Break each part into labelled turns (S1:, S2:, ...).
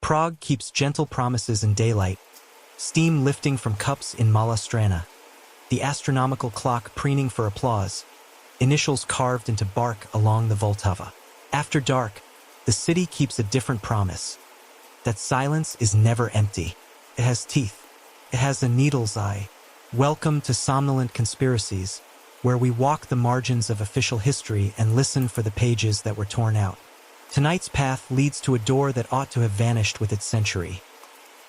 S1: Prague keeps gentle promises in daylight, steam lifting from cups in Mala Strana, the astronomical clock preening for applause, initials carved into bark along the Vltava. After dark, the city keeps a different promise, that silence is never empty. It has teeth. It has a needle's eye. Welcome to Somnolent Conspiracies, where we walk the margins of official history and listen for the pages that were torn out. Tonight's path leads to a door that ought to have vanished with its century.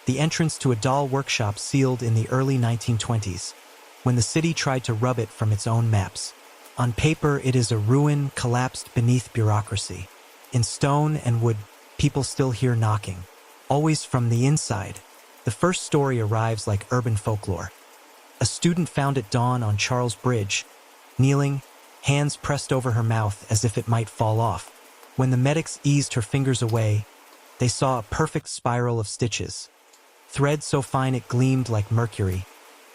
S1: The entrance to a doll workshop sealed in the early 1920s, when the city tried to rub it from its own maps. On paper, it is a ruin collapsed beneath bureaucracy. In stone and wood, people still hear knocking, always from the inside. The first story arrives like urban folklore. A student found at dawn on Charles Bridge, kneeling, hands pressed over her mouth as if it might fall off. When the medics eased her fingers away, they saw a perfect spiral of stitches, thread so fine it gleamed like mercury,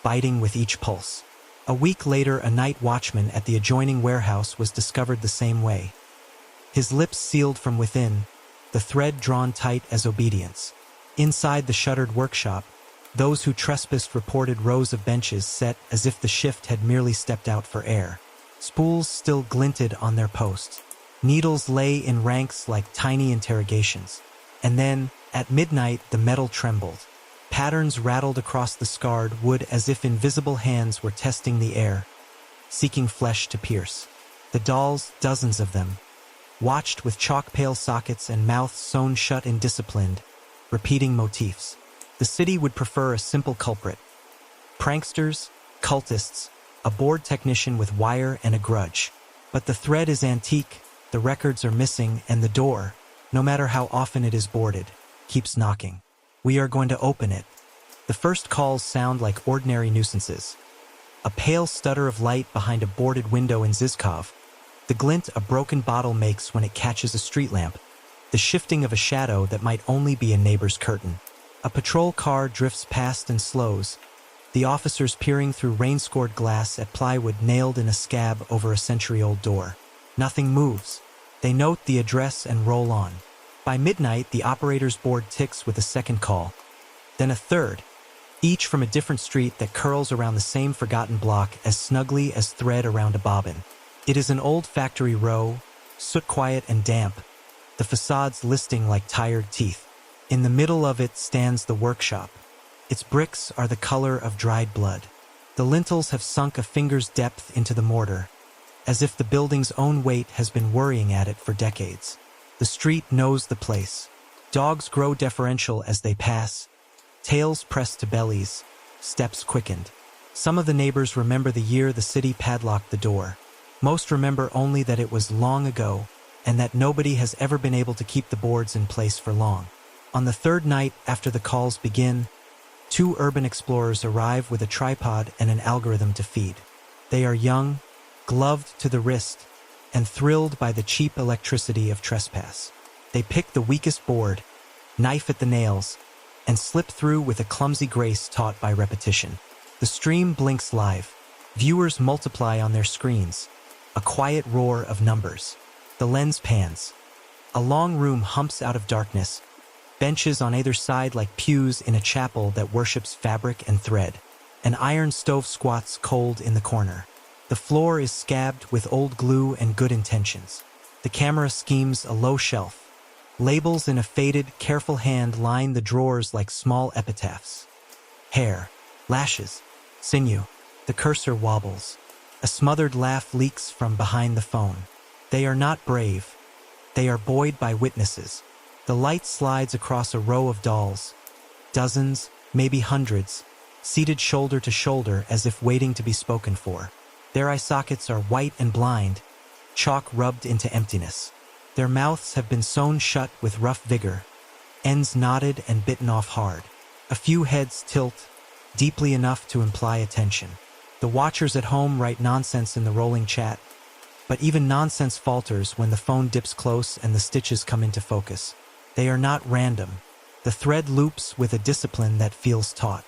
S1: biting with each pulse. A week later, a night watchman at the adjoining warehouse was discovered the same way. His lips sealed from within, the thread drawn tight as obedience. Inside the shuttered workshop, those who trespassed reported rows of benches set as if the shift had merely stepped out for air. Spools still glinted on their posts. Needles lay in ranks like tiny interrogations. And then, at midnight, the metal trembled. Patterns rattled across the scarred wood as if invisible hands were testing the air, seeking flesh to pierce. The dolls, dozens of them, watched with chalk-pale sockets and mouths sewn shut and disciplined, repeating motifs. The city would prefer a simple culprit. Pranksters, cultists, a bored technician with wire and a grudge. But the thread is antique, the records are missing, and the door, no matter how often it is boarded, keeps knocking. We are going to open it. The first calls sound like ordinary nuisances. A pale stutter of light behind a boarded window in Zizkov, the glint a broken bottle makes when it catches a street lamp, the shifting of a shadow that might only be a neighbor's curtain. A patrol car drifts past and slows, the officers peering through rain-scored glass at plywood nailed in a scab over a century-old door. Nothing moves. They note the address and roll on. By midnight, the operator's board ticks with a second call, then a third, each from a different street that curls around the same forgotten block as snugly as thread around a bobbin. It is an old factory row, soot-quiet and damp, the facades listing like tired teeth. In the middle of it stands the workshop. Its bricks are the color of dried blood. The lintels have sunk a finger's depth into the mortar, as if the building's own weight has been worrying at it for decades. The street knows the place. Dogs grow deferential as they pass, tails pressed to bellies, steps quickened. Some of the neighbors remember the year the city padlocked the door. Most remember only that it was long ago, and that nobody has ever been able to keep the boards in place for long. On the third night after the calls begin, two urban explorers arrive with a tripod and an algorithm to feed. They are young, gloved to the wrist, and thrilled by the cheap electricity of trespass. They pick the weakest board, knife at the nails, and slip through with a clumsy grace taught by repetition. The stream blinks live. Viewers multiply on their screens, a quiet roar of numbers. The lens pans. A long room humps out of darkness, benches on either side like pews in a chapel that worships fabric and thread. An iron stove squats cold in the corner. The floor is scabbed with old glue and good intentions. The camera schemes a low shelf. Labels in a faded, careful hand line the drawers like small epitaphs. Hair, lashes, sinew. The cursor wobbles. A smothered laugh leaks from behind the phone. They are not brave. They are buoyed by witnesses. The light slides across a row of dolls. Dozens, maybe hundreds, seated shoulder to shoulder as if waiting to be spoken for. Their eye sockets are white and blind, chalk rubbed into emptiness. Their mouths have been sewn shut with rough vigor, ends knotted and bitten off hard. A few heads tilt, deeply enough to imply attention. The watchers at home write nonsense in the rolling chat, but even nonsense falters when the phone dips close and the stitches come into focus. They are not random. The thread loops with a discipline that feels taut.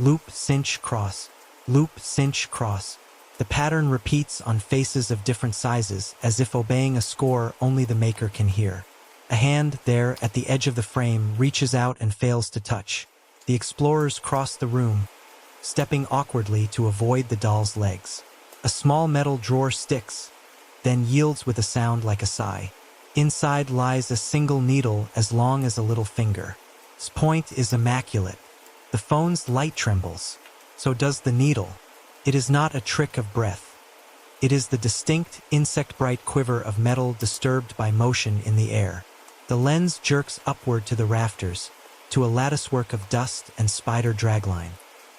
S1: Loop, cinch, cross. Loop, cinch, cross. The pattern repeats on faces of different sizes, as if obeying a score only the maker can hear. A hand there at the edge of the frame reaches out and fails to touch. The explorers cross the room, stepping awkwardly to avoid the doll's legs. A small metal drawer sticks, then yields with a sound like a sigh. Inside lies a single needle as long as a little finger. Its point is immaculate. The phone's light trembles. So does the needle. It is not a trick of breath. It is the distinct, insect-bright quiver of metal disturbed by motion in the air. The lens jerks upward to the rafters, to a latticework of dust and spider dragline.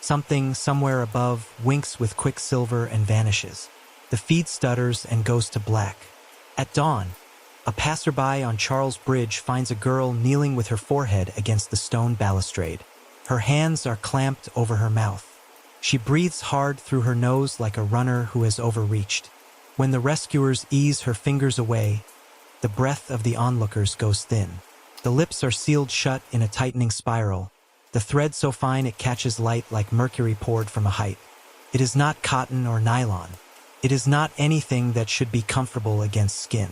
S1: Something somewhere above winks with quicksilver and vanishes. The feed stutters and goes to black. At dawn, a passerby on Charles Bridge finds a girl kneeling with her forehead against the stone balustrade. Her hands are clamped over her mouth. She breathes hard through her nose like a runner who has overreached. When the rescuers ease her fingers away, the breath of the onlookers goes thin. The lips are sealed shut in a tightening spiral, the thread so fine it catches light like mercury poured from a height. It is not cotton or nylon. It is not anything that should be comfortable against skin.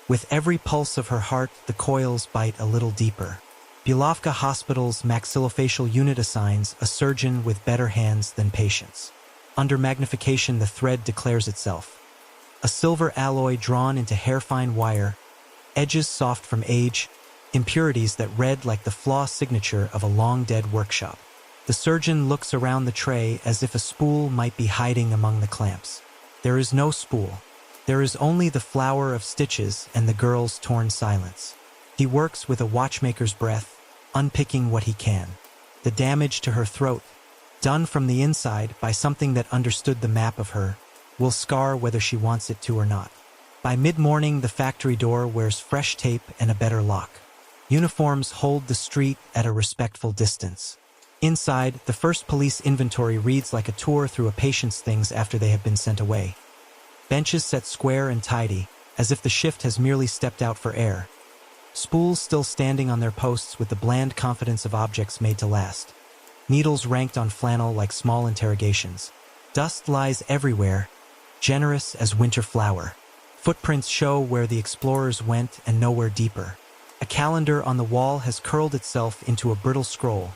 S1: With every pulse of her heart, the coils bite a little deeper. Bulovka Hospital's maxillofacial unit assigns a surgeon with better hands than patience. Under magnification, the thread declares itself. A silver alloy drawn into hair-fine wire, edges soft from age, impurities that read like the flaw signature of a long-dead workshop. The surgeon looks around the tray as if a spool might be hiding among the clamps. There is no spool. There is only the flower of stitches and the girl's torn silence. He works with a watchmaker's breath, unpicking what he can. The damage to her throat, done from the inside by something that understood the map of her, will scar whether she wants it to or not. By mid-morning, the factory door wears fresh tape and a better lock. Uniforms hold the street at a respectful distance. Inside, the first police inventory reads like a tour through a patient's things after they have been sent away. Benches set square and tidy, as if the shift has merely stepped out for air. Spools still standing on their posts with the bland confidence of objects made to last. Needles ranked on flannel like small interrogations. Dust lies everywhere, generous as winter flower. Footprints show where the explorers went and nowhere deeper. A calendar on the wall has curled itself into a brittle scroll.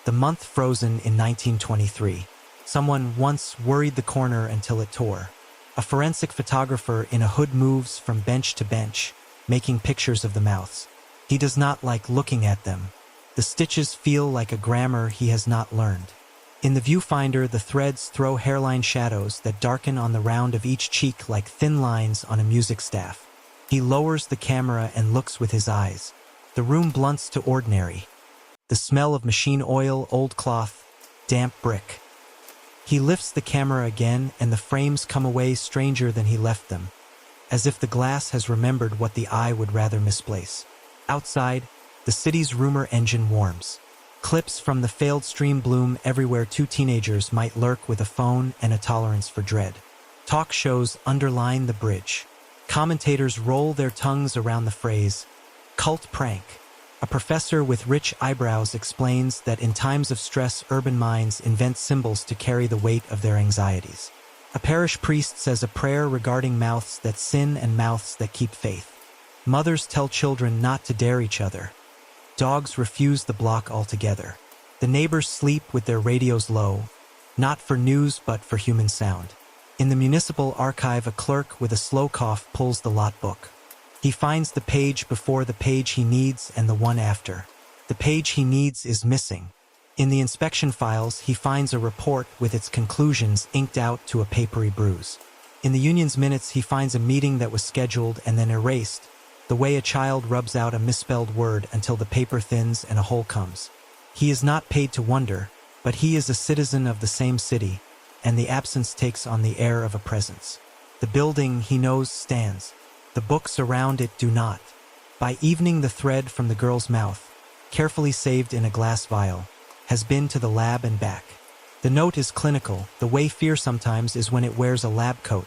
S1: The month frozen in 1923. Someone once worried the corner until it tore. A forensic photographer in a hood moves from bench to bench, making pictures of the mouths. He does not like looking at them. The stitches feel like a grammar he has not learned. In the viewfinder, the threads throw hairline shadows that darken on the round of each cheek like thin lines on a music staff. He lowers the camera and looks with his eyes. The room blunts to ordinary. The smell of machine oil, old cloth, damp brick. He lifts the camera again, and the frames come away stranger than he left them, as if the glass has remembered what the eye would rather misplace. Outside, the city's rumor engine warms. Clips from the failed stream bloom everywhere. Two teenagers might lurk with a phone and a tolerance for dread. Talk shows underline the bridge. Commentators roll their tongues around the phrase, cult prank. A professor with rich eyebrows explains that in times of stress, urban minds invent symbols to carry the weight of their anxieties. A parish priest says a prayer regarding mouths that sin and mouths that keep faith. Mothers tell children not to dare each other. Dogs refuse the block altogether. The neighbors sleep with their radios low, not for news but for human sound. In the municipal archive, a clerk with a slow cough pulls the lot book. He finds the page before the page he needs and the one after. The page he needs is missing. In the inspection files, he finds a report with its conclusions inked out to a papery bruise. In the union's minutes, he finds a meeting that was scheduled and then erased, the way a child rubs out a misspelled word until the paper thins and a hole comes. He is not paid to wonder, but he is a citizen of the same city, and the absence takes on the air of a presence. The building, he knows, stands. The books around it do not. By evening, the thread from the girl's mouth, carefully saved in a glass vial, has been to the lab and back. The note is clinical, the way fear sometimes is when it wears a lab coat.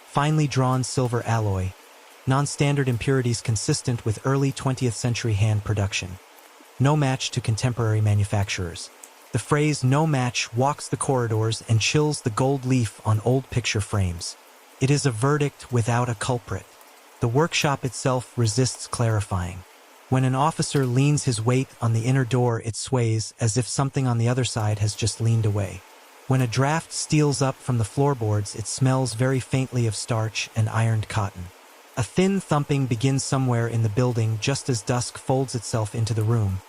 S1: Finely drawn silver alloy, non-standard impurities consistent with early 20th century hand production. No match to contemporary manufacturers. The phrase "no match" walks the corridors and chills the gold leaf on old picture frames. It is a verdict without a culprit. The workshop itself resists clarifying. When an officer leans his weight on the inner door, it sways as if something on the other side has just leaned away. When a draft steals up from the floorboards, it smells very faintly of starch and ironed cotton. A thin thumping begins somewhere in the building just as dusk folds itself into the room.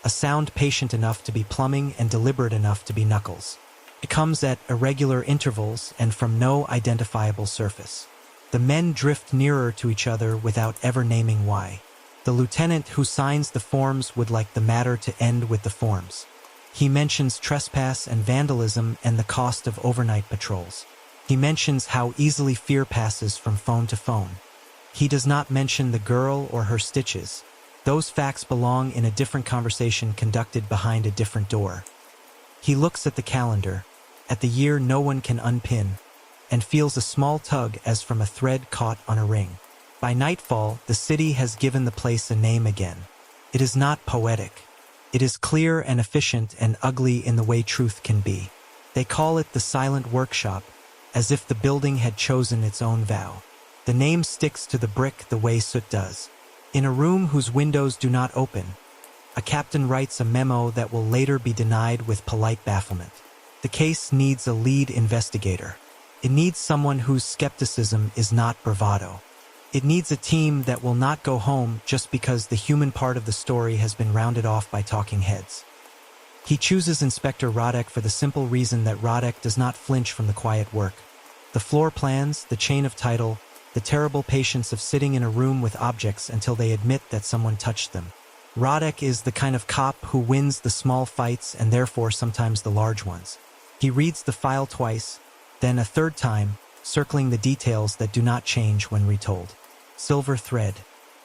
S1: A sound patient enough to be plumbing and deliberate enough to be knuckles. It comes at irregular intervals and from no identifiable surface. The men drift nearer to each other without ever naming why. The lieutenant who signs the forms would like the matter to end with the forms. He mentions trespass and vandalism and the cost of overnight patrols. He mentions how easily fear passes from phone to phone. He does not mention the girl or her stitches. Those facts belong in a different conversation conducted behind a different door. He looks at the calendar, at the year no one can unpin, and feels a small tug as from a thread caught on a ring. By nightfall, the city has given the place a name again. It is not poetic. It is clear and efficient and ugly in the way truth can be. They call it the Silent Workshop, as if the building had chosen its own vow. The name sticks to the brick the way soot does. In a room whose windows do not open, a captain writes a memo that will later be denied with polite bafflement. The case needs a lead investigator. It needs someone whose skepticism is not bravado. It needs a team that will not go home just because the human part of the story has been rounded off by talking heads. He chooses Inspector Rodek for the simple reason that Rodek does not flinch from the quiet work. The floor plans, the chain of title, the terrible patience of sitting in a room with objects until they admit that someone touched them. Rodek is the kind of cop who wins the small fights and therefore sometimes the large ones. He reads the file twice, then a third time, circling the details that do not change when retold. Silver thread.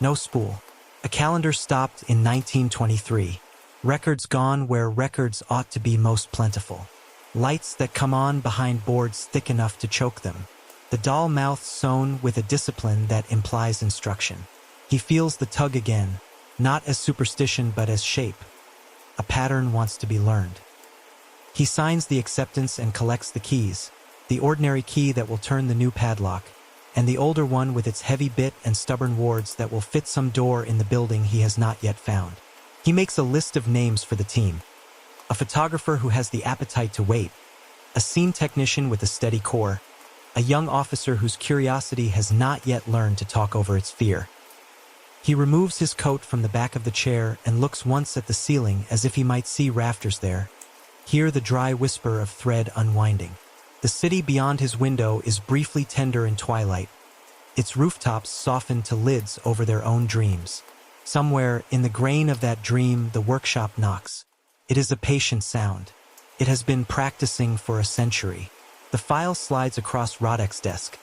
S1: No spool. A calendar stopped in 1923. Records gone where records ought to be most plentiful. Lights that come on behind boards thick enough to choke them. The doll mouth sewn with a discipline that implies instruction. He feels the tug again, not as superstition but as shape. A pattern wants to be learned. He signs the acceptance and collects the keys, the ordinary key that will turn the new padlock, and the older one with its heavy bit and stubborn wards that will fit some door in the building he has not yet found. He makes a list of names for the team. A photographer who has the appetite to wait, a scene technician with a steady core, a young officer whose curiosity has not yet learned to talk over its fear. He removes his coat from the back of the chair and looks once at the ceiling as if he might see rafters there, hear the dry whisper of thread unwinding. The city beyond his window is briefly tender in twilight, its rooftops softened to lids over their own dreams. Somewhere in the grain of that dream, the workshop knocks. It is a patient sound. It has been practicing for a century. The file slides across Rodek's desk.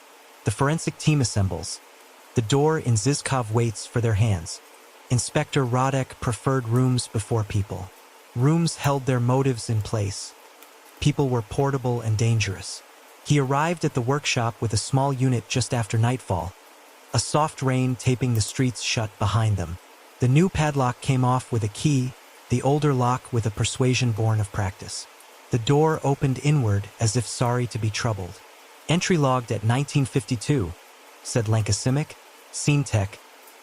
S1: The forensic team assembles. The door in Zizkov waits for their hands. Inspector Rodek preferred rooms before people. Rooms held their motives in place. People were portable and dangerous. He arrived at the workshop with a small unit just after nightfall, a soft rain taping the streets shut behind them. The new padlock came off with a key, the older lock with a persuasion born of practice. The door opened inward as if sorry to be troubled. Entry logged at 1952, said Lenka Simic, scene tech.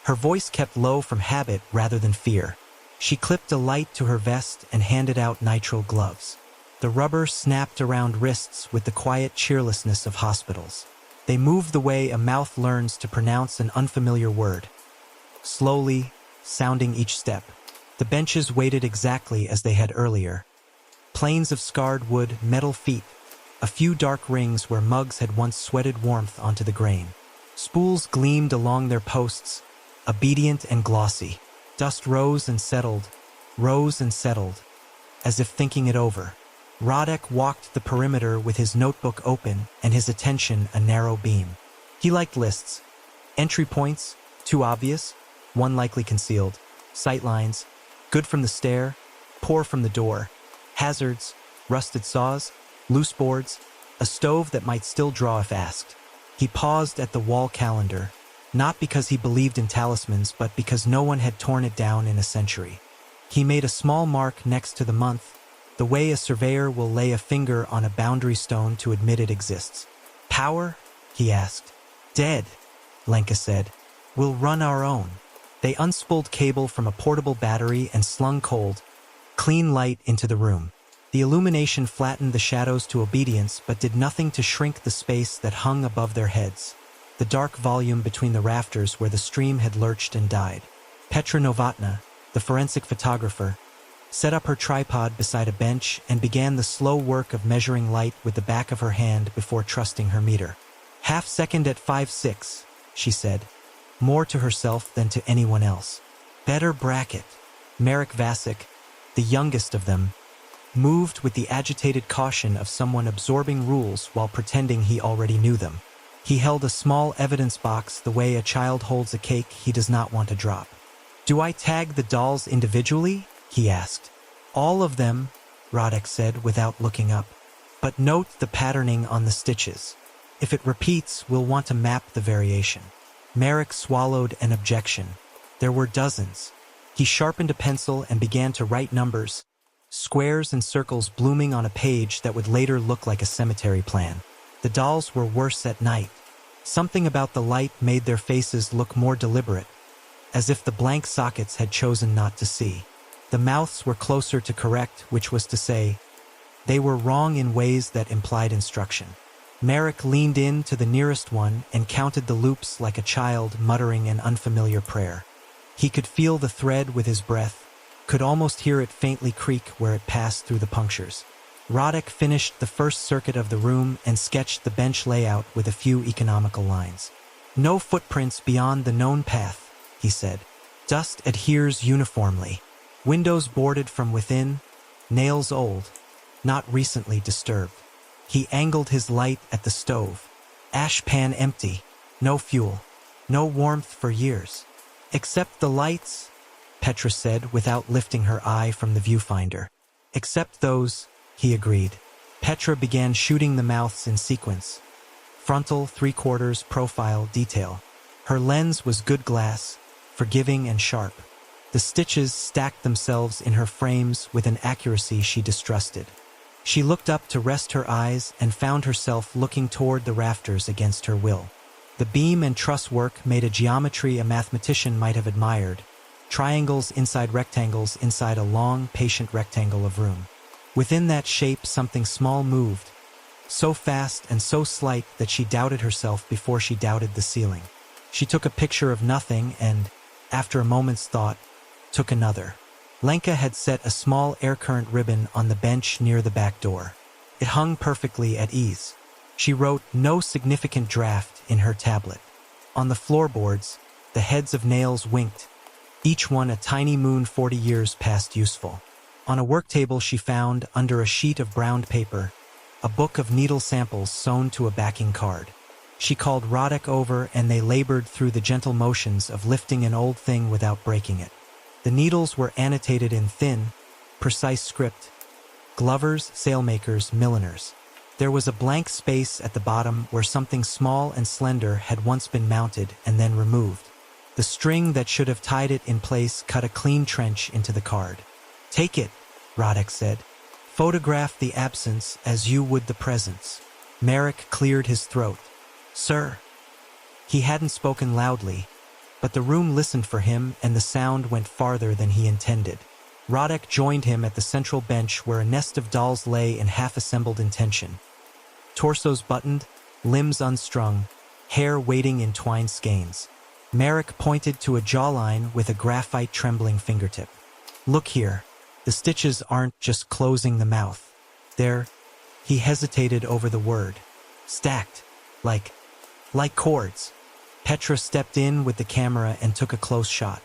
S1: Her voice kept low from habit rather than fear. She clipped a light to her vest and handed out nitrile gloves. The rubber snapped around wrists with the quiet cheerlessness of hospitals. They moved the way a mouth learns to pronounce an unfamiliar word. Slowly, sounding each step. The benches waited exactly as they had earlier. Planes of scarred wood, metal feet, a few dark rings where mugs had once sweated warmth onto the grain. Spools gleamed along their posts, obedient and glossy. Dust rose and settled, as if thinking it over. Rodek walked the perimeter with his notebook open and his attention a narrow beam. He liked lists. Entry points, too obvious, one likely concealed. Sightlines, good from the stair, poor from the door. Hazards, rusted saws, loose boards, a stove that might still draw if asked. He paused at the wall calendar, not because he believed in talismans, but because no one had torn it down in a century. He made a small mark next to the month, the way a surveyor will lay a finger on a boundary stone to admit it exists. Power? He asked. Dead, Lenka said. We'll run our own. They unspooled cable from a portable battery and slung cold, clean light into the room. The illumination flattened the shadows to obedience but did nothing to shrink the space that hung above their heads, the dark volume between the rafters where the stream had lurched and died. Petra Novotna, the forensic photographer, set up her tripod beside a bench and began the slow work of measuring light with the back of her hand before trusting her meter. "Half second at 5/6, she said, more to herself than to anyone else. "Better bracket." Marek Vasic, the youngest of them, moved with the agitated caution of someone absorbing rules while pretending he already knew them. He held a small evidence box the way a child holds a cake he does not want to drop. "Do I tag the dolls individually?" he asked. "All of them," Rodek said without looking up. "But note the patterning on the stitches. If it repeats, we'll want to map the variation." Marek swallowed an objection. There were dozens. He sharpened a pencil and began to write numbers, squares and circles blooming on a page that would later look like a cemetery plan. The dolls were worse at night. Something about the light made their faces look more deliberate, as if the blank sockets had chosen not to see. The mouths were closer to correct, which was to say, they were wrong in ways that implied instruction. Marek leaned in to the nearest one and counted the loops like a child muttering an unfamiliar prayer. He could feel the thread with his breath, could almost hear it faintly creak where it passed through the punctures. Rodek finished the first circuit of the room and sketched the bench layout with a few economical lines. "No footprints beyond the known path," he said. "Dust adheres uniformly. Windows boarded from within, nails old, not recently disturbed." He angled his light at the stove. "Ash pan empty. No fuel. No warmth for years." "Except the lights," Petra said without lifting her eye from the viewfinder. "Except those," he agreed. Petra began shooting the mouths in sequence. Frontal, three-quarters, profile, detail. Her lens was good glass, forgiving and sharp. The stitches stacked themselves in her frames with an accuracy she distrusted. She looked up to rest her eyes and found herself looking toward the rafters against her will. The beam and truss work made a geometry a mathematician might have admired, triangles inside rectangles inside a long, patient rectangle of room. Within that shape something small moved, so fast and so slight that she doubted herself before she doubted the ceiling. She took a picture of nothing and, after a moment's thought, took another. Lenka had set a small air current ribbon on the bench near the back door. It hung perfectly at ease. She wrote "no significant draft" in her tablet. On the floorboards, the heads of nails winked, each one a tiny moon 40 years past useful. On a work table she found, under a sheet of browned paper, a book of needle samples sewn to a backing card. She called Rodek over and they labored through the gentle motions of lifting an old thing without breaking it. The needles were annotated in thin, precise script: Glovers, sailmakers, milliners. There was a blank space at the bottom where something small and slender had once been mounted and then removed. The string that should have tied it in place cut a clean trench into the card. "Take it," Rodek said. "Photograph the absence as you would the presence." Marek cleared his throat. "Sir." He hadn't spoken loudly, but the room listened for him and the sound went farther than he intended. Rodek joined him at the central bench where a nest of dolls lay in half-assembled intention. Torsos buttoned, limbs unstrung, hair waiting in twine skeins. Marek pointed to a jawline with a graphite trembling fingertip. "Look here. The stitches aren't just closing the mouth. They're..." He hesitated over the word. "Stacked. Like cords." Petra stepped in with the camera and took a close shot.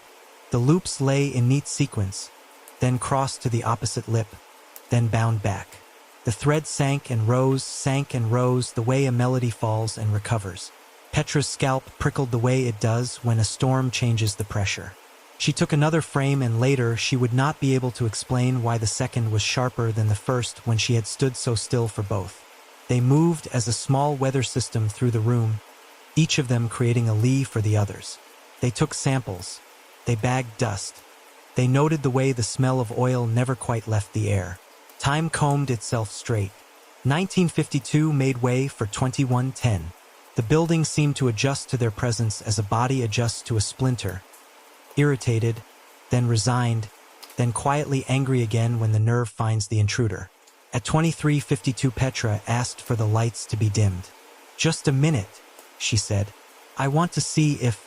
S1: The loops lay in neat sequence, then crossed to the opposite lip, then bound back. The thread sank and rose the way a melody falls and recovers. Petra's scalp prickled the way it does when a storm changes the pressure. She took another frame and later she would not be able to explain why the second was sharper than the first when she had stood so still for both. They moved as a small weather system through the room, each of them creating a lee for the others. They took samples. They bagged dust. They noted the way the smell of oil never quite left the air. Time combed itself straight. 1952 made way for 2110. The building seemed to adjust to their presence as a body adjusts to a splinter, irritated, then resigned, then quietly angry again when the nerve finds the intruder. At 23:52, Petra asked for the lights to be dimmed. "Just a minute," she said. "I want to see if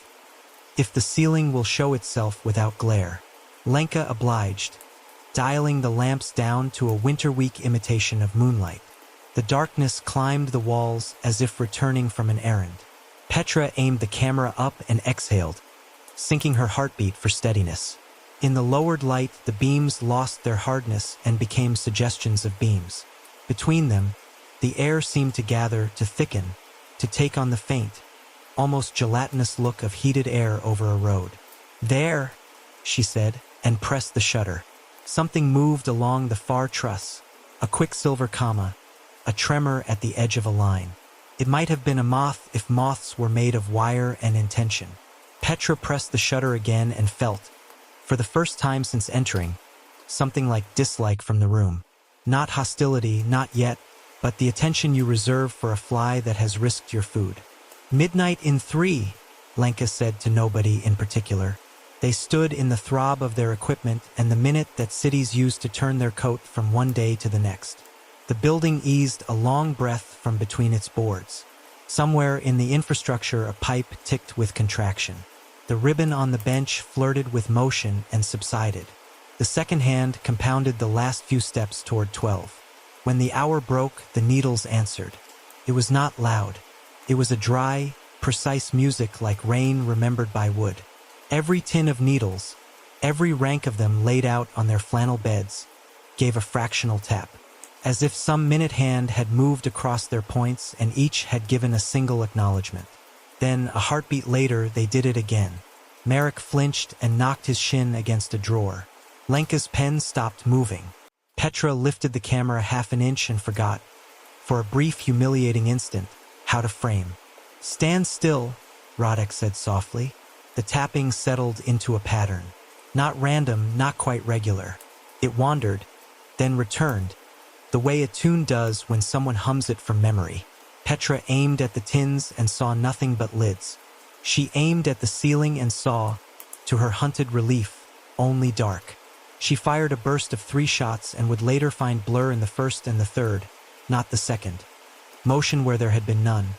S1: the ceiling will show itself without glare." Lenka obliged, dialing the lamps down to a winter week imitation of moonlight. The darkness climbed the walls as if returning from an errand. Petra aimed the camera up and exhaled, syncing her heartbeat for steadiness. In the lowered light, the beams lost their hardness and became suggestions of beams. Between them, the air seemed to gather, to thicken, to take on the faint, almost gelatinous look of heated air over a road. "There," she said, and pressed the shutter. Something moved along the far truss, a quicksilver comma, a tremor at the edge of a line. It might have been a moth if moths were made of wire and intention. Petra pressed the shutter again and felt, for the first time since entering, something like dislike from the room. Not hostility, not yet, but the attention you reserve for a fly that has risked your food. "Midnight in 3, Lenka said to nobody in particular. They stood in the throb of their equipment and the minute that cities used to turn their coat from one day to the next. The building eased a long breath from between its boards. Somewhere in the infrastructure a pipe ticked with contraction. The ribbon on the bench flirted with motion and subsided. The second hand compounded the last few steps toward 12. When the hour broke, the needles answered. It was not loud. It was a dry, precise music like rain remembered by wood. Every tin of needles, every rank of them laid out on their flannel beds, gave a fractional tap, as if some minute hand had moved across their points and each had given a single acknowledgement. Then, a heartbeat later, they did it again. Merrick flinched and knocked his shin against a drawer. Lenka's pen stopped moving. Petra lifted the camera half an inch and forgot, for a brief, humiliating instant, how to frame. "Stand still," Rodek said softly. The tapping settled into a pattern. Not random, not quite regular. It wandered, then returned, the way a tune does when someone hums it from memory. Petra aimed at the tins and saw nothing but lids. She aimed at the ceiling and saw, to her hunted relief, only dark. She fired a burst of 3 shots and would later find blur in the first and the third, not the second. Motion where there had been none.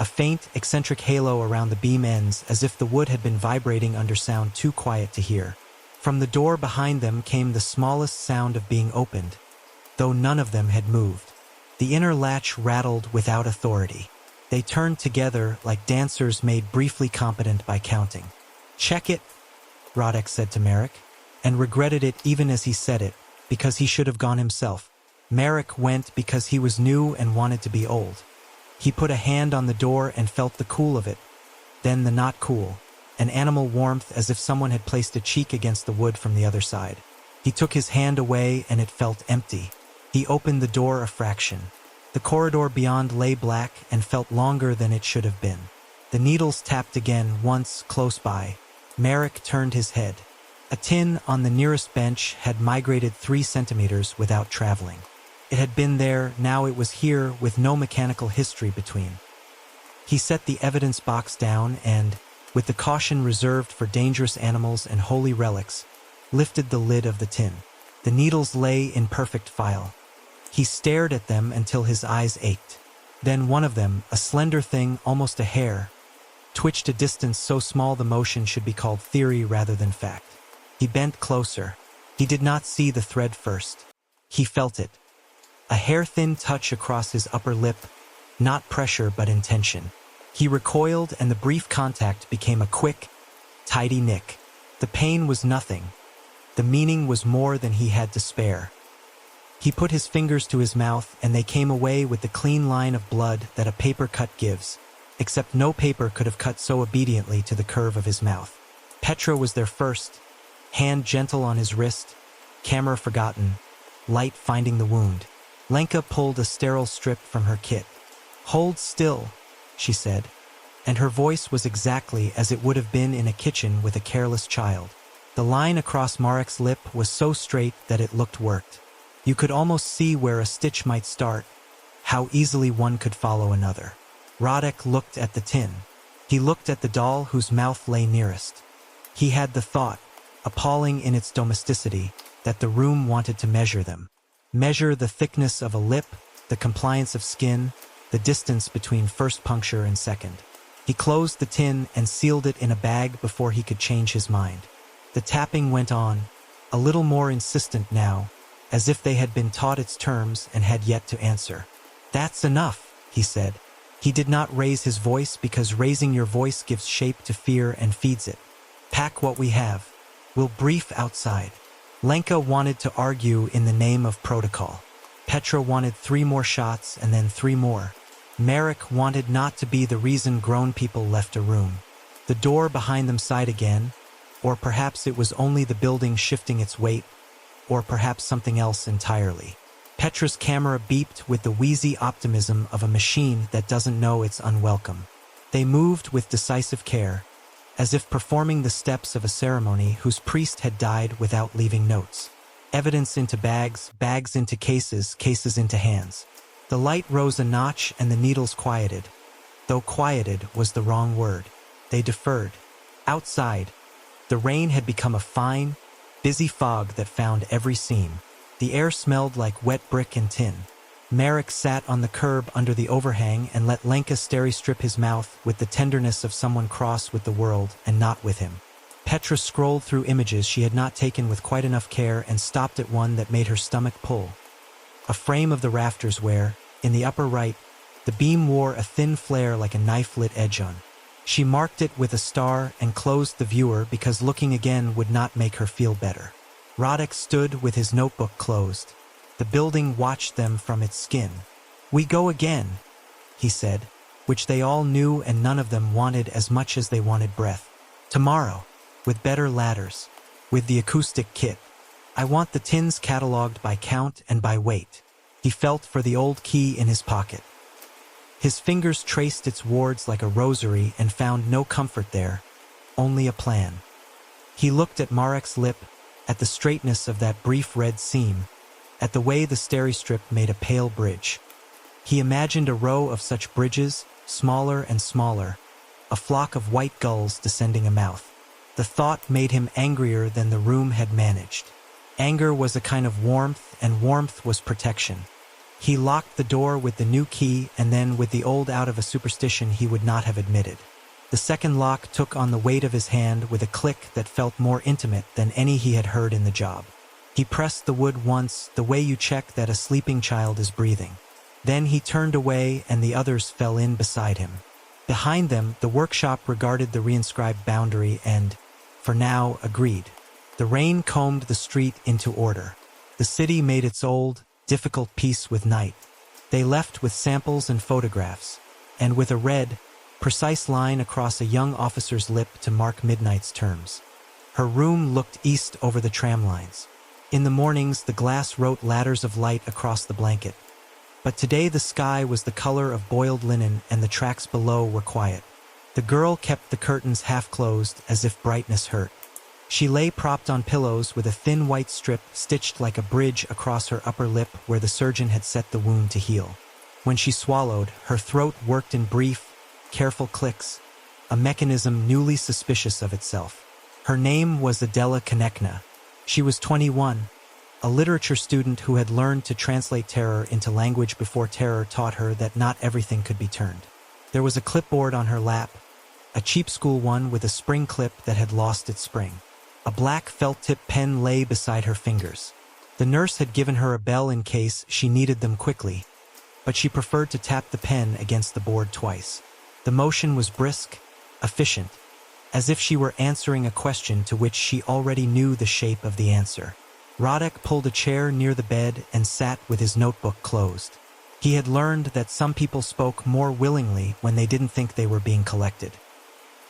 S1: A faint, eccentric halo around the beam ends as if the wood had been vibrating under sound too quiet to hear. From the door behind them came the smallest sound of being opened, though none of them had moved. The inner latch rattled without authority. They turned together like dancers made briefly competent by counting. "Check it," Rodek said to Merrick, and regretted it even as he said it, because he should have gone himself. Merrick went because he was new and wanted to be old. He put a hand on the door and felt the cool of it, then the not cool, an animal warmth as if someone had placed a cheek against the wood from the other side. He took his hand away and it felt empty. He opened the door a fraction. The corridor beyond lay black and felt longer than it should have been. The needles tapped again, once close by. Merrick turned his head. A tin on the nearest bench had migrated 3 centimeters without traveling. It had been there, now it was here with no mechanical history between. He set the evidence box down and, with the caution reserved for dangerous animals and holy relics, lifted the lid of the tin. The needles lay in perfect file. He stared at them until his eyes ached. Then one of them, a slender thing, almost a hair, twitched a distance so small the motion should be called theory rather than fact. He bent closer. He did not see the thread first. He felt it. A hair-thin touch across his upper lip, not pressure but intention. He recoiled and the brief contact became a quick, tidy nick. The pain was nothing. The meaning was more than he had to spare. He put his fingers to his mouth and they came away with the clean line of blood that a paper cut gives, except no paper could have cut so obediently to the curve of his mouth. Petra was there first, hand gentle on his wrist, camera forgotten, light finding the wound. Lenka pulled a sterile strip from her kit. "Hold still," she said, and her voice was exactly as it would have been in a kitchen with a careless child. The line across Marek's lip was so straight that it looked worked. You could almost see where a stitch might start, how easily one could follow another. Rodek looked at the tin. He looked at the doll whose mouth lay nearest. He had the thought, appalling in its domesticity, that the room wanted to measure them. Measure the thickness of a lip, the compliance of skin, the distance between first puncture and second. He closed the tin and sealed it in a bag before he could change his mind. The tapping went on, a little more insistent now, as if they had been taught its terms and had yet to answer. "That's enough," he said. He did not raise his voice because raising your voice gives shape to fear and feeds it. "Pack what we have. We'll brief outside." Lenka wanted to argue in the name of protocol. Petra wanted 3 more shots and then 3 more. Marek wanted not to be the reason grown people left a room. The door behind them sighed again, or perhaps it was only the building shifting its weight, or perhaps something else entirely. Petra's camera beeped with the wheezy optimism of a machine that doesn't know it's unwelcome. They moved with decisive care, as if performing the steps of a ceremony whose priest had died without leaving notes. Evidence into bags, bags into cases, cases into hands. The light rose a notch and the needles quieted. Though quieted was the wrong word. They deferred. Outside, the rain had become a fine, busy fog that found every seam. The air smelled like wet brick and tin. Marek sat on the curb under the overhang and let Lenka strip his mouth with the tenderness of someone cross with the world and not with him. Petra scrolled through images she had not taken with quite enough care and stopped at one that made her stomach pull. A frame of the rafters where, in the upper right, the beam wore a thin flare like a knife-lit edge on. She marked it with a star and closed the viewer because looking again would not make her feel better. Radek stood with his notebook closed. The building watched them from its skin. "We go again," he said, which they all knew and none of them wanted as much as they wanted breath. "Tomorrow, with better ladders, with the acoustic kit. I want the tins catalogued by count and by weight." He felt for the old key in his pocket. His fingers traced its wards like a rosary and found no comfort there, only a plan. He looked at Marek's lip, at the straightness of that brief red seam, at the way the steri-strip made a pale bridge. He imagined a row of such bridges, smaller and smaller, a flock of white gulls descending a mouth. The thought made him angrier than the room had managed. Anger was a kind of warmth, and warmth was protection. He locked the door with the new key and then with the old out of a superstition he would not have admitted. The second lock took on the weight of his hand with a click that felt more intimate than any he had heard in the job. He pressed the wood once, the way you check that a sleeping child is breathing. Then he turned away and the others fell in beside him. Behind them, the workshop regarded the reinscribed boundary and, for now, agreed. The rain combed the street into order. The city made its old, difficult peace with night. They left with samples and photographs, and with a red, precise line across a young officer's lip to mark midnight's terms. Her room looked east over the tram lines. In the mornings, the glass wrote ladders of light across the blanket. But today the sky was the color of boiled linen and the tracks below were quiet. The girl kept the curtains half closed as if brightness hurt. She lay propped on pillows with a thin white strip stitched like a bridge across her upper lip where the surgeon had set the wound to heal. When she swallowed, her throat worked in brief, careful clicks, a mechanism newly suspicious of itself. Her name was Adela Konechna. She was 21, a literature student who had learned to translate terror into language before terror taught her that not everything could be turned. There was a clipboard on her lap, a cheap school one with a spring clip that had lost its spring. A black felt-tip pen lay beside her fingers. The nurse had given her a bell in case she needed them quickly, but she preferred to tap the pen against the board twice. The motion was brisk, efficient, as if she were answering a question to which she already knew the shape of the answer. Radek pulled a chair near the bed and sat with his notebook closed. He had learned that some people spoke more willingly when they didn't think they were being collected.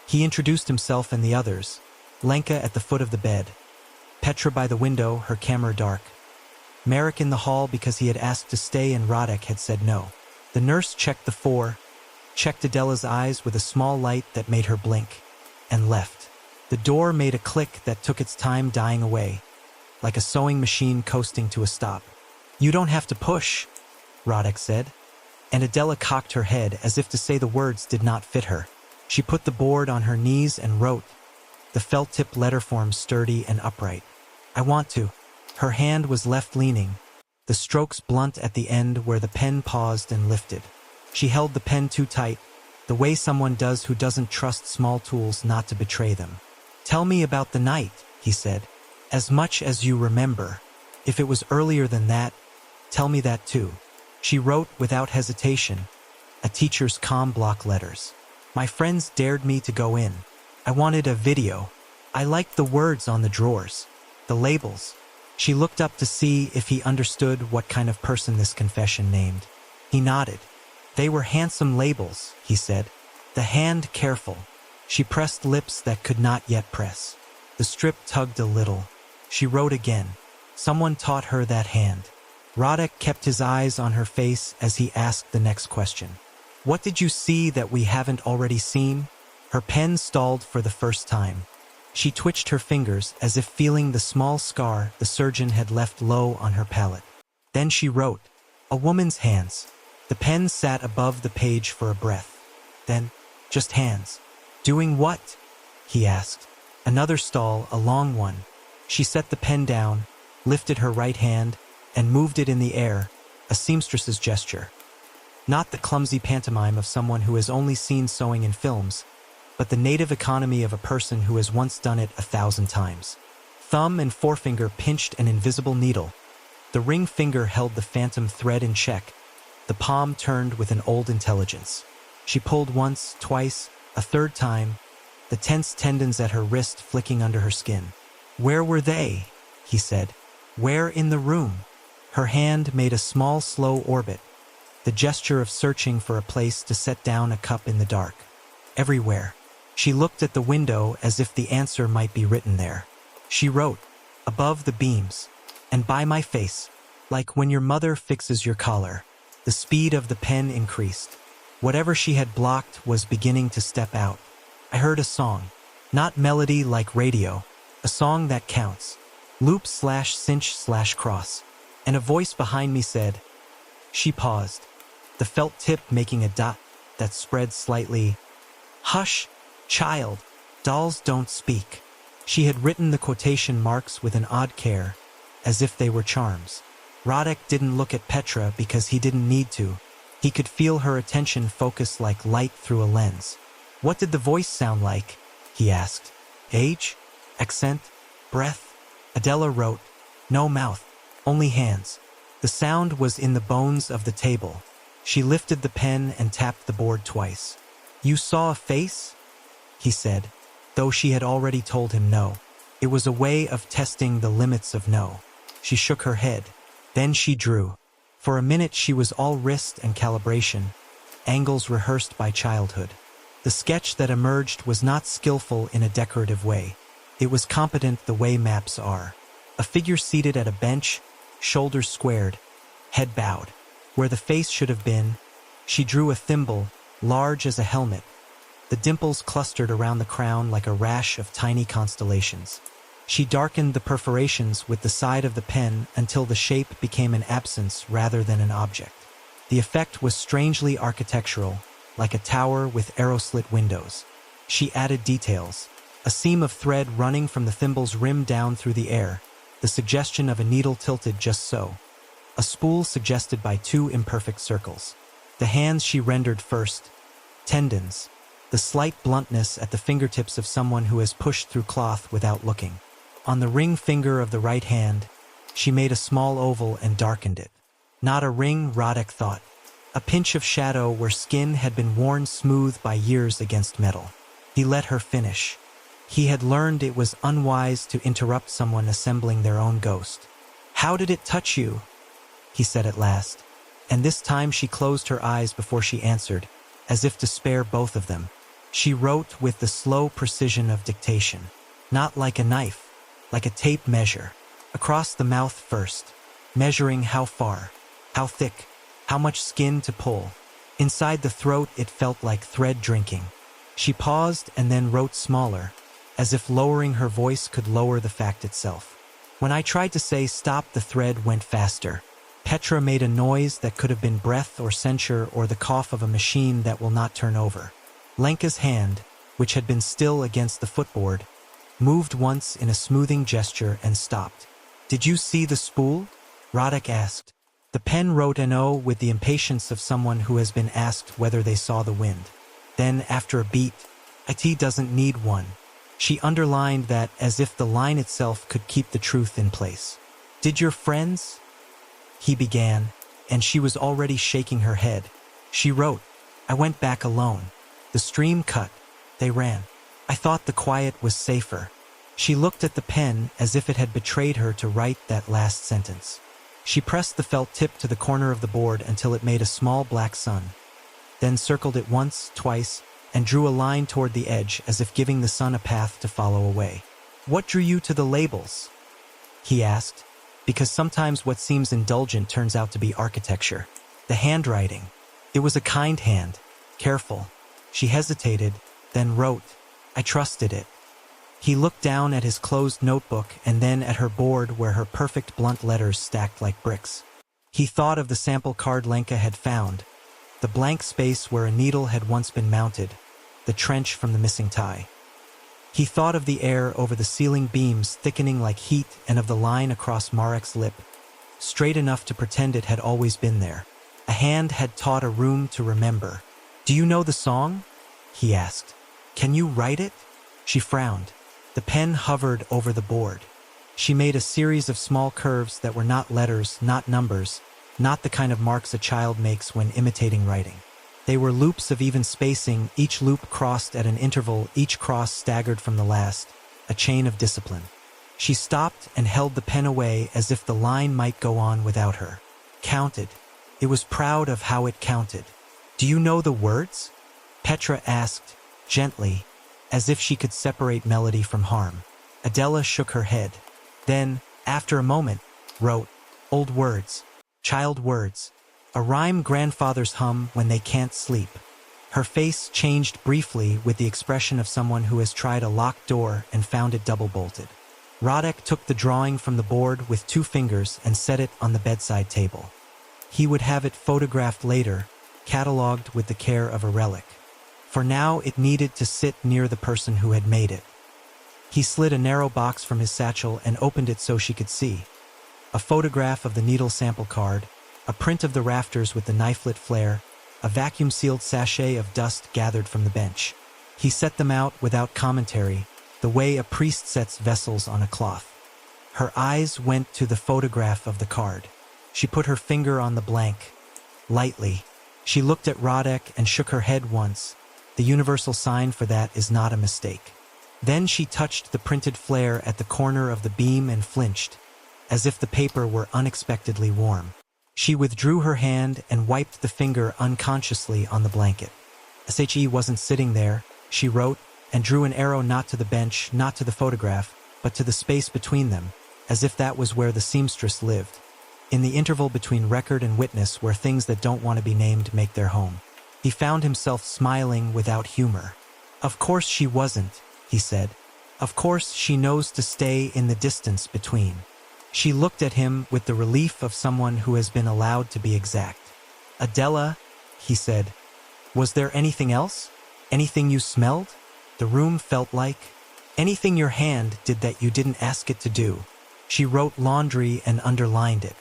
S1: He introduced himself and the others, Lenka at the foot of the bed, Petra by the window, her camera dark, Marek in the hall because he had asked to stay and Radek had said no. The nurse checked the 4, checked Adela's eyes with a small light that made her blink, and left. The door made a click that took its time dying away, like a sewing machine coasting to a stop. "You don't have to push," Radek said, and Adela cocked her head as if to say the words did not fit her. She put the board on her knees and wrote, the felt-tip letterform sturdy and upright. I want to. Her hand was left leaning, the strokes blunt at the end where the pen paused and lifted. She held the pen too tight, the way someone does who doesn't trust small tools not to betray them. Tell me about the night, he said. As much as you remember. If it was earlier than that, tell me that too. She wrote without hesitation, a teacher's calm block letters. My friends dared me to go in. I wanted a video. I liked the words on the drawers, the labels. She looked up to see if he understood what kind of person this confession named. He nodded. They were handsome labels, he said. The hand careful. She pressed lips that could not yet press. The strip tugged a little. She wrote again. Someone taught her that hand. Radek kept his eyes on her face as he asked the next question. What did you see that we haven't already seen? Her pen stalled for the first time. She twitched her fingers as if feeling the small scar the surgeon had left low on her palate. Then she wrote, a woman's hands. The pen sat above the page for a breath. Then, just hands. Doing what? He asked. Another stall, a long one. She set the pen down, lifted her right hand, and moved it in the air, a seamstress's gesture. Not the clumsy pantomime of someone who has only seen sewing in films, but the native economy of a person who has once done it 1,000 times. Thumb and forefinger pinched an invisible needle. The ring finger held the phantom thread in check. The palm turned with an old intelligence. She pulled once, twice, a third time, the tense tendons at her wrist flicking under her skin. Where were they? He said. Where in the room? Her hand made a small, slow orbit, the gesture of searching for a place to set down a cup in the dark. Everywhere. She looked at the window as if the answer might be written there. She wrote, above the beams, and by my face, like when your mother fixes your collar. The speed of the pen increased. Whatever she had blocked was beginning to step out. I heard a song, not melody like radio, a song that counts, loop/cinch/cross, and a voice behind me said, she paused, the felt tip making a dot that spread slightly. Hush, child, dolls don't speak. She had written the quotation marks with an odd care, as if they were charms. Radek didn't look at Petra because he didn't need to. He could feel her attention focus like light through a lens. What did the voice sound like? He asked. Age? Accent? Breath? Adela wrote, no mouth, only hands. The sound was in the bones of the table. She lifted the pen and tapped the board twice. You saw a face? He said, though she had already told him no. It was a way of testing the limits of no. She shook her head. Then she drew. For a minute she was all wrist and calibration, angles rehearsed by childhood. The sketch that emerged was not skillful in a decorative way. It was competent the way maps are. A figure seated at a bench, shoulders squared, head bowed. Where the face should have been, she drew a thimble, large as a helmet. The dimples clustered around the crown like a rash of tiny constellations. She darkened the perforations with the side of the pen until the shape became an absence rather than an object. The effect was strangely architectural, like a tower with arrow-slit windows. She added details, a seam of thread running from the thimble's rim down through the air, the suggestion of a needle tilted just so. A spool suggested by two imperfect circles. The hands she rendered first, tendons, the slight bluntness at the fingertips of someone who has pushed through cloth without looking. On the ring finger of the right hand, she made a small oval and darkened it. Not a ring, Radek thought. A pinch of shadow where skin had been worn smooth by years against metal. He let her finish. He had learned it was unwise to interrupt someone assembling their own ghost. How did it touch you? He said at last. And this time she closed her eyes before she answered, as if to spare both of them. She wrote with the slow precision of dictation. Not like a knife, like a tape measure. Across the mouth first, measuring how far, how thick, how much skin to pull. Inside the throat it felt like thread drinking. She paused and then wrote smaller, as if lowering her voice could lower the fact itself. When I tried to say stop, the thread went faster. Petra made a noise that could have been breath or censure or the cough of a machine that will not turn over. Lenka's hand, which had been still against the footboard, moved once in a smoothing gesture and stopped. "Did you see the spool?" Roddick asked. The pen wrote an O with the impatience of someone who has been asked whether they saw the wind. Then, after a beat, "It doesn't need one." She underlined that as if the line itself could keep the truth in place. "Did your friends?" he began, and she was already shaking her head. She wrote, "I went back alone. The stream cut. They ran. I thought the quiet was safer." She looked at the pen as if it had betrayed her to write that last sentence. She pressed the felt tip to the corner of the board until it made a small black sun, then circled it once, twice, and drew a line toward the edge as if giving the sun a path to follow away. "What drew you to the labels?" he asked, because sometimes what seems indulgent turns out to be architecture. "The handwriting. It was a kind hand, careful." She hesitated, then wrote, "I trusted it." He looked down at his closed notebook and then at her board where her perfect blunt letters stacked like bricks. He thought of the sample card Lenka had found, the blank space where a needle had once been mounted, the trench from the missing tie. He thought of the air over the ceiling beams thickening like heat and of the line across Marek's lip, straight enough to pretend it had always been there. A hand had taught a room to remember. "Do you know the song?" he asked. "Can you write it?" She frowned. The pen hovered over the board. She made a series of small curves that were not letters, not numbers, not the kind of marks a child makes when imitating writing. They were loops of even spacing, each loop crossed at an interval, each cross staggered from the last, a chain of discipline. She stopped and held the pen away as if the line might go on without her. Counted. It was proud of how it counted. "Do you know the words?" Petra asked, gently, as if she could separate melody from harm. Adela shook her head. Then, after a moment, wrote, "Old words. Child words. A rhyme grandfathers hum when they can't sleep." Her face changed briefly with the expression of someone who has tried a locked door and found it double-bolted. Roddick took the drawing from the board with 2 fingers and set it on the bedside table. He would have it photographed later, catalogued with the care of a relic. For now it needed to sit near the person who had made it. He slid a narrow box from his satchel and opened it so she could see. A photograph of the needle sample card, a print of the rafters with the knife-lit flare, a vacuum-sealed sachet of dust gathered from the bench. He set them out without commentary, the way a priest sets vessels on a cloth. Her eyes went to the photograph of the card. She put her finger on the blank. Lightly. She looked at Roddick and shook her head once. The universal sign for that is not a mistake. Then she touched the printed flare at the corner of the beam and flinched, as if the paper were unexpectedly warm. She withdrew her hand and wiped the finger unconsciously on the blanket. "She wasn't sitting there," she wrote, and drew an arrow not to the bench, not to the photograph, but to the space between them, as if that was where the seamstress lived. In the interval between record and witness where things that don't want to be named make their home. He found himself smiling without humor. "Of course she wasn't," he said. "Of course she knows to stay in the distance between." She looked at him with the relief of someone who has been allowed to be exact. "Adela," he said, "was there anything else? Anything you smelled? The room felt like? Anything your hand did that you didn't ask it to do?" She wrote laundry and underlined it.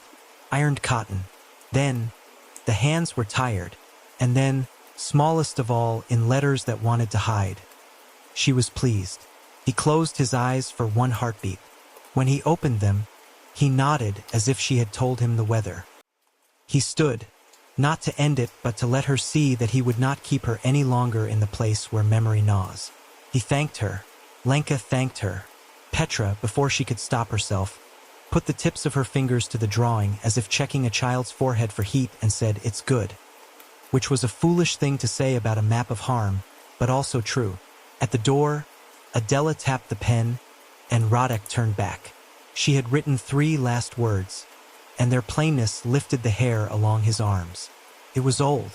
S1: Ironed cotton. Then, the hands were tired. And then, smallest of all, in letters that wanted to hide. She was pleased. He closed his eyes for one heartbeat. When he opened them, he nodded as if she had told him the weather. He stood, not to end it but to let her see that he would not keep her any longer in the place where memory gnaws. He thanked her. Lenka thanked her. Petra, before she could stop herself, put the tips of her fingers to the drawing as if checking a child's forehead for heat and said, "It's good." Which was a foolish thing to say about a map of harm, but also true. At the door, Adela tapped the pen, and Roddick turned back. She had written 3 last words, and their plainness lifted the hair along his arms. It was old.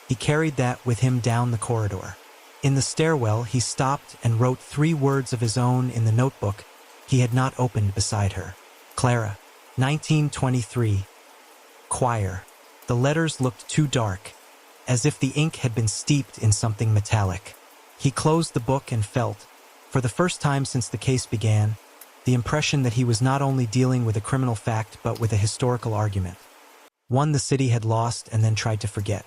S1: He carried that with him down the corridor. In the stairwell, he stopped and wrote 3 words of his own in the notebook he had not opened beside her. Clara, 1923. Choir. The letters looked too dark, as if the ink had been steeped in something metallic. He closed the book and felt, For the first time since the case began, the impression that he was not only dealing with a criminal fact but with a historical argument. One the city had lost and then tried to forget.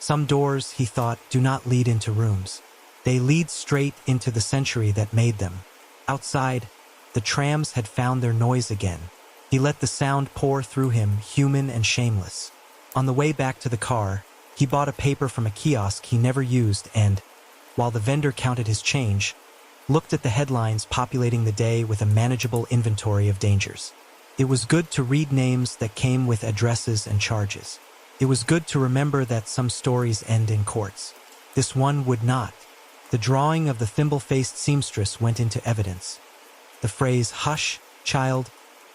S1: Some doors, he thought, do not lead into rooms. They lead straight into the century that made them. Outside, the trams had found their noise again. He let the sound pour through him, human and shameless. On the way back to the car, he bought a paper from a kiosk he never used and, while the vendor counted his change, looked at the headlines populating the day with a manageable inventory of dangers. It was good to read names that came with addresses and charges. It was good to remember that some stories end in courts. This one would not. The drawing of the thimble-faced seamstress went into evidence. The phrase, "Hush, child,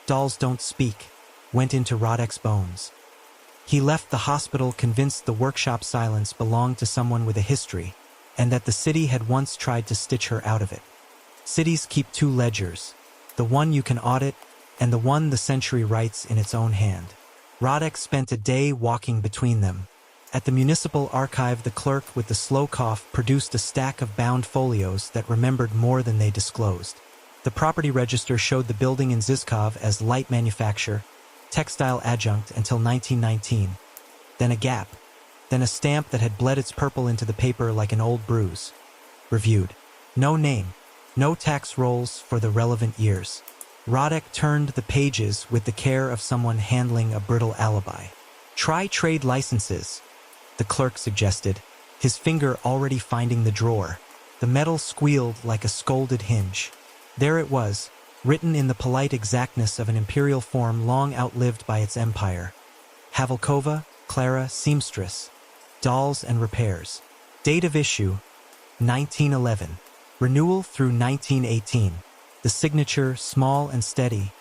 S1: dolls don't speak," went into Rodek's bones. He left the hospital convinced the workshop Silence belonged to someone with a history, and that the city had once tried to stitch her out of it. Cities keep two ledgers, the one you can audit and the one the century writes in its own hand. Rodek spent a day walking between them. At the municipal archive, the clerk with the slow cough produced a stack of bound folios that remembered more than they disclosed. The property register showed the building in Zizkov as light manufacture, textile adjunct until 1919. Then a gap. Then a stamp that had bled its purple into the paper like an old bruise. Reviewed. No name. No tax rolls for the relevant years. Rodek turned the pages with the care of someone handling a brittle alibi. Try trade licenses, the clerk suggested, his finger already finding the drawer. The metal squealed like a scolded hinge. There it was, written in the polite exactness of an imperial form long outlived by its empire. Havelkova, Clara, Seamstress. Dolls and repairs. Date of issue, 1911. Renewal through 1918. The signature, small and steady,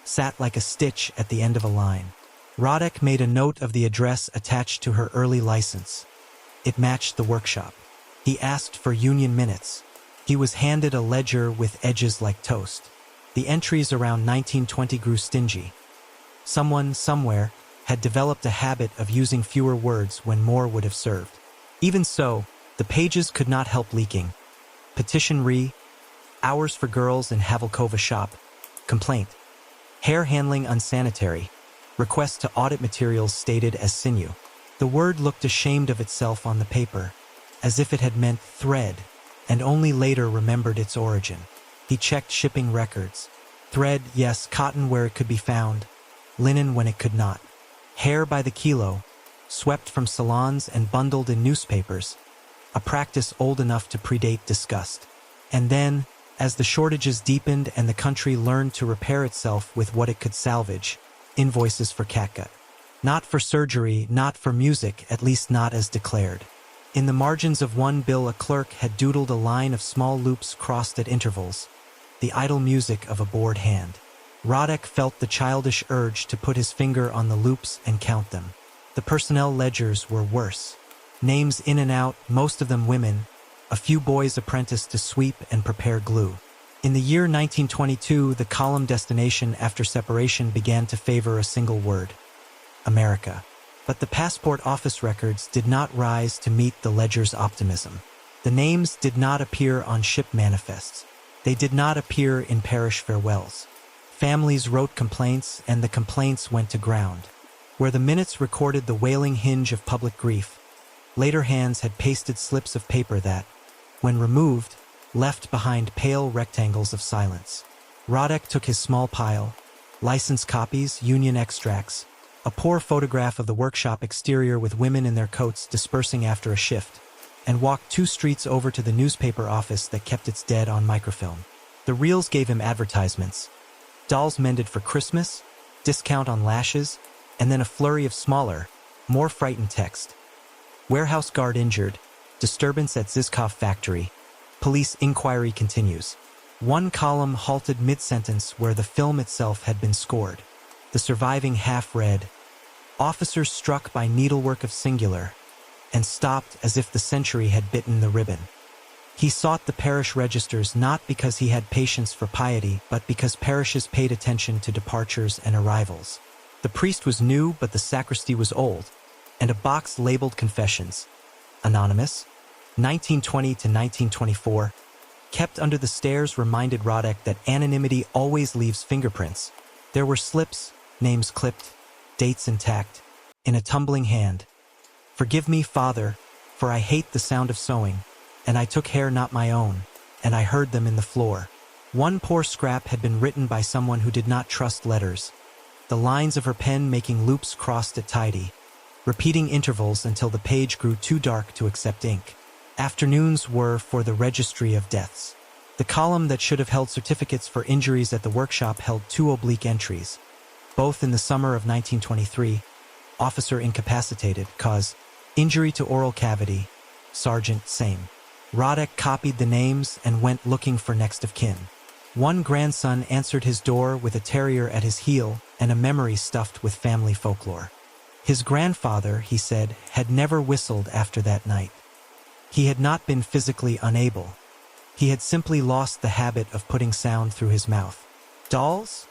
S1: sat like a stitch at the end of a line. Rodek made a note of the address attached to her early license. It matched the workshop. He asked for union minutes. He was handed a ledger with edges like toast. The entries around 1920 grew stingy. Someone, somewhere, had developed a habit of using fewer words when more would have served. Even so, the pages could not help leaking. Petition re. Hours for girls in Havelkova shop. Complaint. Hair handling unsanitary. Request to audit materials stated as sinew. The word looked ashamed of itself on the paper, as if it had meant thread, and only later remembered its origin. He checked shipping records. Thread, yes, cotton where it could be found, linen when it could not. Hair by the kilo, swept from salons and bundled in newspapers, a practice old enough to predate disgust. And then, as the shortages deepened and the country learned to repair itself with what it could salvage, invoices for catgut. Not for surgery, not for music, at least not as declared. In the margins of one bill a clerk had doodled a line of small loops crossed at intervals, the idle music of a bored hand. Rodek felt the childish urge to put his finger on the loops and count them. The personnel ledgers were worse. Names in and out, most of them women, a few boys apprenticed to sweep and prepare glue. In the year 1922, the column destination after separation began to favor a single word: America. But the passport office records did not rise to meet the ledger's optimism. The names did not appear on ship manifests. They did not appear in parish farewells. Families wrote complaints, and the complaints went to ground. Where the minutes recorded the wailing hinge of public grief, later hands had pasted slips of paper that, when removed, left behind pale rectangles of silence. Rodek took his small pile, license copies, union extracts, a poor photograph of the workshop exterior with women in their coats dispersing after a shift, and walked 2 streets over to the newspaper office that kept its dead on microfilm. The reels gave him advertisements: dolls mended for Christmas, discount on lashes, and then a flurry of smaller, more frightened text. Warehouse guard injured, disturbance at Zizkov factory, police inquiry continues. One column halted mid-sentence where the film itself had been scored. The surviving half read, officers struck by needlework of singular, and stopped as if the century had bitten the ribbon. He sought the parish registers not because he had patience for piety, but because parishes paid attention to departures and arrivals. The priest was new, but the sacristy was old, and a box labeled confessions. Anonymous, 1920 to 1924, kept under the stairs reminded Rodek that anonymity always leaves fingerprints. There were slips, names clipped, dates intact, in a tumbling hand. "Forgive me, Father, for I hate the sound of sewing, and I took hair not my own, and I heard them in the floor." One poor scrap had been written by someone who did not trust letters, the lines of her pen making loops crossed at tidy, repeating intervals until the page grew too dark to accept ink. Afternoons were for the registry of deaths. The column that should have held certificates for injuries at the workshop held two oblique entries, both in the summer of 1923, officer incapacitated, cause, injury to oral cavity, sergeant same. Rodek copied the names and went looking for next of kin. One grandson answered his door with a terrier at his heel and a memory stuffed with family folklore. His grandfather, he said, had never whistled after that night. He had not been physically unable. He had simply lost the habit of putting sound through his mouth. "Dolls?"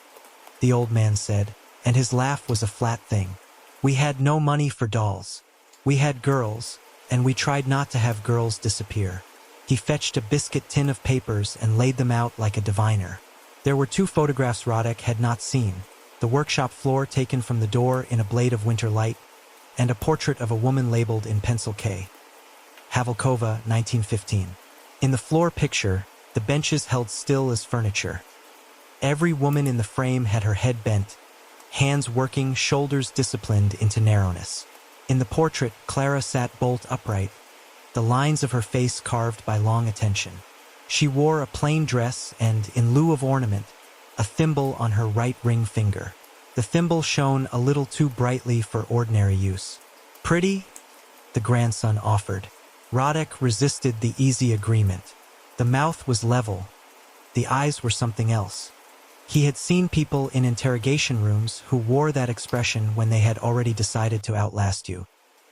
S1: the old man said, and his laugh was a flat thing. "We had no money for dolls. We had girls, and we tried not to have girls disappear." He fetched a biscuit tin of papers and laid them out like a diviner. There were two photographs Rodek had not seen, the workshop floor taken from the door in a blade of winter light, and a portrait of a woman labeled in pencil K. Havelkova, 1915. In the floor picture, the benches held still as furniture. Every woman in the frame had her head bent, hands working, shoulders disciplined into narrowness. In the portrait, Clara sat bolt upright, the lines of her face carved by long attention. She wore a plain dress and, in lieu of ornament, a thimble on her right ring finger. The thimble shone a little too brightly for ordinary use. "Pretty?" the grandson offered. Rodek resisted the easy agreement. The mouth was level. The eyes were something else. He had seen people in interrogation rooms who wore that expression when they had already decided to outlast you.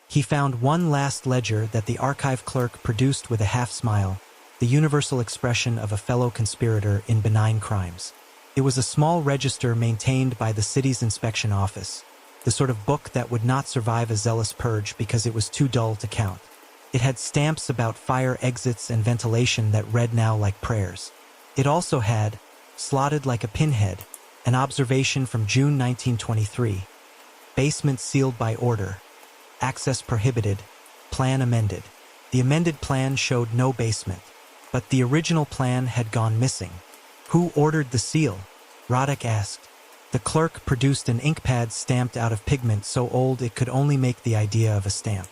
S1: He found one last ledger that the archive clerk produced with a half-smile, the universal expression of a fellow conspirator in benign crimes. It was a small register maintained by the city's inspection office, the sort of book that would not survive a zealous purge because it was too dull to count. It had stamps about fire exits and ventilation that read now like prayers. It also had, slotted like a pinhead, an observation from June 1923. Basement sealed by order. Access prohibited. Plan amended. The amended plan showed no basement, but the original plan had gone missing. "Who ordered the seal?" Rodek asked. The clerk produced an ink pad stamped out of pigment so old it could only make the idea of a stamp.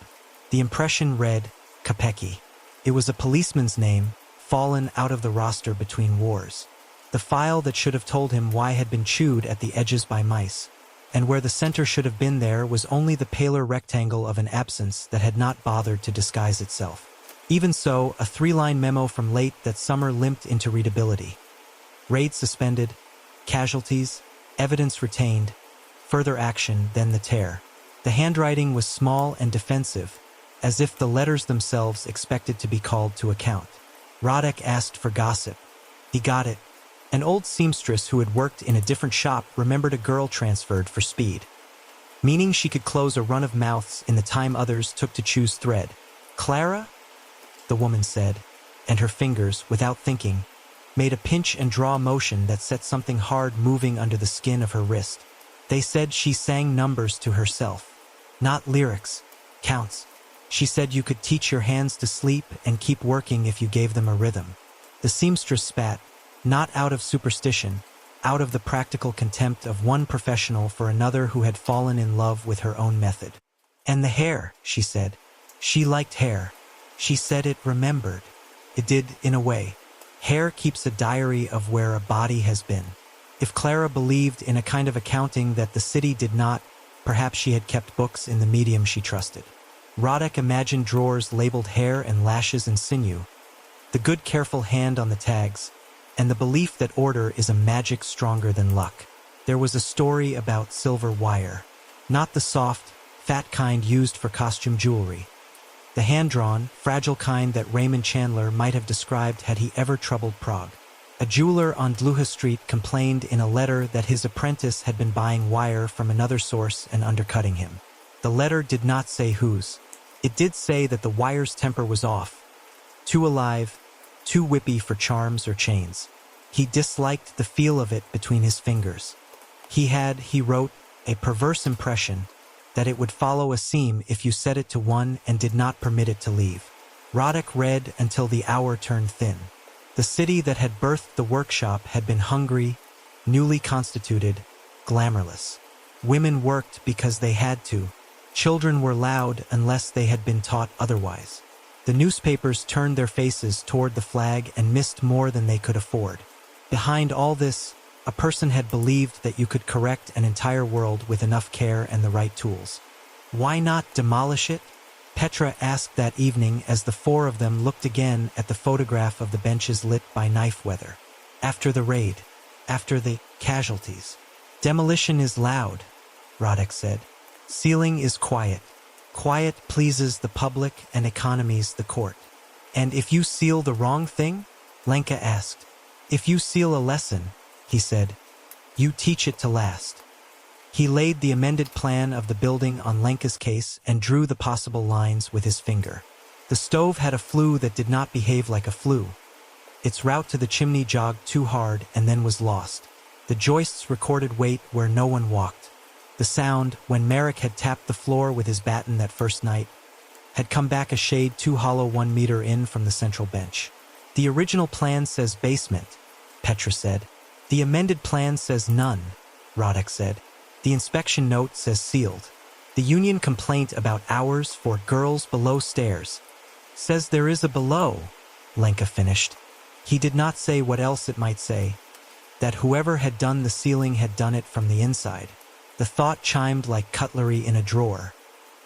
S1: The impression read, Capecchi. It was a policeman's name, fallen out of the roster between wars. The file that should have told him why had been chewed at the edges by mice, and where the center should have been there was only the paler rectangle of an absence that had not bothered to disguise itself. Even so, a three-line memo from late that summer limped into readability. Raid suspended, casualties, evidence retained, further action, then the tear. The handwriting was small and defensive, as if the letters themselves expected to be called to account. Rodek asked for gossip. He got it. An old seamstress who had worked in a different shop remembered a girl transferred for speed, meaning she could close a run of mouths in the time others took to choose thread. "Clara?" the woman said, and her fingers, without thinking, made a pinch and draw motion that set something hard moving under the skin of her wrist. They said she sang numbers to herself. Not lyrics, counts. She said you could teach your hands to sleep and keep working if you gave them a rhythm. The seamstress spat, not out of superstition, out of the practical contempt of one professional for another who had fallen in love with her own method. "And the hair," she said. She liked hair. She said it remembered. It did, in a way. Hair keeps a diary of where a body has been. If Clara believed in a kind of accounting that the city did not, perhaps she had kept books in the medium she trusted. Rodek imagined drawers labeled hair and lashes and sinew, the good careful hand on the tags, and the belief that order is a magic stronger than luck. There was a story about silver wire, not the soft, fat kind used for costume jewelry. The hand-drawn, fragile kind that Raymond Chandler might have described had he ever troubled Prague. A jeweler on Dluha Street complained in a letter that his apprentice had been buying wire from another source and undercutting him. The letter did not say whose. It did say that the wire's temper was off, too alive, too whippy for charms or chains. He disliked the feel of it between his fingers. He wrote, a perverse impression that it would follow a seam if you set it to one and did not permit it to leave. Roddick read until the hour turned thin. The city that had birthed the workshop had been hungry, newly constituted, glamourless. Women worked because they had to. Children were loud unless they had been taught otherwise. The newspapers turned their faces toward the flag and missed more than they could afford. Behind all this, a person had believed that you could correct an entire world with enough care and the right tools. Why not demolish it? Petra asked that evening as the four of them looked again at the photograph of the benches lit by knife weather. After the raid, after the casualties. Demolition is loud, Roddick said. Sealing is quiet. Quiet pleases the public and economies the court. And if you seal the wrong thing? Lenka asked. If you seal a lesson, he said, you teach it to last. He laid the amended plan of the building on Lenka's case and drew the possible lines with his finger. The stove had a flue that did not behave like a flue. Its route to the chimney jogged too hard and then was lost. The joists recorded weight where no one walked. The sound, when Merrick had tapped the floor with his baton that first night, had come back a shade too hollow 1 meter in from the central bench. The original plan says basement, Petra said. The amended plan says none, Roddick said. The inspection note says sealed. The union complaint about hours for girls below stairs says there is a below, Lenka finished. He did not say what else it might say, that whoever had done the sealing had done it from the inside. The thought chimed like cutlery in a drawer.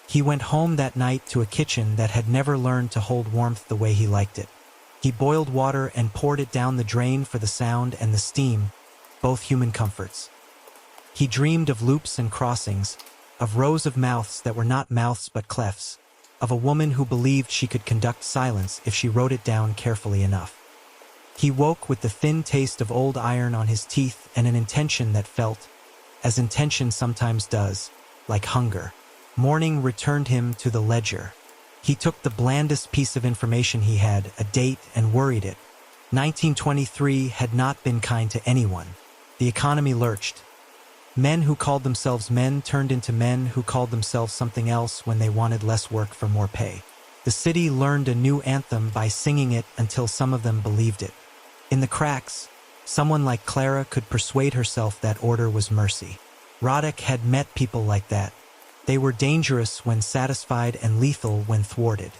S1: He went home that night to a kitchen that had never learned to hold warmth the way he liked it. He boiled water and poured it down the drain for the sound and the steam, both human comforts. He dreamed of loops and crossings, of rows of mouths that were not mouths but clefts, of a woman who believed she could conduct silence if she wrote it down carefully enough. He woke with the thin taste of old iron on his teeth and an intention that felt, as intention sometimes does, like hunger. Morning returned him to the ledger. He took the blandest piece of information he had, a date, and worried it. 1923 had not been kind to anyone. The economy lurched. Men who called themselves men turned into men who called themselves something else when they wanted less work for more pay. The city learned a new anthem by singing it until some of them believed it. In the cracks, someone like Clara could persuade herself that order was mercy. Roddick had met people like that. They were dangerous when satisfied and lethal when thwarted.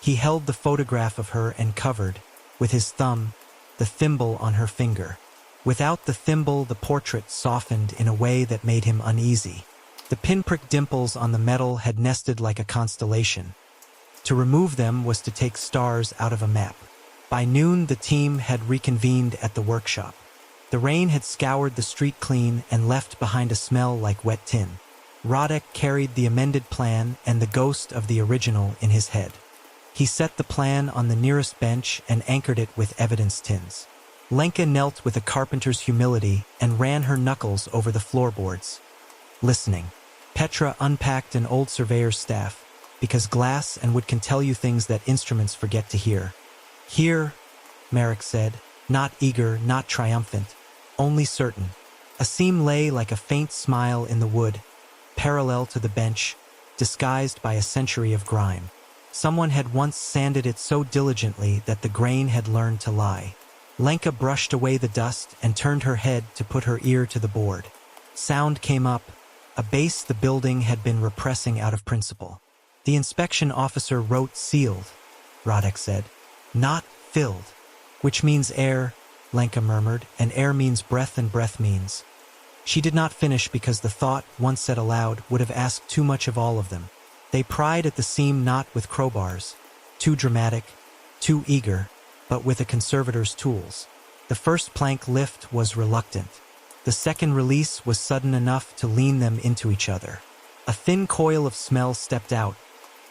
S1: He held the photograph of her and covered, with his thumb, the thimble on her finger. Without the thimble, the portrait softened in a way that made him uneasy. The pinprick dimples on the metal had nested like a constellation. To remove them was to take stars out of a map. By noon, the team had reconvened at the workshop. The rain had scoured the street clean and left behind a smell like wet tin. Roddick carried the amended plan and the ghost of the original in his head. He set the plan on the nearest bench and anchored it with evidence tins. Lenka knelt with a carpenter's humility and ran her knuckles over the floorboards. Listening, Petra unpacked an old surveyor's staff, because glass and wood can tell you things that instruments forget to hear. Here, Merrick said, not eager, not triumphant, only certain. A seam lay like a faint smile in the wood, parallel to the bench, disguised by a century of grime. Someone had once sanded it so diligently that the grain had learned to lie. Lenka brushed away the dust and turned her head to put her ear to the board. Sound came up, a bass the building had been repressing out of principle. The inspection officer wrote sealed, Roddick said. Not filled. Which means air, Lenka murmured, and air means breath and breath means. She did not finish because the thought, once said aloud, would have asked too much of all of them. They pried at the seam not with crowbars, too dramatic, too eager, but with a conservator's tools. The first plank lift was reluctant. The second release was sudden enough to lean them into each other. A thin coil of smell stepped out,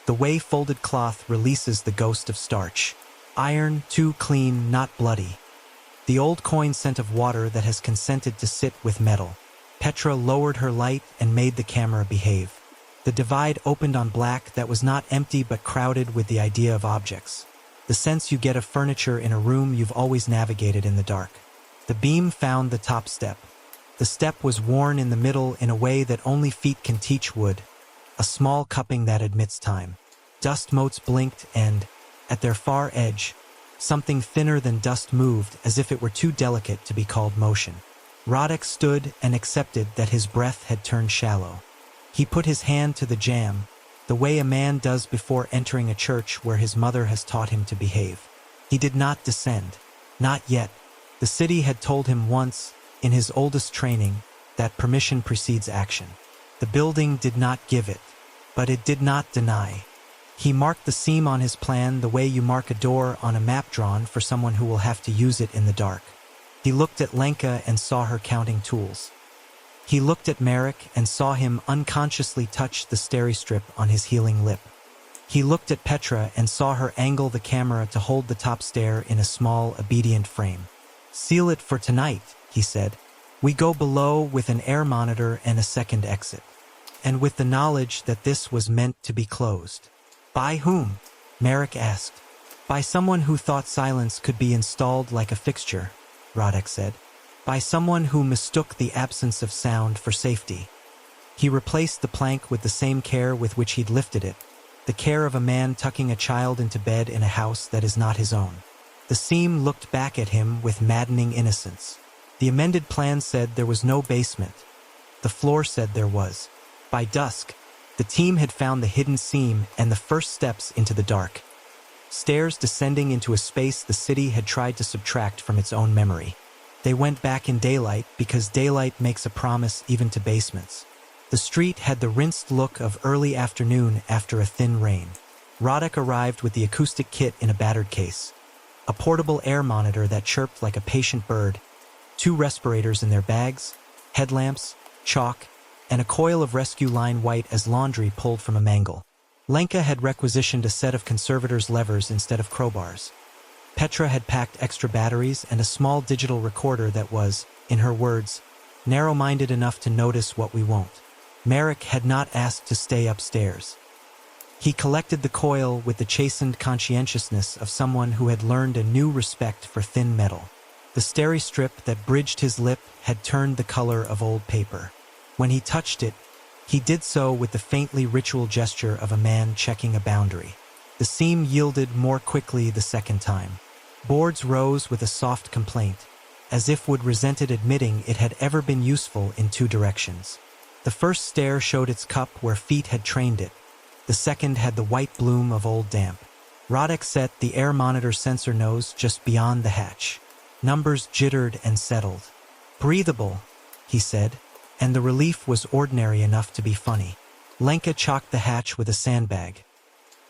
S1: the way folded cloth releases the ghost of starch. Iron, too clean, not bloody. The old coin scent of water that has consented to sit with metal. Petra lowered her light and made the camera behave. The divide opened on black that was not empty but crowded with the idea of objects. the sense you get of furniture in a room you've always navigated in the dark. The beam found the top step. The step was worn in the middle in a way that only feet can teach wood, a small cupping that admits time. Dust motes blinked and, at their far edge, something thinner than dust moved as if it were too delicate to be called motion. Roderick stood and accepted that his breath had turned shallow. He put his hand to the jamb, the way a man does before entering a church where his mother has taught him to behave. He did not descend. Not yet. The city had told him once, in his oldest training, that permission precedes action. The building did not give it, but it did not deny. He marked the seam on his plan the way you mark a door on a map drawn for someone who will have to use it in the dark. He looked at Lenka and saw her counting tools. He looked at Merrick and saw him unconsciously touch the steri-strip on his healing lip. He looked at Petra and saw her angle the camera to hold the top stair in a small, obedient frame. "Seal it for tonight," he said. "We go below with an air monitor and a second exit." And with the knowledge that this was meant to be closed. "By whom?" Merrick asked. "By someone who thought silence could be installed like a fixture," Roderick said. "By someone who mistook the absence of sound for safety." He replaced the plank with the same care with which he'd lifted it, the care of a man tucking a child into bed in a house that is not his own. The seam looked back at him with maddening innocence. The amended plan said there was no basement. The floor said there was. By dusk, the team had found the hidden seam and the first steps into the dark. Stairs descending into a space the city had tried to subtract from its own memory. They went back in daylight because daylight makes a promise even to basements. The street had the rinsed look of early afternoon after a thin rain. Roderick arrived with the acoustic kit in a battered case. A portable air monitor that chirped like a patient bird, 2 respirators in their bags, headlamps, chalk, and a coil of rescue line white as laundry pulled from a mangle. Lenka had requisitioned a set of conservator's levers instead of crowbars. Petra had packed extra batteries and a small digital recorder that was, in her words, narrow-minded enough to notice what we won't. Merrick had not asked to stay upstairs. He collected the coil with the chastened conscientiousness of someone who had learned a new respect for thin metal. The steri-strip that bridged his lip had turned the color of old paper. When he touched it, he did so with the faintly ritual gesture of a man checking a boundary. The seam yielded more quickly the second time. Boards rose with a soft complaint, as if would resented admitting it had ever been useful in 2 directions. The first stair showed its cup where feet had trained it. The second had the white bloom of old damp. Roderick set the air monitor sensor nose just beyond the hatch. Numbers jittered and settled. "Breathable," he said, and the relief was ordinary enough to be funny. Lenka chalked the hatch with a sandbag.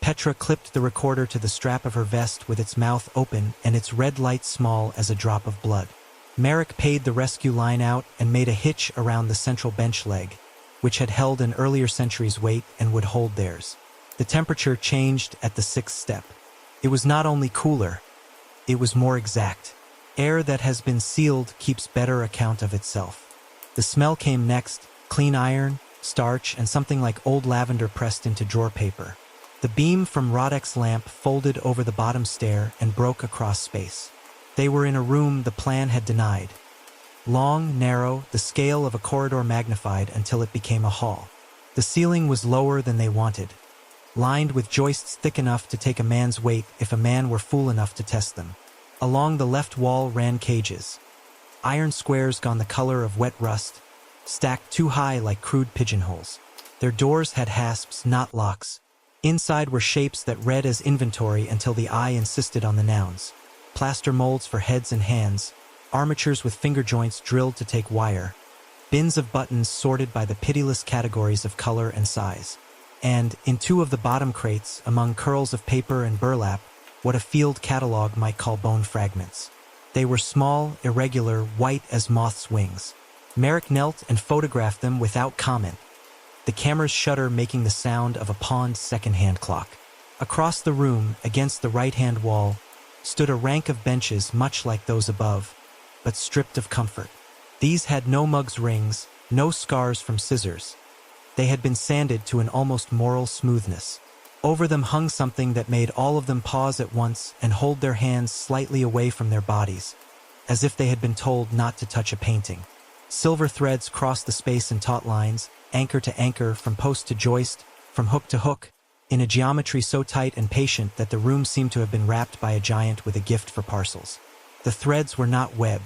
S1: Petra clipped the recorder to the strap of her vest with its mouth open and its red light small as a drop of blood. Merrick paid the rescue line out and made a hitch around the central bench leg, which had held an earlier century's weight and would hold theirs. The temperature changed at the 6th step. It was not only cooler, it was more exact. Air that has been sealed keeps better account of itself. The smell came next, clean iron, starch, and something like old lavender pressed into drawer paper. The beam from Roderick's lamp folded over the bottom stair and broke across space. They were in a room the plan had denied. Long, narrow, the scale of a corridor magnified until it became a hall. The ceiling was lower than they wanted, lined with joists thick enough to take a man's weight if a man were fool enough to test them. Along the left wall ran cages. Iron squares gone the color of wet rust, stacked too high like crude pigeonholes. Their doors had hasps, not locks. Inside were shapes that read as inventory until the eye insisted on the nouns. Plaster molds for heads and hands, armatures with finger joints drilled to take wire, bins of buttons sorted by the pitiless categories of color and size. And, in 2 of the bottom crates, among curls of paper and burlap, what a field catalog might call bone fragments. They were small, irregular, white as moths' wings. Merrick knelt and photographed them without comment, the camera's shutter making the sound of a pawned second-hand clock. Across the room, against the right-hand wall, stood a rank of benches much like those above, but stripped of comfort. These had no mugs rings, no scars from scissors. They had been sanded to an almost moral smoothness. Over them hung something that made all of them pause at once and hold their hands slightly away from their bodies, as if they had been told not to touch a painting. Silver threads crossed the space in taut lines, anchor to anchor, from post to joist, from hook to hook, in a geometry so tight and patient that the room seemed to have been wrapped by a giant with a gift for parcels. The threads were not web.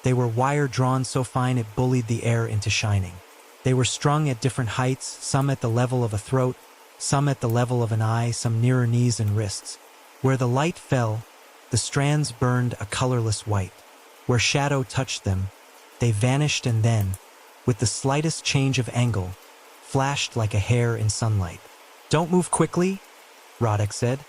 S1: They were wire drawn so fine it bullied the air into shining. They were strung at different heights, some at the level of a throat, some at the level of an eye, some nearer knees and wrists. Where the light fell, the strands burned a colorless white. Where shadow touched them, they vanished and then, with the slightest change of angle, flashed like a hair in sunlight. "Don't move quickly," Roddick said,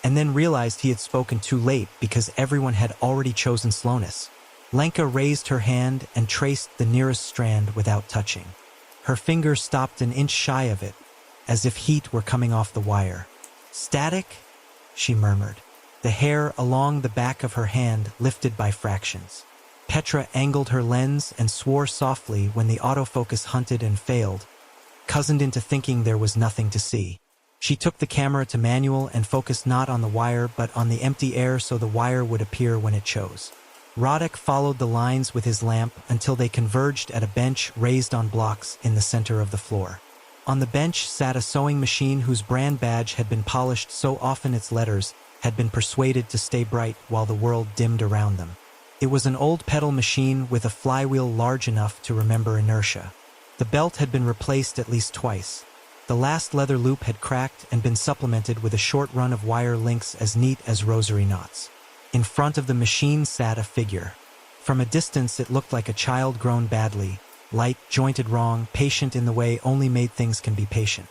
S1: and then realized he had spoken too late because everyone had already chosen slowness. Lenka raised her hand and traced the nearest strand without touching. Her finger stopped an inch shy of it, as if heat were coming off the wire. "Static?" she murmured. The hair along the back of her hand lifted by fractions. Petra angled her lens and swore softly when the autofocus hunted and failed, cozened into thinking there was nothing to see. She took the camera to manual and focused not on the wire but on the empty air so the wire would appear when it chose. Roddick followed the lines with his lamp until they converged at a bench raised on blocks in the center of the floor. On the bench sat a sewing machine whose brand badge had been polished so often its letters had been persuaded to stay bright while the world dimmed around them. It was an old pedal machine with a flywheel large enough to remember inertia. The belt had been replaced at least twice. The last leather loop had cracked and been supplemented with a short run of wire links as neat as rosary knots. In front of the machine sat a figure. From a distance it looked like a child grown badly, light, jointed wrong, patient in the way only made things can be patient.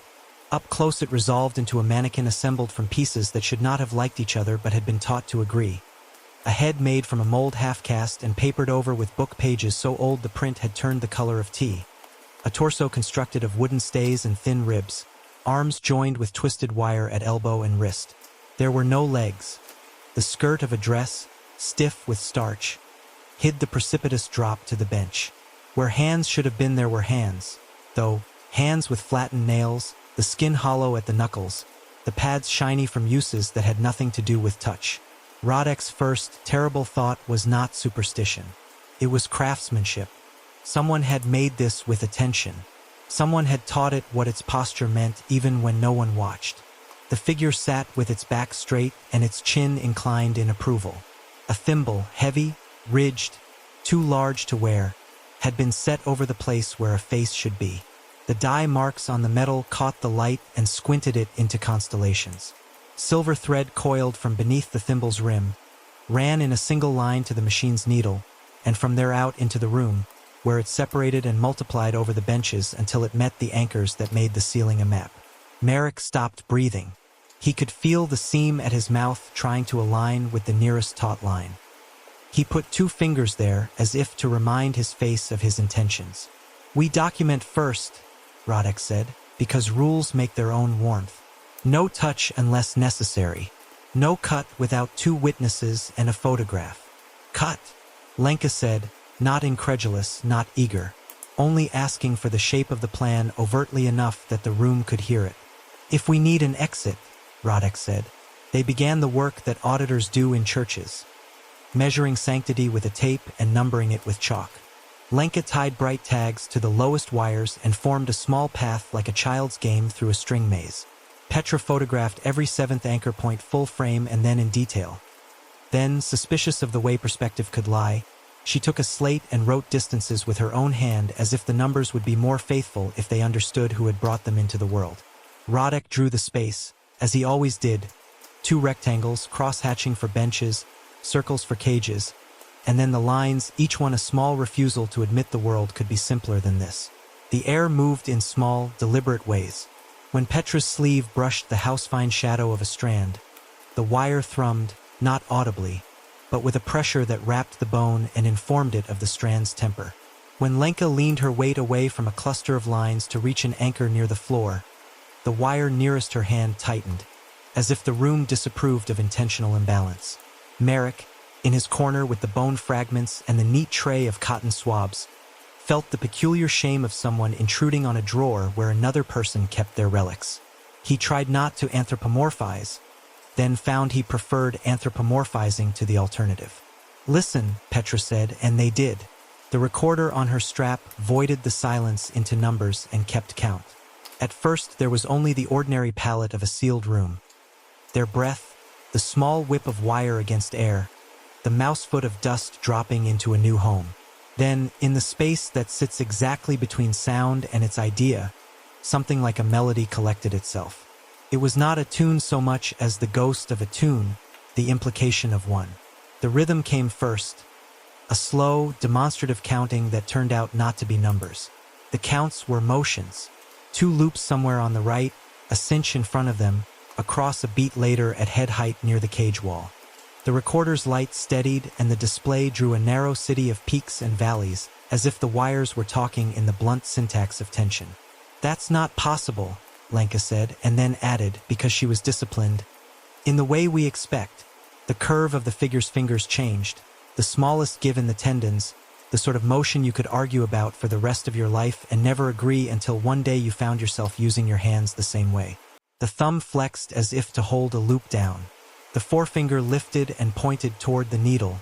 S1: Up close it resolved into a mannequin assembled from pieces that should not have liked each other but had been taught to agree. A head made from a mold half-cast and papered over with book pages so old the print had turned the color of tea. A torso constructed of wooden stays and thin ribs, arms joined with twisted wire at elbow and wrist. There were no legs. The skirt of a dress, stiff with starch, hid the precipitous drop to the bench. Where hands should have been there were hands, though hands with flattened nails, the skin hollow at the knuckles, the pads shiny from uses that had nothing to do with touch. Roddick's first terrible thought was not superstition. It was craftsmanship. Someone had made this with attention. Someone had taught it what its posture meant even when no one watched. The figure sat with its back straight and its chin inclined in approval. A thimble, heavy, ridged, too large to wear, had been set over the place where a face should be. The dye marks on the metal caught the light and squinted it into constellations. Silver thread coiled from beneath the thimble's rim, ran in a single line to the machine's needle, and from there out into the room, where it separated and multiplied over the benches until it met the anchors that made the ceiling a map. Merrick stopped breathing. He could feel the seam at his mouth trying to align with the nearest taut line. He put 2 fingers there as if to remind his face of his intentions. "We document first," Roddick said, "because rules make their own warmth. No touch unless necessary. No cut without 2 witnesses and a photograph." "Cut," Lenka said, not incredulous, not eager, only asking for the shape of the plan overtly enough that the room could hear it. "If we need an exit," Roddick said. They began the work that auditors do in churches, measuring sanctity with a tape and numbering it with chalk. Lenka tied bright tags to the lowest wires and formed a small path like a child's game through a string maze. Petra photographed every 7th anchor point full frame and then in detail. Then, suspicious of the way perspective could lie, she took a slate and wrote distances with her own hand as if the numbers would be more faithful if they understood who had brought them into the world. Roddick drew the space, as he always did, 2 rectangles, cross-hatching for benches, circles for cages, and then the lines, each one a small refusal to admit the world could be simpler than this. The air moved in small, deliberate ways. When Petra's sleeve brushed the house-fine shadow of a strand, the wire thrummed, not audibly, but with a pressure that wrapped the bone and informed it of the strand's temper. When Lenka leaned her weight away from a cluster of lines to reach an anchor near the floor, the wire nearest her hand tightened, as if the room disapproved of intentional imbalance. Merrick, in his corner with the bone fragments and the neat tray of cotton swabs, felt the peculiar shame of someone intruding on a drawer where another person kept their relics. He tried not to anthropomorphize, then found he preferred anthropomorphizing to the alternative. "Listen," Petra said, and they did. The recorder on her strap voided the silence into numbers and kept count. At first, there was only the ordinary palette of a sealed room. Their breath, the small whip of wire against air, the mousefoot of dust dropping into a new home. Then, in the space that sits exactly between sound and its idea, something like a melody collected itself. It was not a tune so much as the ghost of a tune, the implication of one. The rhythm came first, a slow, demonstrative counting that turned out not to be numbers. The counts were motions. 2 loops somewhere on the right, a cinch in front of them, across a beat later at head height near the cage wall. The recorder's light steadied and the display drew a narrow city of peaks and valleys, as if the wires were talking in the blunt syntax of tension. "That's not possible," Lenka said, and then added, because she was disciplined, "in the way we expect." The curve of the figure's fingers changed, the smallest give in the tendons, the sort of motion you could argue about for the rest of your life and never agree until one day you found yourself using your hands the same way. The thumb flexed as if to hold a loop down. The forefinger lifted and pointed toward the needle,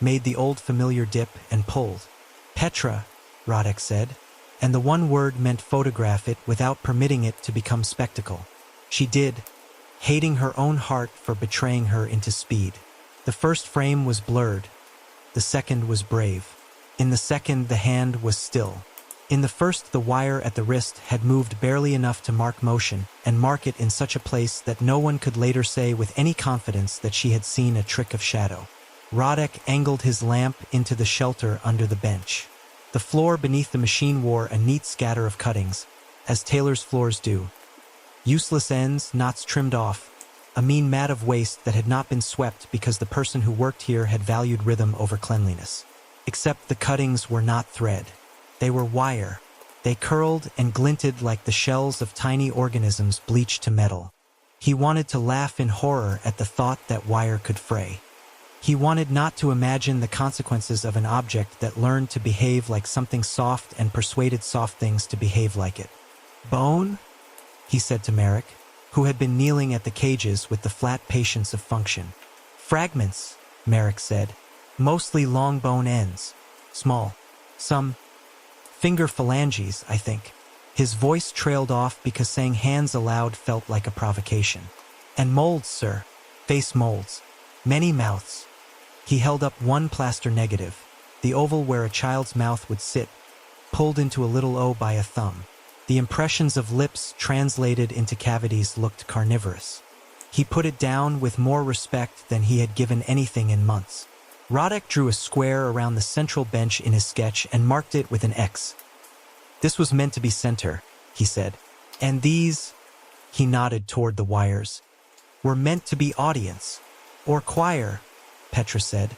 S1: made the old familiar dip and pulled. "Petra," Radek said, and the one word meant photograph it without permitting it to become spectacle. She did, hating her own heart for betraying her into speed. The first frame was blurred. The second was brave. In the second, the hand was still. In the first, the wire at the wrist had moved barely enough to mark motion, and mark it in such a place that no one could later say with any confidence that she had seen a trick of shadow. Radek angled his lamp into the shelter under the bench. The floor beneath the machine wore a neat scatter of cuttings, as tailors' floors do. Useless ends, knots trimmed off, a mean mat of waste that had not been swept because the person who worked here had valued rhythm over cleanliness. Except the cuttings were not thread. They were wire. They curled and glinted like the shells of tiny organisms bleached to metal. He wanted to laugh in horror at the thought that wire could fray. He wanted not to imagine the consequences of an object that learned to behave like something soft and persuaded soft things to behave like it. "Bone?" he said to Merrick, who had been kneeling at the cages with the flat patience of function. "Fragments," Merrick said. "Mostly long bone ends. Small. Some finger phalanges, I think." His voice trailed off because saying hands aloud felt like a provocation. "And molds, sir. Face molds. Many mouths." He held up one plaster negative, the oval where a child's mouth would sit, pulled into a little O by a thumb. The impressions of lips translated into cavities looked carnivorous. He put it down with more respect than he had given anything in months. Radek drew a square around the central bench in his sketch and marked it with an X. "This was meant to be center," he said. "And these," he nodded toward the wires, "were meant to be audience. Or choir," Petra said,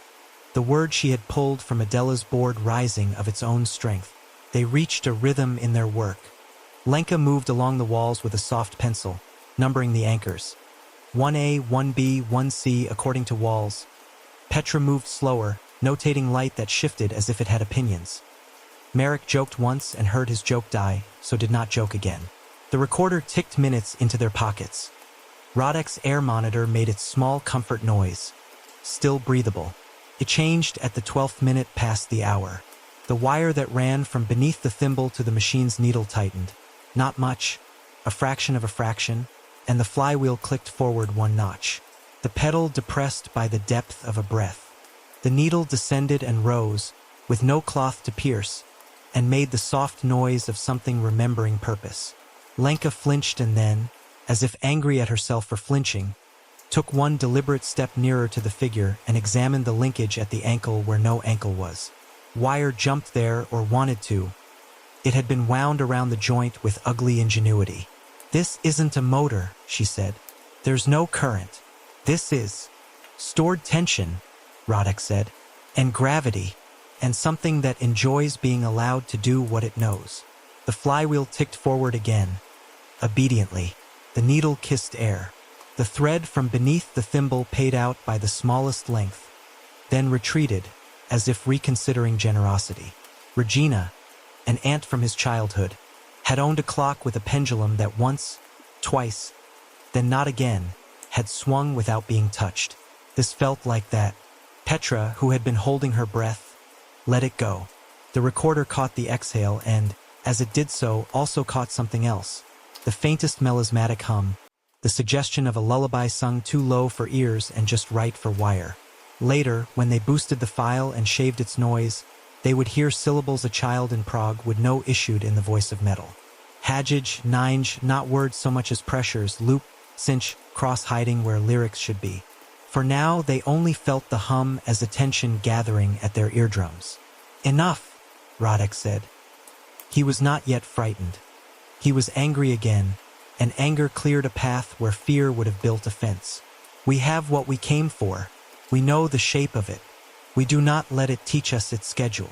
S1: the word she had pulled from Adela's board rising of its own strength. They reached a rhythm in their work. Lenka moved along the walls with a soft pencil, numbering the anchors. 1A, 1B, 1C according to walls. Petra moved slower, notating light that shifted as if it had opinions. Merrick joked once and heard his joke die, so did not joke again. The recorder ticked minutes into their pockets. Radek's air monitor made its small comfort noise, still breathable. It changed at the 12th minute past the hour. The wire that ran from beneath the thimble to the machine's needle tightened. Not much, a fraction of a fraction, and the flywheel clicked forward one notch. The pedal depressed by the depth of a breath. The needle descended and rose, with no cloth to pierce, and made the soft noise of something remembering purpose. Lenka flinched and then, as if angry at herself for flinching, took one deliberate step nearer to the figure and examined the linkage at the ankle where no ankle was. Wire jumped there or wanted to. It had been wound around the joint with ugly ingenuity. "This isn't a motor," she said. "There's no current. This is stored tension," Radek said, "and gravity, and something that enjoys being allowed to do what it knows." The flywheel ticked forward again. Obediently, the needle kissed air. The thread from beneath the thimble paid out by the smallest length, then retreated, as if reconsidering generosity. Regina, an aunt from his childhood, had owned a clock with a pendulum that once, twice, then not again, had swung without being touched. This felt like that. Petra, who had been holding her breath, let it go. The recorder caught the exhale and, as it did so, also caught something else. The faintest melismatic hum, the suggestion of a lullaby sung too low for ears and just right for wire. Later, when they boosted the file and shaved its noise, they would hear syllables a child in Prague would know issued in the voice of metal. Hagage, ninge, not words so much as pressures, loop, cinch, cross-hiding where lyrics should be. For now, they only felt the hum as attention gathering at their eardrums. Enough, Radek said. He was not yet frightened. He was angry again, and anger cleared a path where fear would have built a fence. We have what we came for. We know the shape of it. We do not let it teach us its schedule.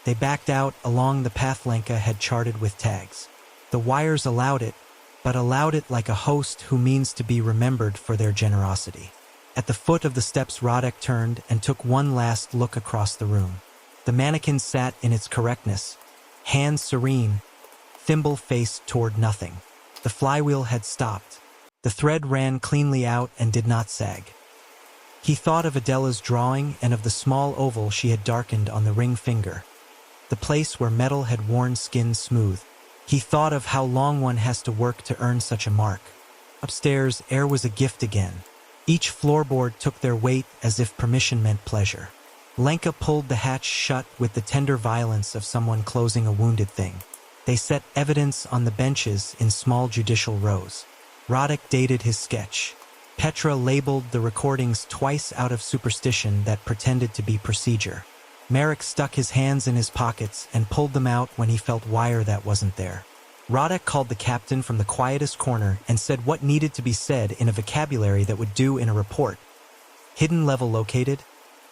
S1: They backed out along the path Lenka had charted with tags. The wires allowed it, but allowed it like a host who means to be remembered for their generosity. At the foot of the steps, Radek turned and took one last look across the room. The mannequin sat in its correctness, hands serene, thimble faced toward nothing. The flywheel had stopped. The thread ran cleanly out and did not sag. He thought of Adela's drawing and of the small oval she had darkened on the ring finger, the place where metal had worn skin smooth. He thought of how long one has to work to earn such a mark. Upstairs, air was a gift again. Each floorboard took their weight as if permission meant pleasure. Lenka pulled the hatch shut with the tender violence of someone closing a wounded thing. They set evidence on the benches in small judicial rows. Radek dated his sketch. Petra labeled the recordings twice out of superstition that pretended to be procedure. Marek stuck his hands in his pockets and pulled them out when he felt wire that wasn't there. Radek called the captain from the quietest corner and said what needed to be said in a vocabulary that would do in a report. Hidden level located,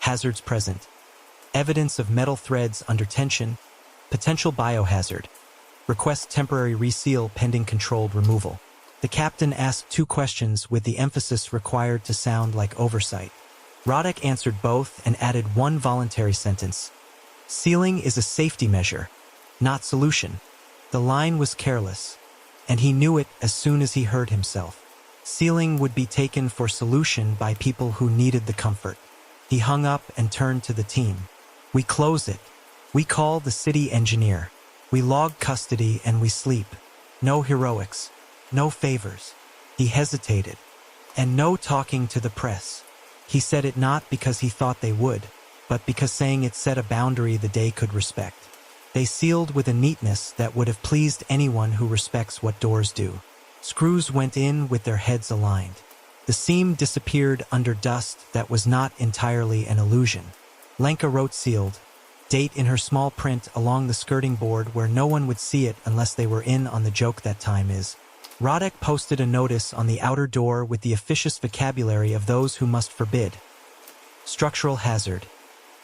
S1: hazards present, evidence of metal threads under tension, potential biohazard, request temporary reseal pending controlled removal. The captain asked 2 questions with the emphasis required to sound like oversight. Radek answered both and added one voluntary sentence. Sealing is a safety measure, not solution. The line was careless, and he knew it as soon as he heard himself. Sealing would be taken for solution by people who needed the comfort. He hung up and turned to the team. We close it. We call the city engineer. We log custody and we sleep. No heroics. No favors. He hesitated. And no talking to the press. He said it not because he thought they would, but because saying it set a boundary the day could respect. They sealed with a neatness that would have pleased anyone who respects what doors do. Screws went in with their heads aligned. The seam disappeared under dust that was not entirely an illusion. Lenka wrote sealed, date in her small print along the skirting board where no one would see it unless they were in on the joke that time is. Radek posted a notice on the outer door with the officious vocabulary of those who must forbid. Structural hazard.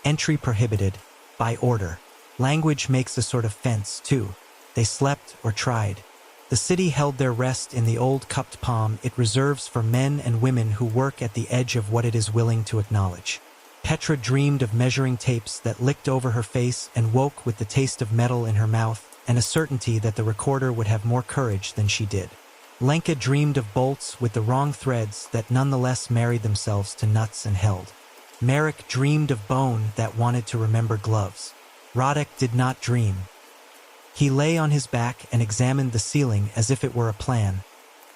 S1: Entry prohibited. By order. Language makes a sort of fence, too. They slept or tried. The city held their rest in the old cupped palm it reserves for men and women who work at the edge of what it is willing to acknowledge. Petra dreamed of measuring tapes that licked over her face and woke with the taste of metal in her mouth and a certainty that the recorder would have more courage than she did. Lenka dreamed of bolts with the wrong threads that nonetheless married themselves to nuts and held. Marek dreamed of bone that wanted to remember gloves. Radek did not dream. He lay on his back and examined the ceiling as if it were a plan,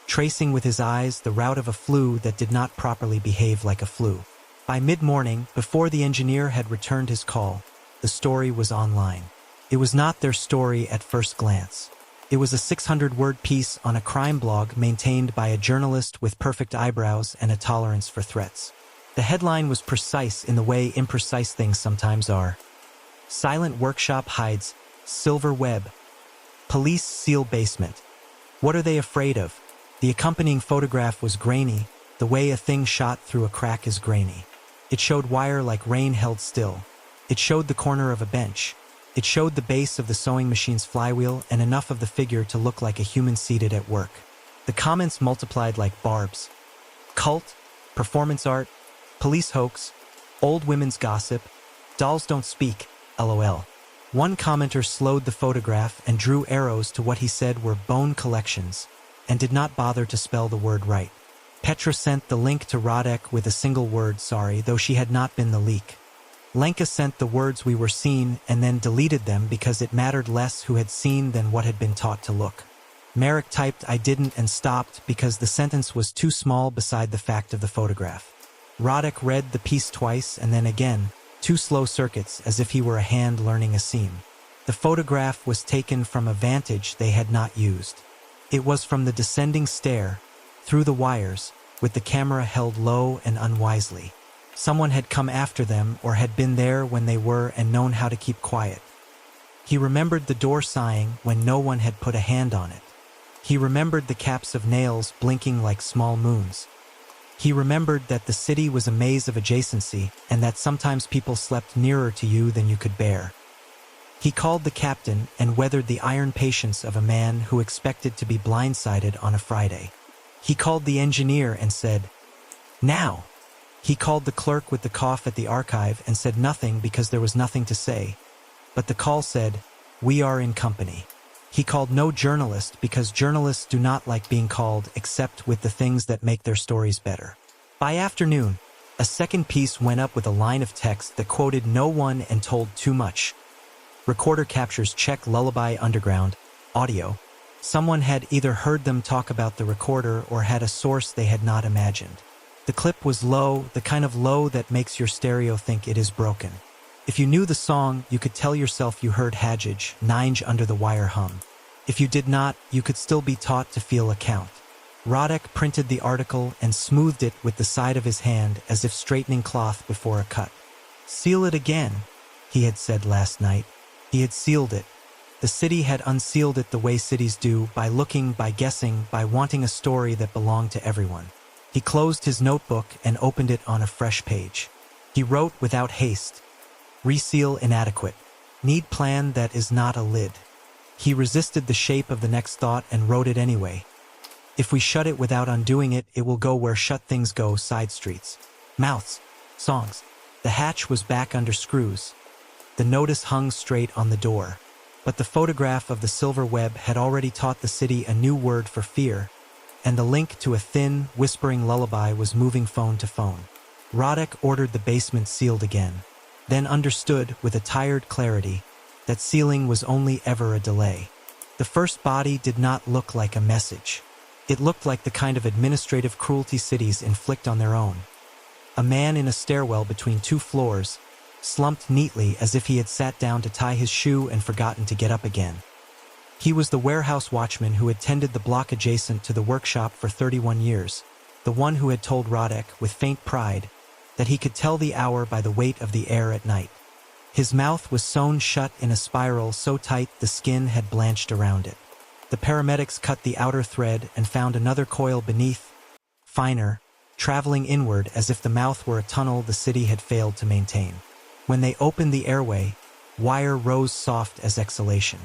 S1: tracing with his eyes the route of a flue that did not properly behave like a flue. By mid-morning, before the engineer had returned his call, the story was online. It was not their story at first glance. It was a 600-word piece on a crime blog maintained by a journalist with perfect eyebrows and a tolerance for threats. The headline was precise in the way imprecise things sometimes are. Silent workshop hides silver web. Police seal basement. What are they afraid of? The accompanying photograph was grainy, the way a thing shot through a crack is grainy. It showed wire like rain held still. It showed the corner of a bench. It showed the base of the sewing machine's flywheel and enough of the figure to look like a human seated at work. The comments multiplied like barbs. Cult, performance art, police hoax, old women's gossip, dolls don't speak, LOL. One commenter slowed the photograph and drew arrows to what he said were bone collections, and did not bother to spell the word right. Petra sent the link to Radek with a single word, sorry, though she had not been the leak. Lenka sent the words we were seen and then deleted them because it mattered less who had seen than what had been taught to look. Merrick typed I didn't and stopped because the sentence was too small beside the fact of the photograph. Radek read the piece twice and then again, 2 slow circuits as if he were a hand learning a seam. The photograph was taken from a vantage they had not used. It was from the descending stair, through the wires, with the camera held low and unwisely. Someone had come after them or had been there when they were and known how to keep quiet. He remembered the door sighing when no one had put a hand on it. He remembered the caps of nails blinking like small moons. He remembered that the city was a maze of adjacency and that sometimes people slept nearer to you than you could bear. He called the captain and weathered the iron patience of a man who expected to be blindsided on a Friday. He called the engineer and said, "Now!" He called the clerk with the cough at the archive and said nothing because there was nothing to say. But the call said, "We are in company." He called no journalist because journalists do not like being called except with the things that make their stories better. By afternoon, a second piece went up with a line of text that quoted no one and told too much. Recorder captures check Lullaby Underground, audio. Someone had either heard them talk about the recorder or had a source they had not imagined. The clip was low, the kind of low that makes your stereo think it is broken. If you knew the song, you could tell yourself you heard Hajj, Ninj under the wire hum. If you did not, you could still be taught to feel a count. Radek printed the article and smoothed it with the side of his hand as if straightening cloth before a cut. "Seal it again," he had said last night. He had sealed it. The city had unsealed it the way cities do, by looking, by guessing, by wanting a story that belonged to everyone. He closed his notebook and opened it on a fresh page. He wrote without haste. Reseal inadequate. Need plan that is not a lid. He resisted the shape of the next thought and wrote it anyway. If we shut it without undoing it, it will go where shut things go, side streets. Mouths. Songs. The hatch was back under screws. The notice hung straight on the door. But the photograph of the silver web had already taught the city a new word for fear, and the link to a thin, whispering lullaby was moving phone to phone. Radek ordered the basement sealed again, then understood with a tired clarity that sealing was only ever a delay. The first body did not look like a message. It looked like the kind of administrative cruelty cities inflict on their own. A man in a stairwell between 2 floors, slumped neatly as if he had sat down to tie his shoe and forgotten to get up again. He was the warehouse watchman who had tended the block adjacent to the workshop for 31 years, the one who had told Radek, with faint pride, that he could tell the hour by the weight of the air at night. His mouth was sewn shut in a spiral so tight the skin had blanched around it. The paramedics cut the outer thread and found another coil beneath, finer, traveling inward as if the mouth were a tunnel the city had failed to maintain. When they opened the airway, wire rose soft as exhalation.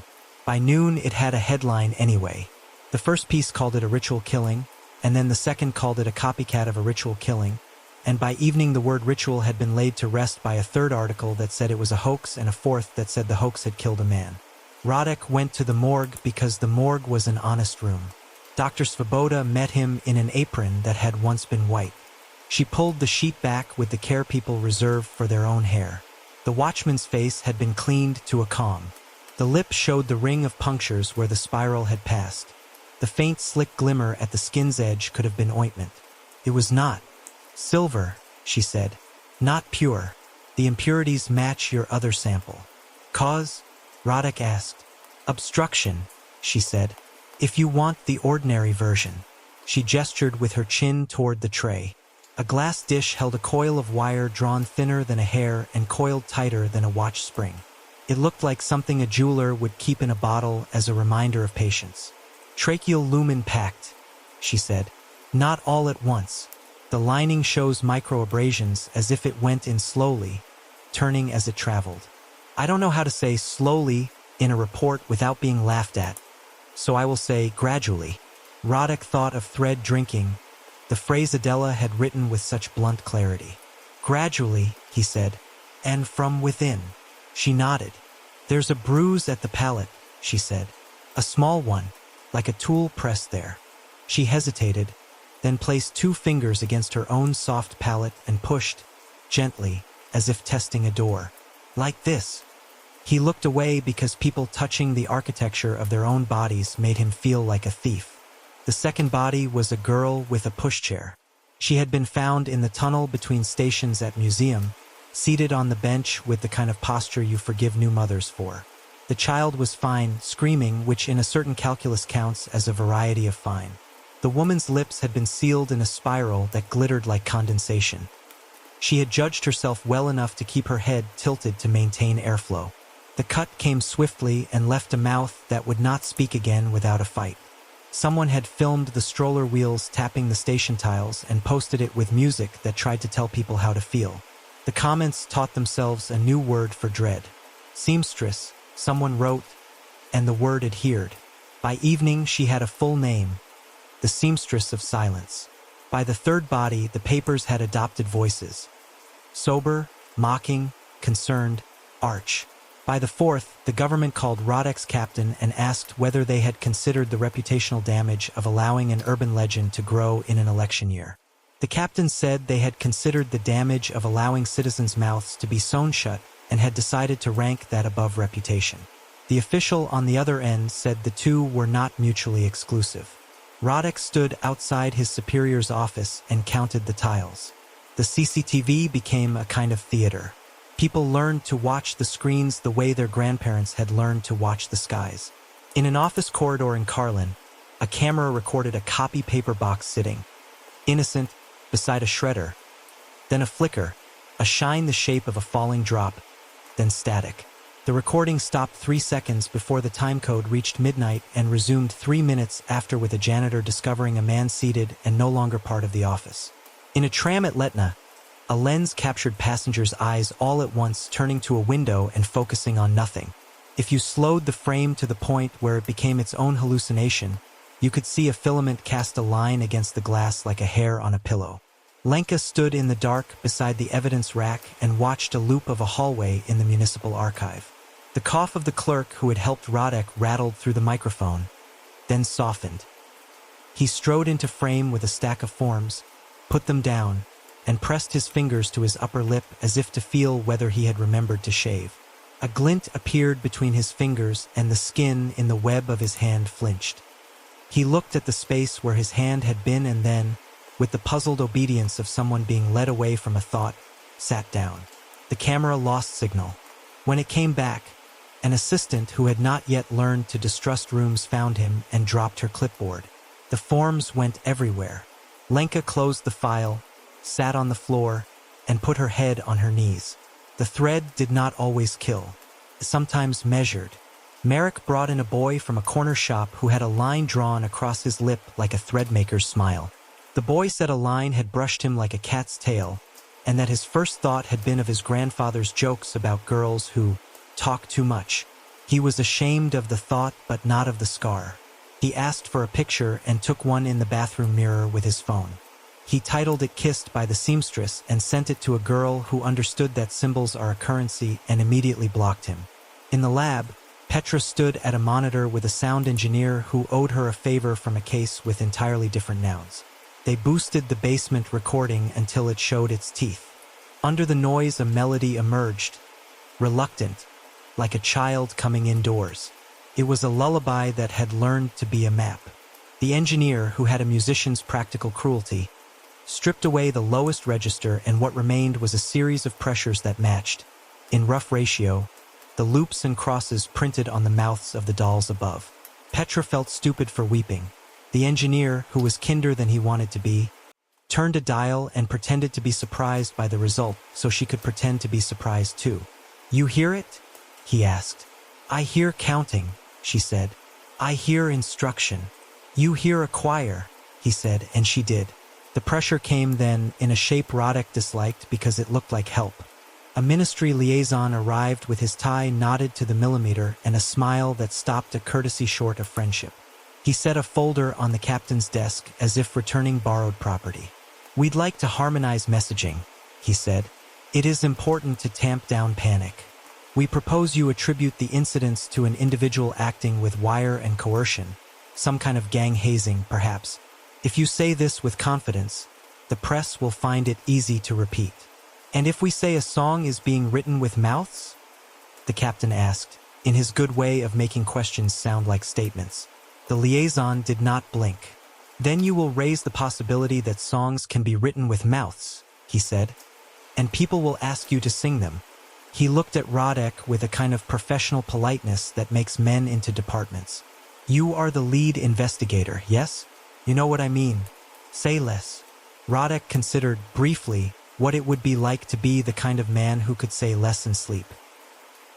S1: By noon, it had a headline anyway. The first piece called it a ritual killing, and then the second called it a copycat of a ritual killing, and by evening the word ritual had been laid to rest by a third article that said it was a hoax and a fourth that said the hoax had killed a man. Radek went to the morgue because the morgue was an honest room. Dr. Svoboda met him in an apron that had once been white. She pulled the sheet back with the care people reserved for their own hair. The watchman's face had been cleaned to a calm. The lip showed the ring of punctures where the spiral had passed. The faint, slick glimmer at the skin's edge could have been ointment. It was not. Silver, she said. Not pure. The impurities match your other sample. Cause? Radek asked. Obstruction, she said. If you want the ordinary version. She gestured with her chin toward the tray. A glass dish held a coil of wire drawn thinner than a hair and coiled tighter than a watch spring. It looked like something a jeweler would keep in a bottle as a reminder of patience. Tracheal lumen packed, she said. Not all at once. The lining shows microabrasions as if it went in slowly, turning as it traveled. I don't know how to say slowly in a report without being laughed at, so I will say gradually. Radek thought of thread drinking, the phrase Adela had written with such blunt clarity. Gradually, he said, and from within. She nodded. There's a bruise at the palate, she said. A small one, like a tool pressed there. She hesitated, then placed 2 fingers against her own soft palate and pushed, gently, as if testing a door. Like this. He looked away because people touching the architecture of their own bodies made him feel like a thief. The second body was a girl with a pushchair. She had been found in the tunnel between stations at museum, seated on the bench with the kind of posture you forgive new mothers for. The child was fine, screaming, which in a certain calculus counts as a variety of fine. The woman's lips had been sealed in a spiral that glittered like condensation. She had judged herself well enough to keep her head tilted to maintain airflow. The cut came swiftly and left a mouth that would not speak again without a fight. Someone had filmed the stroller wheels tapping the station tiles and posted it with music that tried to tell people how to feel. The comments taught themselves a new word for dread. Seamstress, someone wrote, and the word adhered. By evening she had a full name, the Seamstress of Silence. By the third body, the papers had adopted voices. Sober, mocking, concerned, arch. By the fourth, the government called Rodek's captain and asked whether they had considered the reputational damage of allowing an urban legend to grow in an election year. The captain said they had considered the damage of allowing citizens' mouths to be sewn shut and had decided to rank that above reputation. The official on the other end said the two were not mutually exclusive. Rodek stood outside his superior's office and counted the tiles. The CCTV became a kind of theater. People learned to watch the screens the way their grandparents had learned to watch the skies. In an office corridor in Carlin, a camera recorded a copy paper box sitting, innocent, beside a shredder. Then a flicker, a shine the shape of a falling drop, then static. The recording stopped 3 seconds before the timecode reached midnight and resumed 3 minutes after, with a janitor discovering a man seated and no longer part of the office. In a tram at Letna, a lens captured passengers' eyes all at once, turning to a window and focusing on nothing. If you slowed the frame to the point where it became its own hallucination, you could see a filament cast a line against the glass like a hair on a pillow. Lenka stood in the dark beside the evidence rack and watched a loop of a hallway in the municipal archive. The cough of the clerk who had helped Rodek rattled through the microphone, then softened. He strode into frame with a stack of forms, put them down, and pressed his fingers to his upper lip as if to feel whether he had remembered to shave. A glint appeared between his fingers and the skin in the web of his hand flinched. He looked at the space where his hand had been and then, with the puzzled obedience of someone being led away from a thought, sat down. The camera lost signal. When it came back, an assistant who had not yet learned to distrust rooms found him and dropped her clipboard. The forms went everywhere. Lenka closed the file, sat on the floor, and put her head on her knees. The thread did not always kill. It sometimes measured. Merrick brought in a boy from a corner shop who had a line drawn across his lip like a threadmaker's smile. The boy said a line had brushed him like a cat's tail, and that his first thought had been of his grandfather's jokes about girls who talk too much. He was ashamed of the thought but not of the scar. He asked for a picture and took one in the bathroom mirror with his phone. He titled it "Kissed by the Seamstress" and sent it to a girl who understood that symbols are a currency and immediately blocked him. In the lab, Petra stood at a monitor with a sound engineer who owed her a favor from a case with entirely different nouns. They boosted the basement recording until it showed its teeth. Under the noise, a melody emerged, reluctant, like a child coming indoors. It was a lullaby that had learned to be a map. The engineer, who had a musician's practical cruelty, stripped away the lowest register, and what remained was a series of pressures that matched, in rough ratio, the loops and crosses printed on the mouths of the dolls above. Petra felt stupid for weeping. The engineer, who was kinder than he wanted to be, turned a dial and pretended to be surprised by the result so she could pretend to be surprised too. "You hear it?" he asked. "I hear counting," she said. "I hear instruction." "You hear a choir," he said, and she did. The pressure came then in a shape Rodek disliked because it looked like help. A ministry liaison arrived with his tie knotted to the millimeter and a smile that stopped a courtesy short of friendship. He set a folder on the captain's desk as if returning borrowed property. "We'd like to harmonize messaging," he said. "It is important to tamp down panic. We propose you attribute the incidents to an individual acting with wire and coercion, some kind of gang hazing, perhaps. If you say this with confidence, the press will find it easy to repeat. And if we say a song is being written with mouths? The captain asked, in his good way of making questions sound like statements. The liaison did not blink. Then you will raise the possibility that songs can be written with mouths, he said, and people will ask you to sing them. He looked at Radek with a kind of professional politeness that makes men into departments. You are the lead investigator, yes? You know what I mean. Say less. Radek considered, briefly, what it would be like to be the kind of man who could say less and sleep.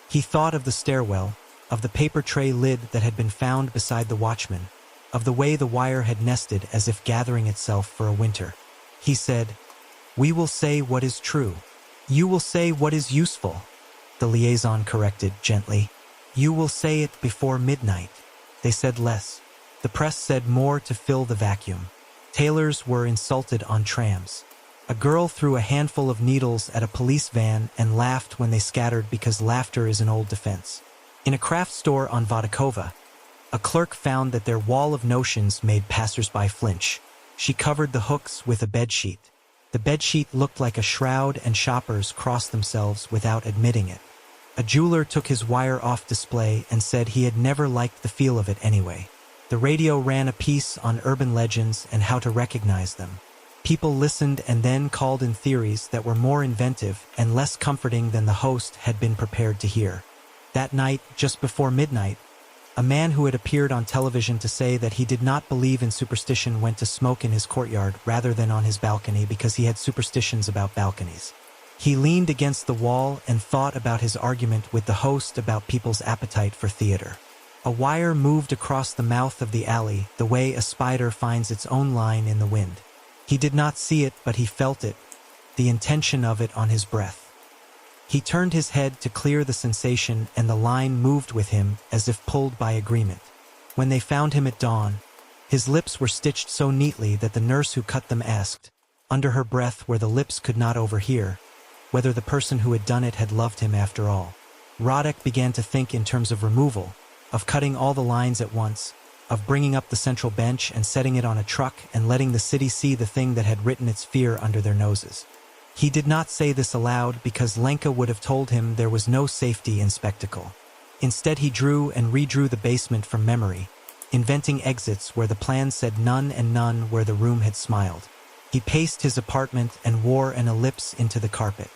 S1: He thought of the stairwell, of the paper tray lid that had been found beside the watchman, of the way the wire had nested as if gathering itself for a winter. He said, "We will say what is true. You will say what is useful," the liaison corrected gently. "You will say it before midnight." They said less. The press said more to fill the vacuum. Tailors were insulted on trams. A girl threw a handful of needles at a police van and laughed when they scattered because laughter is an old defense. In a craft store on Vodakova, a clerk found that their wall of notions made passers-by flinch. She covered the hooks with a bedsheet. The bedsheet looked like a shroud and shoppers crossed themselves without admitting it. A jeweler took his wire off display and said he had never liked the feel of it anyway. The radio ran a piece on urban legends and how to recognize them. People listened and then called in theories that were more inventive and less comforting than the host had been prepared to hear. That night, just before midnight, a man who had appeared on television to say that he did not believe in superstition went to smoke in his courtyard rather than on his balcony because he had superstitions about balconies. He leaned against the wall and thought about his argument with the host about people's appetite for theater. A wire moved across the mouth of the alley the way a spider finds its own line in the wind. He did not see it, but he felt it, the intention of it on his breath. He turned his head to clear the sensation, and the line moved with him as if pulled by agreement. When they found him at dawn, his lips were stitched so neatly that the nurse who cut them asked, under her breath where the lips could not overhear, whether the person who had done it had loved him after all. Radek began to think in terms of removal, of cutting all the lines at once, of bringing up the central bench and setting it on a truck and letting the city see the thing that had written its fear under their noses. He did not say this aloud because Lenka would have told him there was no safety in spectacle. Instead, he drew and redrew the basement from memory, inventing exits where the plan said none and none where the room had smiled. He paced his apartment and wore an ellipse into the carpet.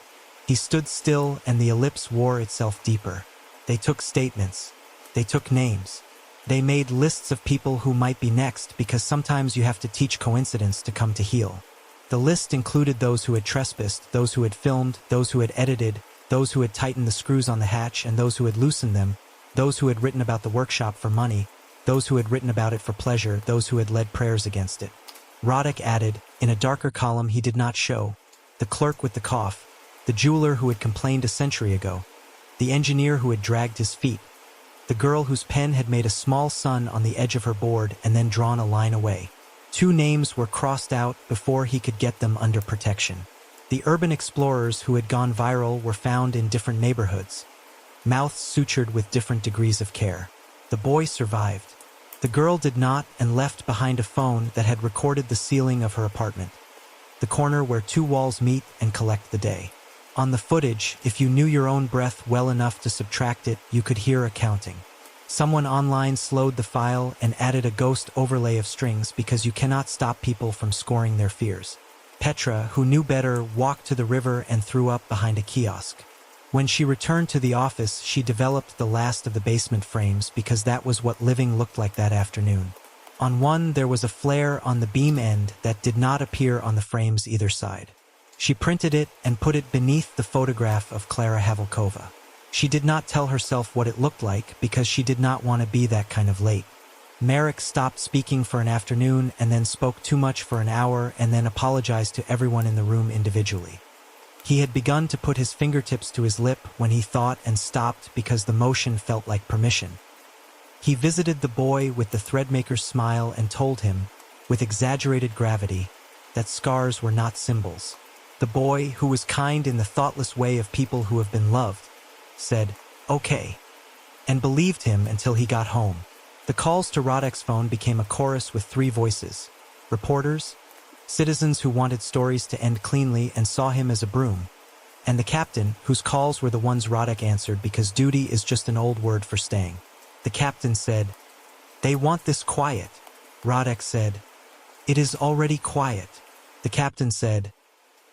S1: He stood still and the ellipse wore itself deeper. They took statements. They took names. They made lists of people who might be next because sometimes you have to teach coincidence to come to heal. The list included those who had trespassed, those who had filmed, those who had edited, those who had tightened the screws on the hatch and those who had loosened them, those who had written about the workshop for money, those who had written about it for pleasure, those who had led prayers against it. Radek added, in a darker column he did not show, the clerk with the cough, the jeweler who had complained a century ago, the engineer who had dragged his feet, the girl whose pen had made a small sun on the edge of her board and then drawn a line away. 2 names were crossed out before he could get them under protection. The urban explorers who had gone viral were found in different neighborhoods, mouths sutured with different degrees of care. The boy survived. The girl did not and left behind a phone that had recorded the ceiling of her apartment, the corner where 2 walls meet and collect the day. On the footage, if you knew your own breath well enough to subtract it, you could hear a counting. Someone online slowed the file and added a ghost overlay of strings because you cannot stop people from scoring their fears. Petra, who knew better, walked to the river and threw up behind a kiosk. When she returned to the office, she developed the last of the basement frames because that was what living looked like that afternoon. On one, there was a flare on the beam end that did not appear on the frames either side. She printed it and put it beneath the photograph of Klara Havelkova. She did not tell herself what it looked like because she did not want to be that kind of late. Marek stopped speaking for an afternoon and then spoke too much for an hour and then apologized to everyone in the room individually. He had begun to put his fingertips to his lip when he thought and stopped because the motion felt like permission. He visited the boy with the threadmaker's smile and told him, with exaggerated gravity, that scars were not symbols. The boy, who was kind in the thoughtless way of people who have been loved, said, "Okay," and believed him until he got home. The calls to Radek's phone became a chorus with 3 voices. reporters, citizens who wanted stories to end cleanly and saw him as a broom, and the captain, whose calls were the ones Rodek answered because duty is just an old word for staying. The captain said, "They want this quiet." Rodek said, "It is already quiet." The captain said,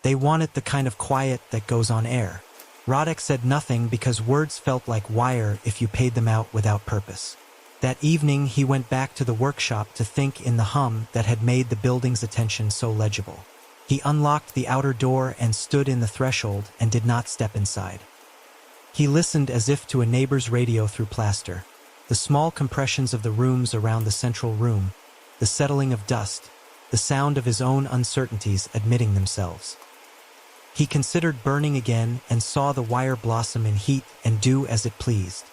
S1: "They want it the kind of quiet that goes on air." Rodek said nothing because words felt like wire if you paid them out without purpose. That evening he went back to the workshop to think in the hum that had made the building's attention so legible. He unlocked the outer door and stood in the threshold and did not step inside. He listened as if to a neighbor's radio through plaster, the small compressions of the rooms around the central room, the settling of dust, the sound of his own uncertainties admitting themselves. He considered burning again and saw the wire blossom in heat and do as it pleased.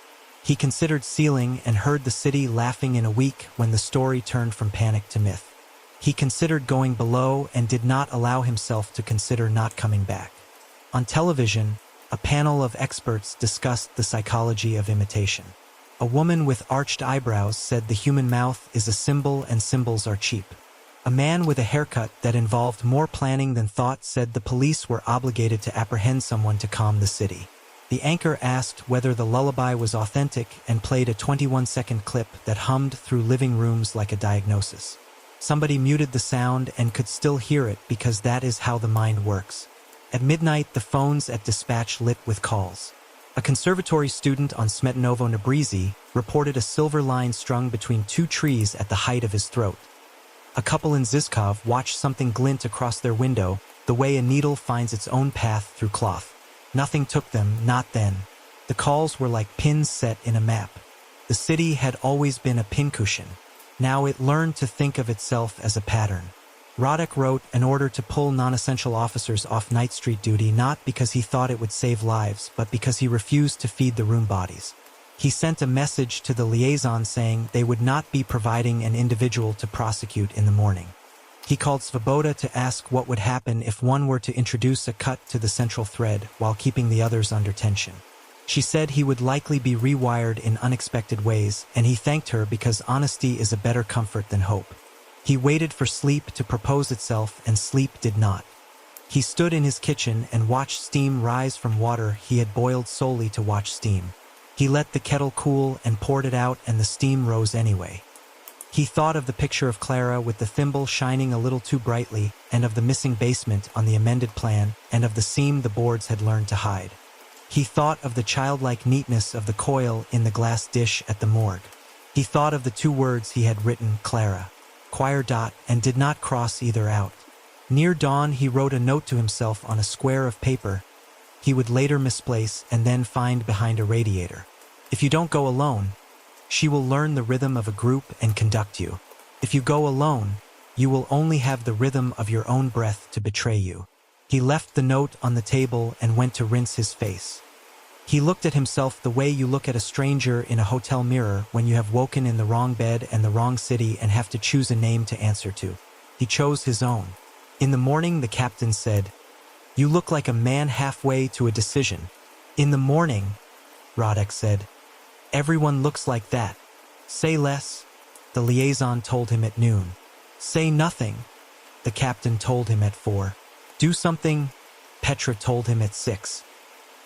S1: He considered sealing and heard the city laughing in a week when the story turned from panic to myth. He considered going below and did not allow himself to consider not coming back. On television, a panel of experts discussed the psychology of imitation. A woman with arched eyebrows said the human mouth is a symbol and symbols are cheap. A man with a haircut that involved more planning than thought said the police were obligated to apprehend someone to calm the city. The anchor asked whether the lullaby was authentic and played a 21-second clip that hummed through living rooms like a diagnosis. Somebody muted the sound and could still hear it because that is how the mind works. At midnight, the phones at dispatch lit with calls. A conservatory student on Smetanovo Nabrizi reported a silver line strung between two trees at the height of his throat. A couple in Zizkov watched something glint across their window, the way a needle finds its own path through cloth. Nothing took them, not then. The calls were like pins set in a map. The city had always been a pincushion. Now it learned to think of itself as a pattern. Rodek wrote an order to pull non-essential officers off night street duty not because he thought it would save lives, but because he refused to feed the room bodies. He sent a message to the liaison saying they would not be providing an individual to prosecute in the morning. He called Svoboda to ask what would happen if one were to introduce a cut to the central thread while keeping the others under tension. She said he would likely be rewired in unexpected ways, and he thanked her because honesty is a better comfort than hope. He waited for sleep to propose itself, and sleep did not. He stood in his kitchen and watched steam rise from water he had boiled solely to watch steam. He let the kettle cool and poured it out, and the steam rose anyway. He thought of the picture of Clara with the thimble shining a little too brightly, and of the missing basement on the amended plan, and of the seam the boards had learned to hide. He thought of the childlike neatness of the coil in the glass dish at the morgue. He thought of the two words he had written, Clara, choir dot, and did not cross either out. Near dawn he wrote a note to himself on a square of paper he would later misplace and then find behind a radiator. If you don't go alone, she will learn the rhythm of a group and conduct you. If you go alone, you will only have the rhythm of your own breath to betray you. He left the note on the table and went to rinse his face. He looked at himself the way you look at a stranger in a hotel mirror when you have woken in the wrong bed and the wrong city and have to choose a name to answer to. He chose his own. In the morning, the captain said, "You look like a man halfway to a decision." "In the morning," Rodek said. "Everyone looks like that. Say less," the liaison told him at noon. "Say nothing," the captain told him at 4. "Do something," Petra told him at 6.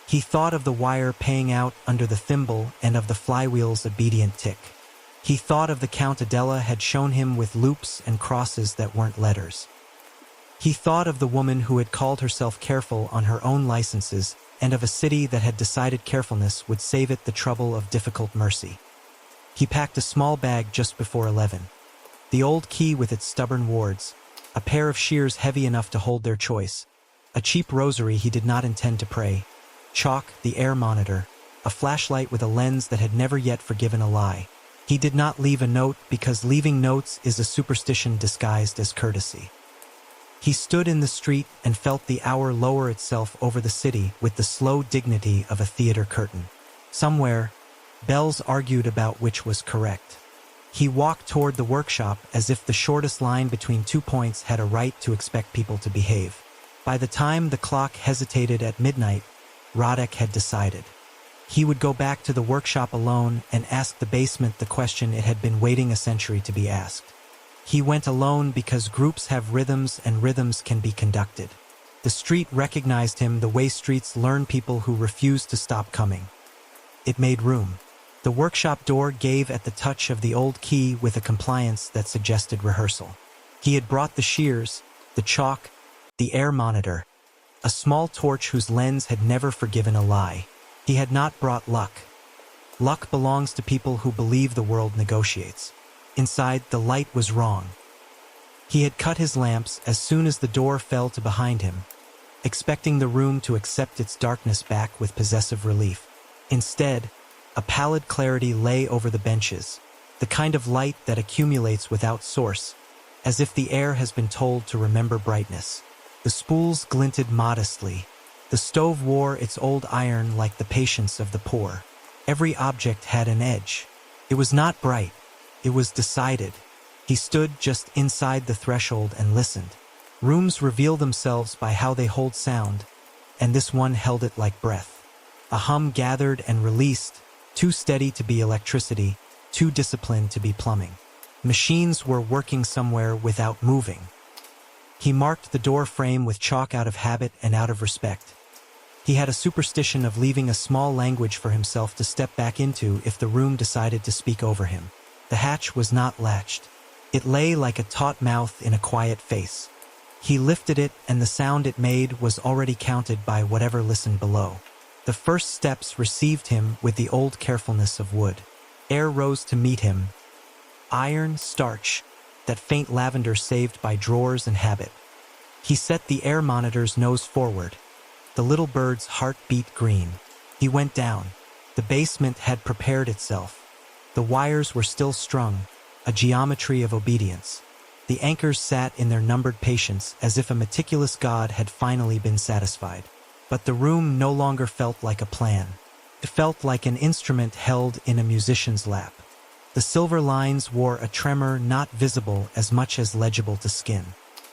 S1: He thought of the wire paying out under the thimble and of the flywheel's obedient tick. He thought of the Count Adela had shown him with loops and crosses that weren't letters. He thought of the woman who had called herself careful on her own licenses and of a city that had decided carefulness would save it the trouble of difficult mercy. He packed a small bag just before 11. The old key with its stubborn wards, a pair of shears heavy enough to hold their choice, a cheap rosary he did not intend to pray, chalk, the air monitor, a flashlight with a lens that had never yet forgiven a lie. He did not leave a note because leaving notes is a superstition disguised as courtesy. He stood in the street and felt the hour lower itself over the city with the slow dignity of a theater curtain. Somewhere, bells argued about which was correct. He walked toward the workshop as if the shortest line between 2 points had a right to expect people to behave. By the time the clock hesitated at midnight, Rodek had decided. He would go back to the workshop alone and ask the basement the question it had been waiting a century to be asked. He went alone because groups have rhythms and rhythms can be conducted. The street recognized him the way streets learn people who refuse to stop coming. It made room. The workshop door gave at the touch of the old key with a compliance that suggested rehearsal. He had brought the shears, the chalk, the air monitor, a small torch whose lens had never forgiven a lie. He had not brought luck. Luck belongs to people who believe the world negotiates. Inside, the light was wrong. He had cut his lamps as soon as the door fell to behind him, expecting the room to accept its darkness back with possessive relief. Instead, a pallid clarity lay over the benches, the kind of light that accumulates without source, as if the air has been told to remember brightness. The spools glinted modestly. The stove wore its old iron like the patience of the poor. Every object had an edge. It was not bright. It was decided. He stood just inside the threshold and listened. Rooms reveal themselves by how they hold sound, and this one held it like breath. A hum gathered and released, too steady to be electricity, too disciplined to be plumbing. Machines were working somewhere without moving. He marked the door frame with chalk out of habit and out of respect. He had a superstition of leaving a small language for himself to step back into if the room decided to speak over him. The hatch was not latched. It lay like a taut mouth in a quiet face. He lifted it, and the sound it made was already counted by whatever listened below. The first steps received him with the old carefulness of wood. Air rose to meet him. Iron, starch, that faint lavender saved by drawers and habit. He set the air monitor's nose forward. The little bird's heart beat green. He went down. The basement had prepared itself. The wires were still strung, a geometry of obedience. The anchors sat in their numbered patience as if a meticulous god had finally been satisfied. But the room no longer felt like a plan. It felt like an instrument held in a musician's lap. The silver lines wore a tremor not visible as much as legible to skin.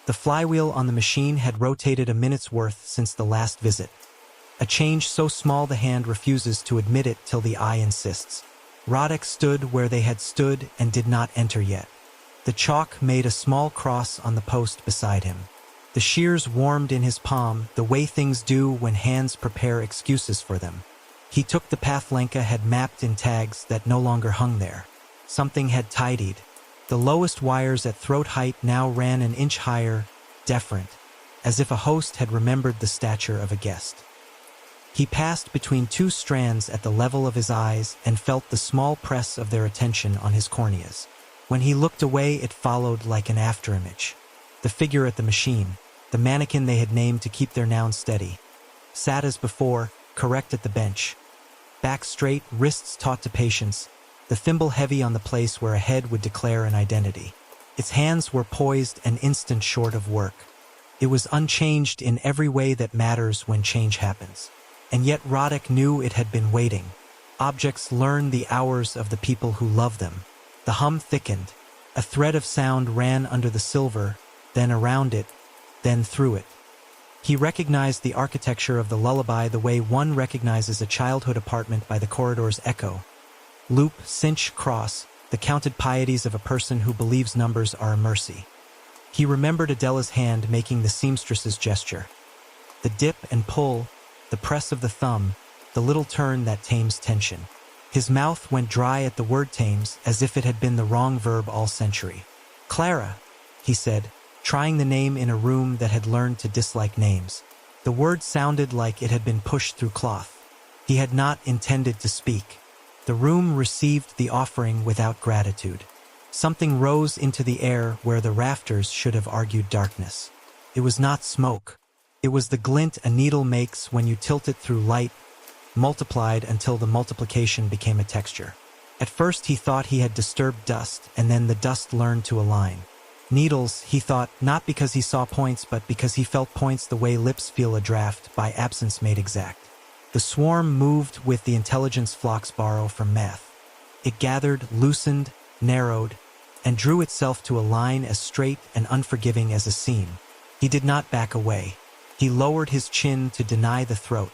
S1: The flywheel on the machine had rotated a minute's worth since the last visit. A change so small the hand refuses to admit it till the eye insists. Roddick stood where they had stood and did not enter yet. The chalk made a small cross on the post beside him. The shears warmed in his palm the way things do when hands prepare excuses for them. He took the path Lenka had mapped in tags that no longer hung there. Something had tidied. The lowest wires at throat height now ran an inch higher, deferent, as if a host had remembered the stature of a guest. He passed between two strands at the level of his eyes and felt the small press of their attention on his corneas. When he looked away, it followed like an afterimage. The figure at the machine, the mannequin they had named to keep their nouns steady, sat as before, correct at the bench. Back straight, wrists taut to patience, the thimble heavy on the place where a head would declare an identity. Its hands were poised an instant short of work. It was unchanged in every way that matters when change happens. And yet Roddick knew it had been waiting. Objects learn the hours of the people who love them. The hum thickened. A thread of sound ran under the silver, then around it, then through it. He recognized the architecture of the lullaby the way one recognizes a childhood apartment by the corridor's echo. Loop, cinch, cross, the counted pieties of a person who believes numbers are a mercy. He remembered Adela's hand making the seamstress's gesture. The dip and pull, the press of the thumb, the little turn that tames tension. His mouth went dry at the word tames, as if it had been the wrong verb all century. "Clara," he said, trying the name in a room that had learned to dislike names. The word sounded like it had been pushed through cloth. He had not intended to speak. The room received the offering without gratitude. Something rose into the air where the rafters should have argued darkness. It was not smoke. It was the glint a needle makes when you tilt it through light, multiplied until the multiplication became a texture. At first he thought he had disturbed dust, and then the dust learned to align. Needles, he thought, not because he saw points, but because he felt points the way lips feel a draft by absence made exact. The swarm moved with the intelligence flocks borrow from math. It gathered, loosened, narrowed, and drew itself to a line as straight and unforgiving as a seam. He did not back away. He lowered his chin to deny the throat.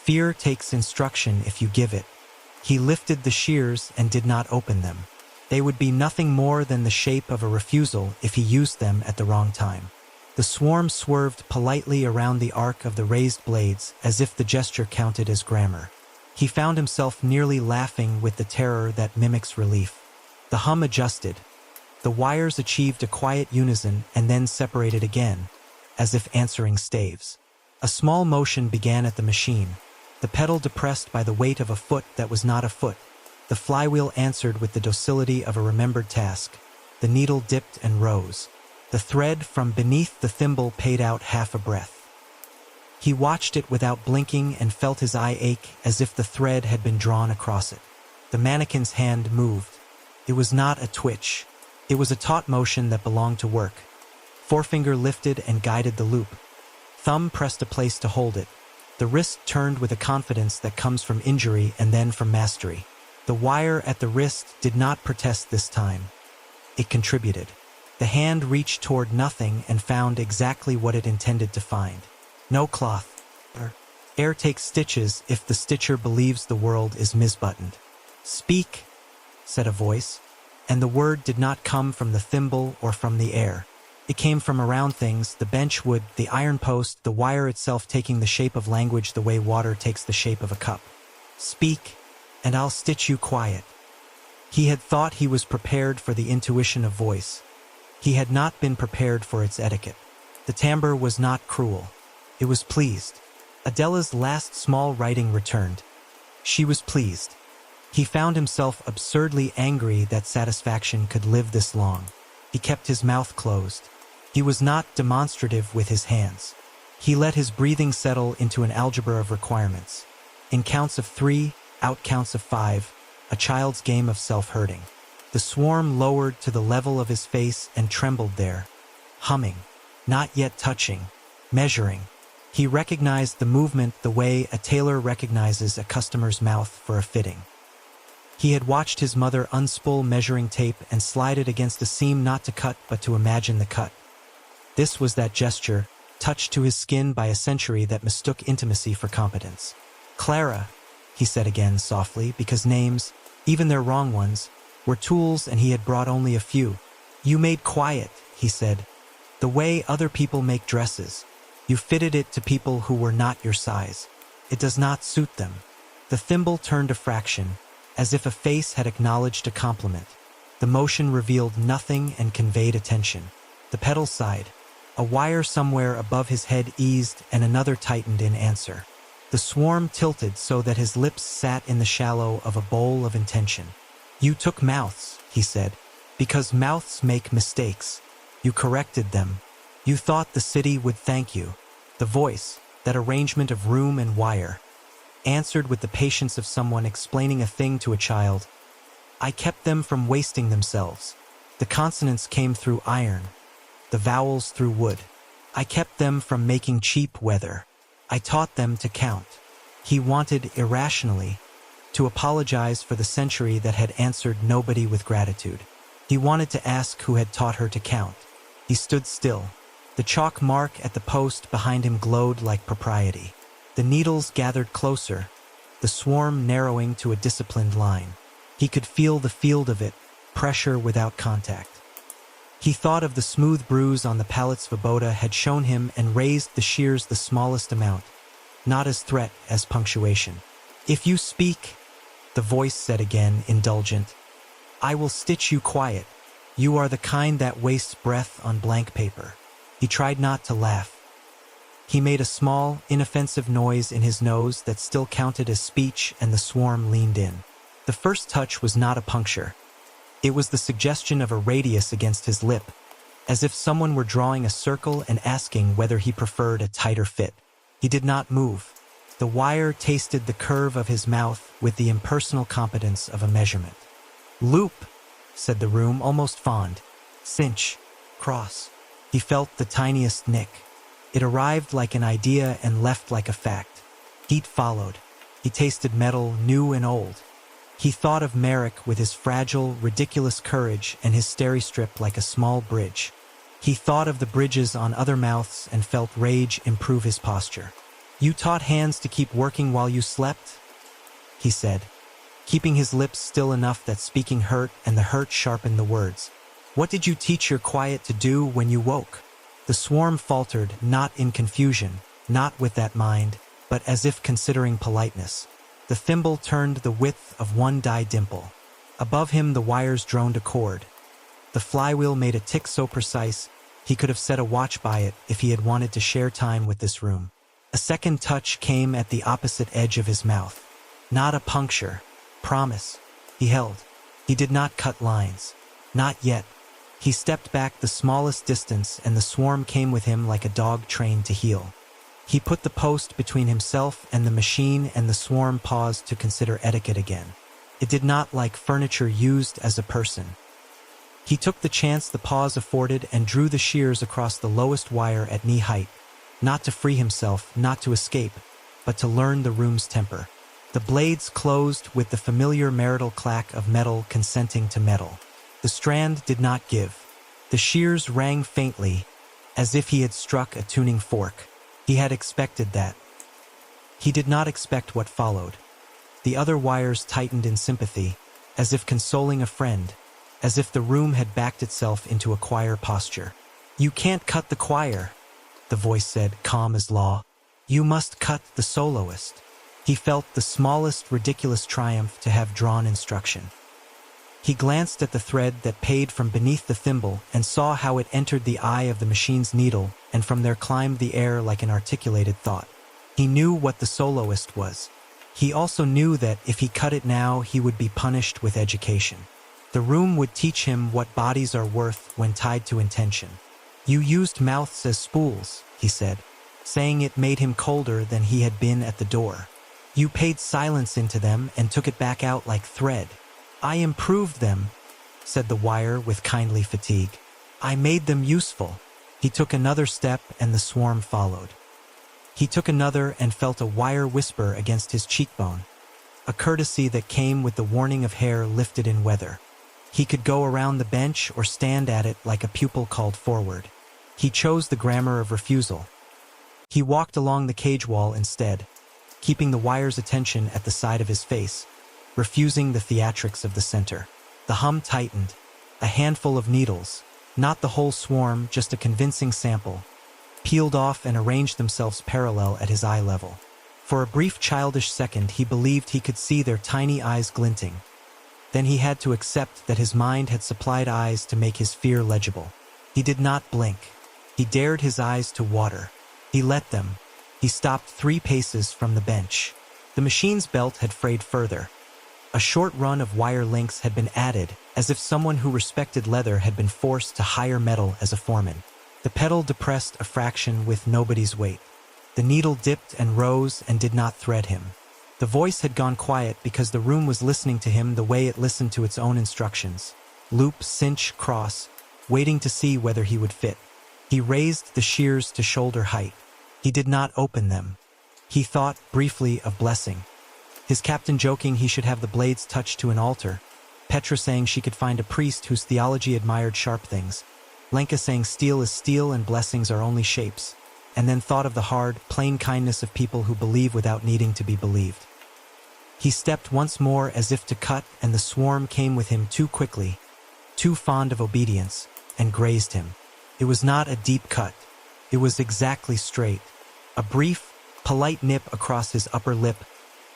S1: Fear takes instruction if you give it. He lifted the shears and did not open them. They would be nothing more than the shape of a refusal if he used them at the wrong time. The swarm swerved politely around the arc of the raised blades as if the gesture counted as grammar. He found himself nearly laughing with the terror that mimics relief. The hum adjusted. The wires achieved a quiet unison and then separated again, as if answering staves. A small motion began at the machine, the pedal depressed by the weight of a foot that was not a foot. The flywheel answered with the docility of a remembered task. The needle dipped and rose. The thread from beneath the thimble paid out half a breath. He watched it without blinking and felt his eye ache as if the thread had been drawn across it. The mannequin's hand moved. It was not a twitch. It was a taut motion that belonged to work. Forefinger lifted and guided the loop. Thumb pressed a place to hold it. The wrist turned with a confidence that comes from injury and then from mastery. The wire at the wrist did not protest this time. It contributed. The hand reached toward nothing and found exactly what it intended to find. No cloth. Air takes stitches if the stitcher believes the world is misbuttoned. "Speak," said a voice, and the word did not come from the thimble or from the air. It came from around things, the bench wood, the iron post, the wire itself taking the shape of language the way water takes the shape of a cup. "Speak, and I'll stitch you quiet." He had thought he was prepared for the intuition of voice. He had not been prepared for its etiquette. The timbre was not cruel. It was pleased. Adela's last small writing returned. She was pleased. He found himself absurdly angry that satisfaction could live this long. He kept his mouth closed. He was not demonstrative with his hands. He let his breathing settle into an algebra of requirements. In counts of 3, out counts of 5, a child's game of self-hurting. The swarm lowered to the level of his face and trembled there, humming, not yet touching, measuring. He recognized the movement the way a tailor recognizes a customer's mouth for a fitting. He had watched his mother unspool measuring tape and slide it against a seam not to cut but to imagine the cut. This was that gesture, touched to his skin by a century that mistook intimacy for competence. "Clara," he said again softly, because names, even their wrong ones, were tools and he had brought only a few. "You made quiet," he said, "the way other people make dresses. You fitted it to people who were not your size. It does not suit them." The thimble turned a fraction, as if a face had acknowledged a compliment. The motion revealed nothing and conveyed attention. The pedal sighed. A wire somewhere above his head eased and another tightened in answer. The swarm tilted so that his lips sat in the shallow of a bowl of intention. "You took mouths," he said, "because mouths make mistakes. You corrected them. You thought the city would thank you." The voice, that arrangement of room and wire, answered with the patience of someone explaining a thing to a child. "I kept them from wasting themselves. The consonants came through iron, the vowels through wood. I kept them from making cheap weather. I taught them to count." He wanted, irrationally, to apologize for the century that had answered nobody with gratitude. He wanted to ask who had taught her to count. He stood still. The chalk mark at the post behind him glowed like propriety. The needles gathered closer, the swarm narrowing to a disciplined line. He could feel the field of it, pressure without contact. He thought of the smooth bruise on the pallet Svoboda had shown him and raised the shears the smallest amount, not as threat as punctuation. "If you speak," the voice said again, indulgent, "I will stitch you quiet. You are the kind that wastes breath on blank paper." He tried not to laugh. He made a small, inoffensive noise in his nose that still counted as speech, and the swarm leaned in. The first touch was not a puncture. It was the suggestion of a radius against his lip, as if someone were drawing a circle and asking whether he preferred a tighter fit. He did not move. The wire tasted the curve of his mouth with the impersonal competence of a measurement. "Loop," said the room, almost fond. "Cinch. Cross." He felt the tiniest nick. It arrived like an idea and left like a fact. Heat followed. He tasted metal, new and old. He thought of Merrick with his fragile, ridiculous courage and his steri-strip like a small bridge. He thought of the bridges on other mouths and felt rage improve his posture. "You taught hands to keep working while you slept?" he said. keeping his lips still enough that speaking hurt and the hurt sharpened the words. "What did you teach your quiet to do when you woke?" The swarm faltered, not in confusion, not with that mind, but as if considering politeness. The thimble turned the width of one die dimple. Above him the wires droned a chord. The flywheel made a tick so precise, he could have set a watch by it if he had wanted to share time with this room. A second touch came at the opposite edge of his mouth. Not a puncture. Promise. He held. He did not cut lines. Not yet. He stepped back the smallest distance, and the swarm came with him like a dog trained to heel. He put the post between himself and the machine, and the swarm paused to consider etiquette again. It did not like furniture used as a person. He took the chance the pause afforded and drew the shears across the lowest wire at knee height, not to free himself, not to escape, but to learn the room's temper. The blades closed with the familiar marital clack of metal consenting to metal. The strand did not give. The shears rang faintly, as if he had struck a tuning fork. He had expected that. He did not expect what followed. The other wires tightened in sympathy, as if consoling a friend, as if the room had backed itself into a choir posture. "You can't cut the choir," the voice said, calm as law. "You must cut the soloist." He felt the smallest ridiculous triumph to have drawn instruction. He glanced at the thread that paid from beneath the thimble and saw how it entered the eye of the machine's needle and from there climbed the air like an articulated thought. He knew what the soloist was. He also knew that if he cut it now, he would be punished with education. The room would teach him what bodies are worth when tied to intention. "You used mouths as spools," he said, saying it made him colder than he had been at the door. "You paid silence into them and took it back out like thread." "I improved them," said the wire with kindly fatigue. "I made them useful." He took another step and the swarm followed. He took another and felt a wire whisper against his cheekbone, a courtesy that came with the warning of hair lifted in weather. He could go around the bench or stand at it like a pupil called forward. He chose the grammar of refusal. He walked along the cage wall instead, keeping the wire's attention at the side of his face, refusing the theatrics of the center. The hum tightened. A handful of needles, not the whole swarm, just a convincing sample, peeled off and arranged themselves parallel at his eye level. For a brief childish second he believed he could see their tiny eyes glinting. Then he had to accept that his mind had supplied eyes to make his fear legible. He did not blink. He dared his eyes to water. He let them. He stopped 3 paces from the bench. The machine's belt had frayed further. A short run of wire links had been added, as if someone who respected leather had been forced to hire metal as a foreman. The pedal depressed a fraction with nobody's weight. The needle dipped and rose and did not thread him. The voice had gone quiet because the room was listening to him the way it listened to its own instructions. Loop, cinch, cross, waiting to see whether he would fit. He raised the shears to shoulder height. He did not open them. He thought briefly of blessing. His captain joking he should have the blades touched to an altar. Petra saying she could find a priest whose theology admired sharp things. Lenka saying steel is steel and blessings are only shapes. And then thought of the hard, plain kindness of people who believe without needing to be believed. He stepped once more as if to cut, and the swarm came with him too quickly, too fond of obedience, and grazed him. It was not a deep cut. It was exactly straight. A brief, polite nip across his upper lip,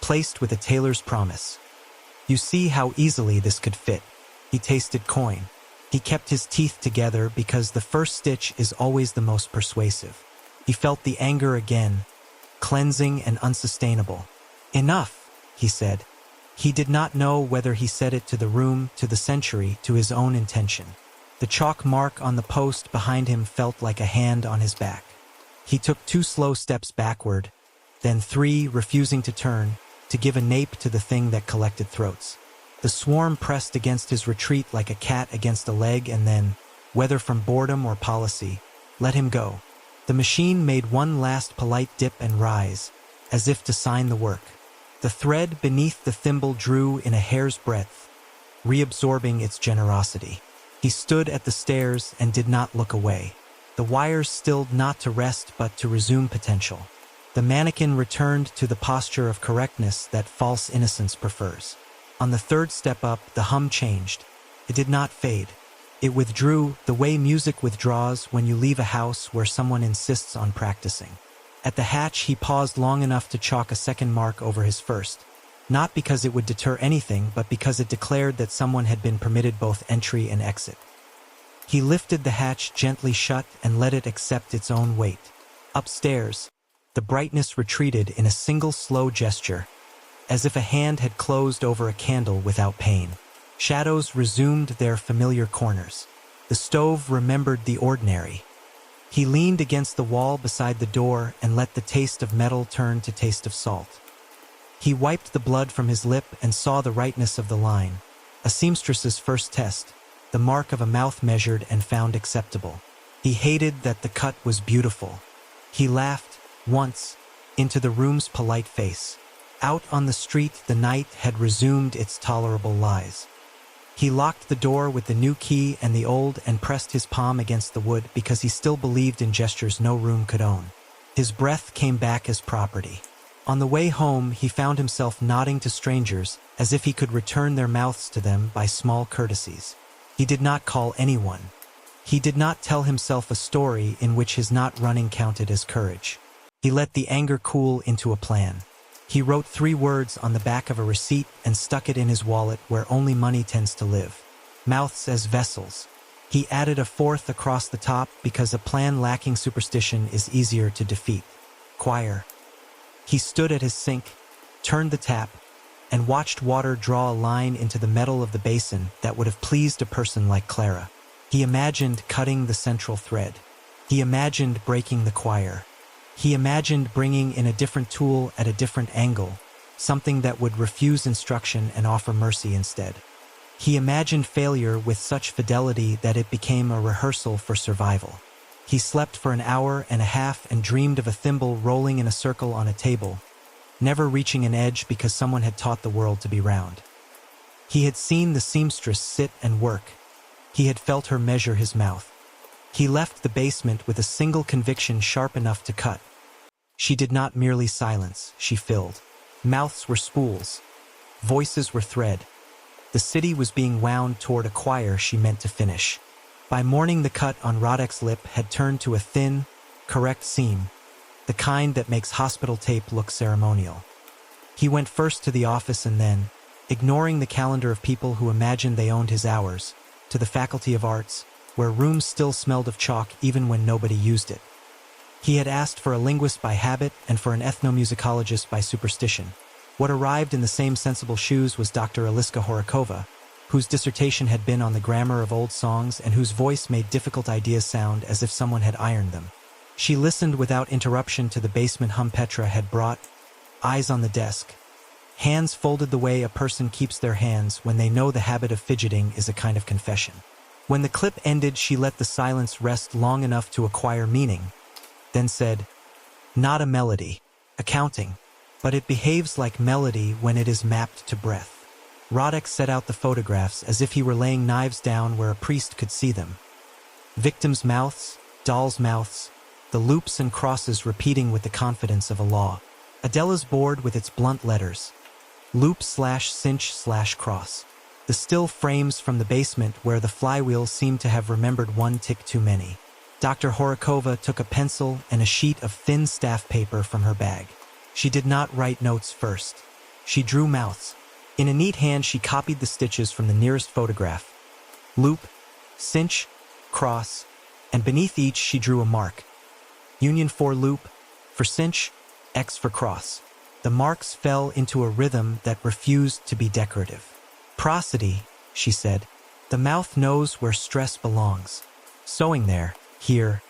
S1: placed with a tailor's promise. You see how easily this could fit. He tasted coin. He kept his teeth together because the first stitch is always the most persuasive. He felt the anger again, cleansing and unsustainable. "Enough," he said. He did not know whether he said it to the room, to the century, to his own intention. The chalk mark on the post behind him felt like a hand on his back. He took 2 slow steps backward, then 3, refusing to turn, to give a nape to the thing that collected throats. The swarm pressed against his retreat like a cat against a leg and then, whether from boredom or policy, let him go. The machine made one last polite dip and rise, as if to sign the work. The thread beneath the thimble drew in a hair's breadth, reabsorbing its generosity. He stood at the stairs and did not look away. The wires stilled not to rest but to resume potential. The mannequin returned to the posture of correctness that false innocence prefers. On the third step up, the hum changed. It did not fade. It withdrew the way music withdraws when you leave a house where someone insists on practicing. At the hatch, he paused long enough to chalk a second mark over his first. Not because it would deter anything, but because it declared that someone had been permitted both entry and exit. He lifted the hatch gently shut and let it accept its own weight. Upstairs, the brightness retreated in a single slow gesture, as if a hand had closed over a candle without pain. Shadows resumed their familiar corners. The stove remembered the ordinary. He leaned against the wall beside the door and let the taste of metal turn to taste of salt. He wiped the blood from his lip and saw the rightness of the line. A seamstress's first test, the mark of a mouth measured and found acceptable. He hated that the cut was beautiful. He laughed, once, into the room's polite face. Out on the street, the night had resumed its tolerable lies. He locked the door with the new key and the old and pressed his palm against the wood because he still believed in gestures no room could own. His breath came back as property. On the way home, he found himself nodding to strangers as if he could return their mouths to them by small courtesies. He did not call anyone. He did not tell himself a story in which his not running counted as courage. He let the anger cool into a plan. He wrote 3 words on the back of a receipt and stuck it in his wallet where only money tends to live. Mouths as vessels. He added a 4th across the top because a plan lacking superstition is easier to defeat. Choir. He stood at his sink, turned the tap, and watched water draw a line into the metal of the basin that would have pleased a person like Clara. He imagined cutting the central thread. He imagined breaking the choir. He imagined bringing in a different tool at a different angle, something that would refuse instruction and offer mercy instead. He imagined failure with such fidelity that it became a rehearsal for survival. He slept for an hour and a half and dreamed of a thimble rolling in a circle on a table, never reaching an edge because someone had taught the world to be round. He had seen the seamstress sit and work. He had felt her measure his mouth. He left the basement with a single conviction sharp enough to cut. She did not merely silence, she filled. Mouths were spools. Voices were thread. The city was being wound toward a choir she meant to finish. By morning, the cut on Rodek's lip had turned to a thin, correct seam, the kind that makes hospital tape look ceremonial. He went first to the office and then, ignoring the calendar of people who imagined they owned his hours, to the Faculty of Arts, where rooms still smelled of chalk even when nobody used it. He had asked for a linguist by habit and for an ethnomusicologist by superstition. What arrived in the same sensible shoes was Dr. Eliska Horokova, whose dissertation had been on the grammar of old songs and whose voice made difficult ideas sound as if someone had ironed them. She listened without interruption to the basement hum Petra had brought, eyes on the desk, hands folded the way a person keeps their hands when they know the habit of fidgeting is a kind of confession. When the clip ended, she let the silence rest long enough to acquire meaning, then said, "Not a melody, accounting, but it behaves like melody when it is mapped to breath." Rodek set out the photographs as if he were laying knives down where a priest could see them. Victims' mouths, dolls' mouths, the loops and crosses repeating with the confidence of a law. Adela's board with its blunt letters, loop/cinch/cross. The still frames from the basement where the flywheel seemed to have remembered one tick too many. Dr. Horokova took a pencil and a sheet of thin staff paper from her bag. She did not write notes first. She drew mouths. In a neat hand, she copied the stitches from the nearest photograph. Loop, cinch, cross, and beneath each she drew a mark. Union for loop, for cinch, X for cross. The marks fell into a rhythm that refused to be decorative. Prosody, she said. The mouth knows where stress belongs. Sewing there, here.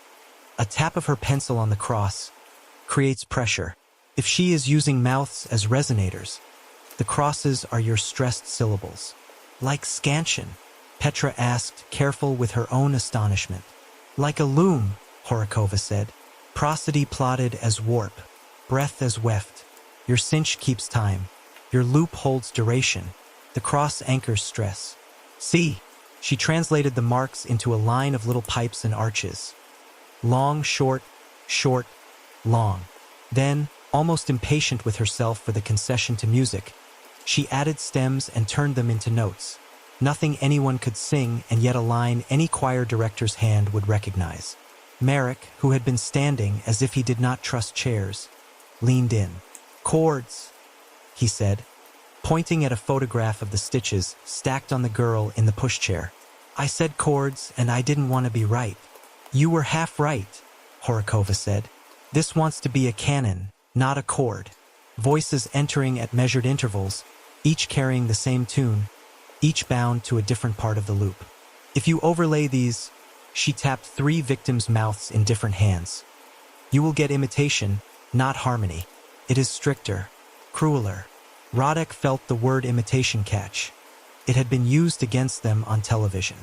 S1: A tap of her pencil on the cross creates pressure. If she is using mouths as resonators, the crosses are your stressed syllables. Like scansion, Petra asked, careful with her own astonishment. Like a loom, Horokova said. Prosody plotted as warp, breath as weft. Your cinch keeps time. Your loop holds duration. The cross anchors stress. See, she translated the marks into a line of little pipes and arches. Long, short, short, long. Then, almost impatient with herself for the concession to music, She added stems and turned them into notes. Nothing anyone could sing, and yet a line any choir director's hand would recognize. Merrick, who had been standing as if he did not trust chairs, leaned in. "Chords," he said, pointing at a photograph of the stitches stacked on the girl in the pushchair. "I said chords, and I didn't want to be right." "You were half right," Horokova said. "This wants to be a canon, not a chord." Voices entering at measured intervals, each carrying the same tune, each bound to a different part of the loop. "If you overlay these," she tapped 3 victims' mouths in different hands, "you will get imitation, not harmony. It is stricter, crueler." Rodek felt the word imitation catch. It had been used against them on television.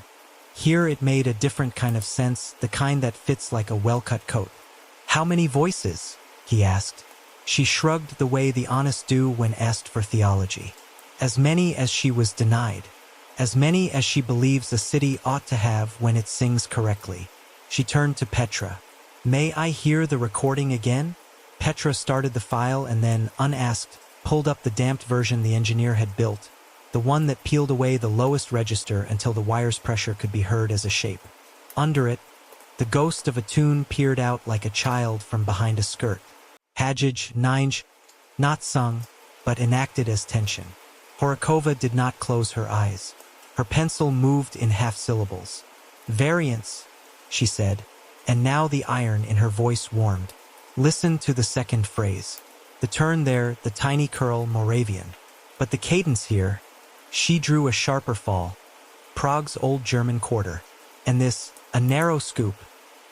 S1: Here it made a different kind of sense, the kind that fits like a well-cut coat. "How many voices?" he asked. She shrugged the way the honest do when asked for theology. "As many as she was denied. As many as she believes a city ought to have when it sings correctly." She turned to Petra. "May I hear the recording again?" Petra started the file and then, unasked, pulled up the damped version the engineer had built, the one that peeled away the lowest register until the wire's pressure could be heard as a shape. Under it, the ghost of a tune peered out like a child from behind a skirt. Hajj, Ninj, not sung, but enacted as tension. Horokova did not close her eyes. Her pencil moved in half-syllables. "Variance," she said, and now the iron in her voice warmed. "Listen to the second phrase. The turn there, the tiny curl, Moravian. But the cadence here," she drew a sharper fall, "Prague's old German quarter. And this, a narrow scoop,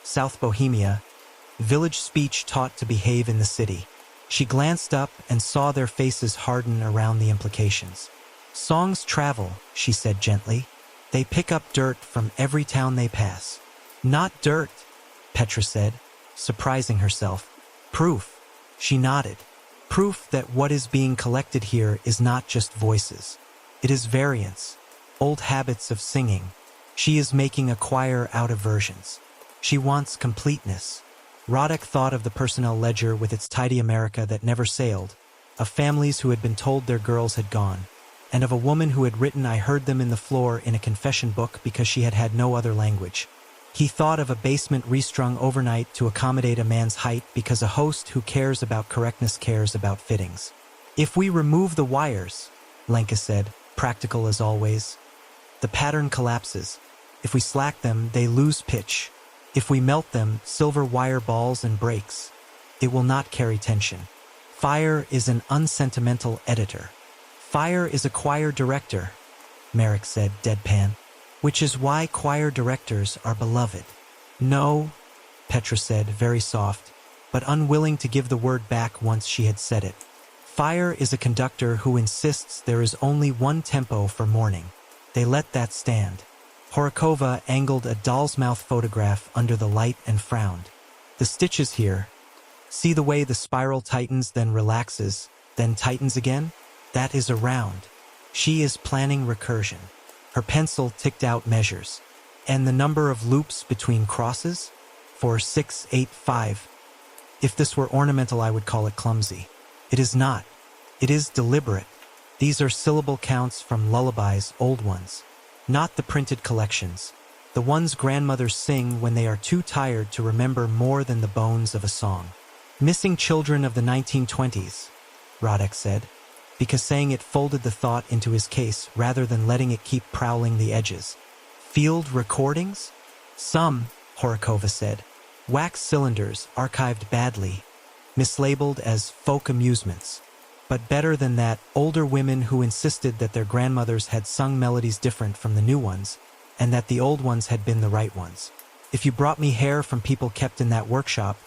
S1: South Bohemia, village speech taught to behave in the city." She glanced up and saw their faces harden around the implications. "Songs travel," she said gently. "They pick up dirt from every town they pass." "Not dirt," Petra said, surprising herself. "Proof." She nodded. "Proof that what is being collected here is not just voices. It is variance, old habits of singing. She is making a choir out of versions. She wants completeness." Rodek thought of the personnel ledger with its tidy America that never sailed, of families who had been told their girls had gone, and of a woman who had written "I heard them in the floor" in a confession book because she had had no other language. He thought of a basement restrung overnight to accommodate a man's height because a host who cares about correctness cares about fittings. "If we remove the wires," Lenka said, practical as always, "the pattern collapses. If we slack them, they lose pitch. If we melt them, silver wire balls and breaks. It will not carry tension. Fire is an unsentimental editor." "Fire is a choir director," Merrick said, deadpan. "Which is why choir directors are beloved." "No," Petra said, very soft, but unwilling to give the word back once she had said it. "Fire is a conductor who insists there is only one tempo for mourning. They let that stand." Horokova angled a doll's mouth photograph under the light and frowned. "The stitches here. See the way the spiral tightens, then relaxes, then tightens again? That is a round. She is planning recursion." Her pencil ticked out measures. "And the number of loops between crosses? 4, 6, 8, 5. If this were ornamental, I would call it clumsy. It is not. It is deliberate. These are syllable counts from lullabies, old ones. Not the printed collections. The ones grandmothers sing when they are too tired to remember more than the bones of a song. Missing children of the 1920s, Rodek said, because saying it folded the thought into his case rather than letting it keep prowling the edges. Field recordings? Some, Horokova said. Wax cylinders, archived badly, mislabeled as folk amusements. But better than that, older women who insisted that their grandmothers had sung melodies different from the new ones, and that the old ones had been the right ones. If you brought me hair from people kept in that workshop,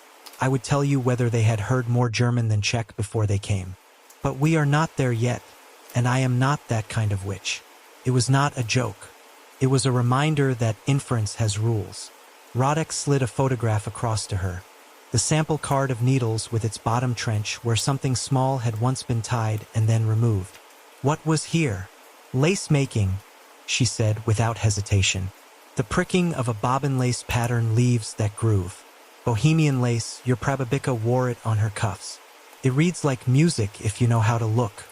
S1: I would tell you whether they had heard more German than Czech before they came. But we are not there yet, and I am not that kind of witch. It was not a joke. It was a reminder that inference has rules. Rodek slid a photograph across to her. The sample card of needles with its bottom trench where something small had once been tied and then removed. What was here? Lace making, she said without hesitation. The pricking of a bobbin lace pattern leaves that groove. Bohemian lace, your Prababika wore it on her cuffs. It reads like music if you know how to look.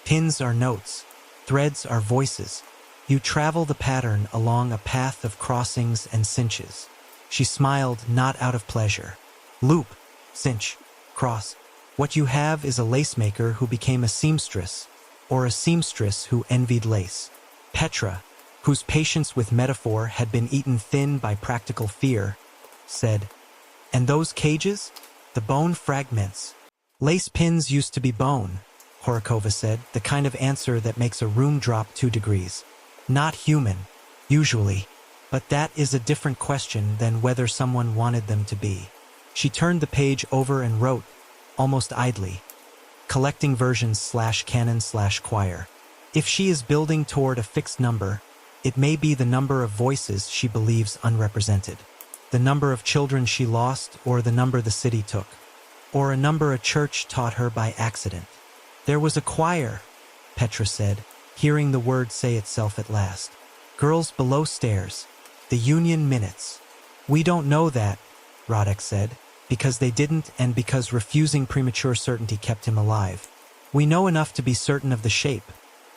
S1: Pins are notes. Threads are voices. You travel the pattern along a path of crossings and cinches. She smiled, not out of pleasure. Loop, cinch, cross. What you have is a lace-maker who became a seamstress, or a seamstress who envied lace. Petra, whose patience with metaphor had been eaten thin by practical fear, said, "And those cages? The bone fragments." "Lace pins used to be bone," Horokova said, the kind of answer that makes a room drop 2 degrees. "Not human, usually. But that is a different question than whether someone wanted them to be." She turned the page over and wrote, almost idly, "Collecting versions/canon/choir. If she is building toward a fixed number, it may be the number of voices she believes unrepresented, the number of children she lost, or the number the city took, or a number a church taught her by accident." "There was a choir," Petra said, hearing the word say itself at last. "Girls below stairs. The Union Minutes." "We don't know that," Rodek said, "because they didn't and because refusing premature certainty kept him alive. We know enough to be certain of the shape,"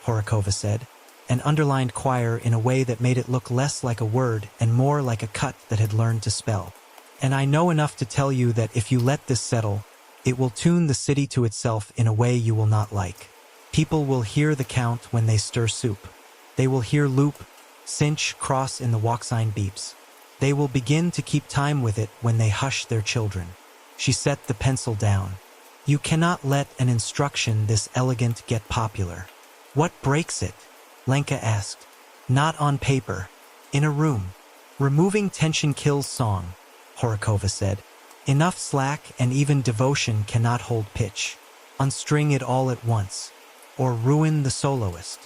S1: Horokova said, and underlined choir in a way that made it look less like a word and more like a cut that had learned to spell. "And I know enough to tell you that if you let this settle, it will tune the city to itself in a way you will not like. People will hear the count when they stir soup. They will hear loop, cinch, cross in the walk sign beeps. They will begin to keep time with it when they hush their children." She set the pencil down. "You cannot let an instruction this elegant get popular." "What breaks it?" Lenka asked. "Not on paper. In a room. Removing tension kills song," Horokova said. "Enough slack and even devotion cannot hold pitch. Unstring it all at once. Or ruin the soloist."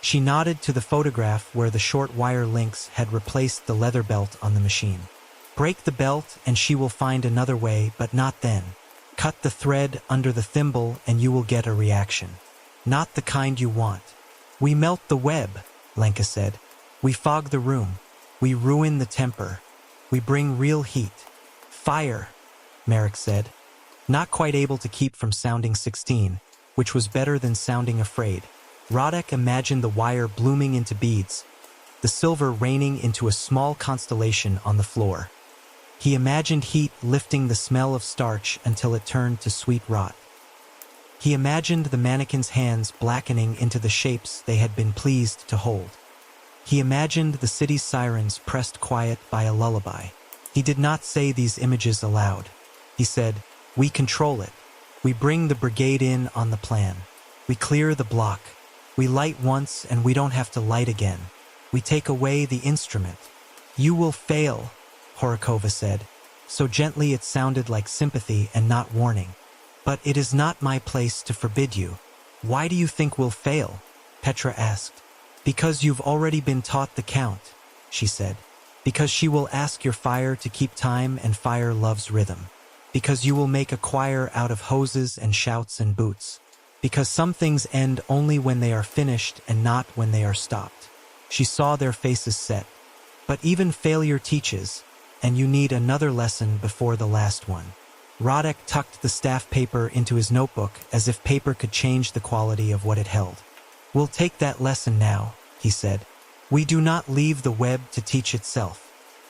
S1: She nodded to the photograph where the short wire links had replaced the leather belt on the machine. "Break the belt and she will find another way, but not then. Cut the thread under the thimble and you will get a reaction. Not the kind you want. We melt the web," Lenka said. "We fog the room. We ruin the temper. We bring real heat." "Fire," Merrick said, not quite able to keep from sounding 16, which was better than sounding afraid. Rodek imagined the wire blooming into beads, the silver raining into a small constellation on the floor. He imagined heat lifting the smell of starch until it turned to sweet rot. He imagined the mannequin's hands blackening into the shapes they had been pleased to hold. He imagined the city's sirens pressed quiet by a lullaby. He did not say these images aloud. He said, "We control it. We bring the brigade in on the plan. We clear the block. We light once and we don't have to light again. We take away the instrument." "You will fail," Horokova said, so gently it sounded like sympathy and not warning. "But it is not my place to forbid you." "Why do you think we'll fail?" Petra asked. "Because you've already been taught the count," she said. "Because she will ask your fire to keep time and fire loves rhythm. Because you will make a choir out of hoses and shouts and boots. Because some things end only when they are finished and not when they are stopped." She saw their faces set. "But even failure teaches, and you need another lesson before the last one." Rodek tucked the staff paper into his notebook as if paper could change the quality of what it held. "We'll take that lesson now," he said. "We do not leave the web to teach itself."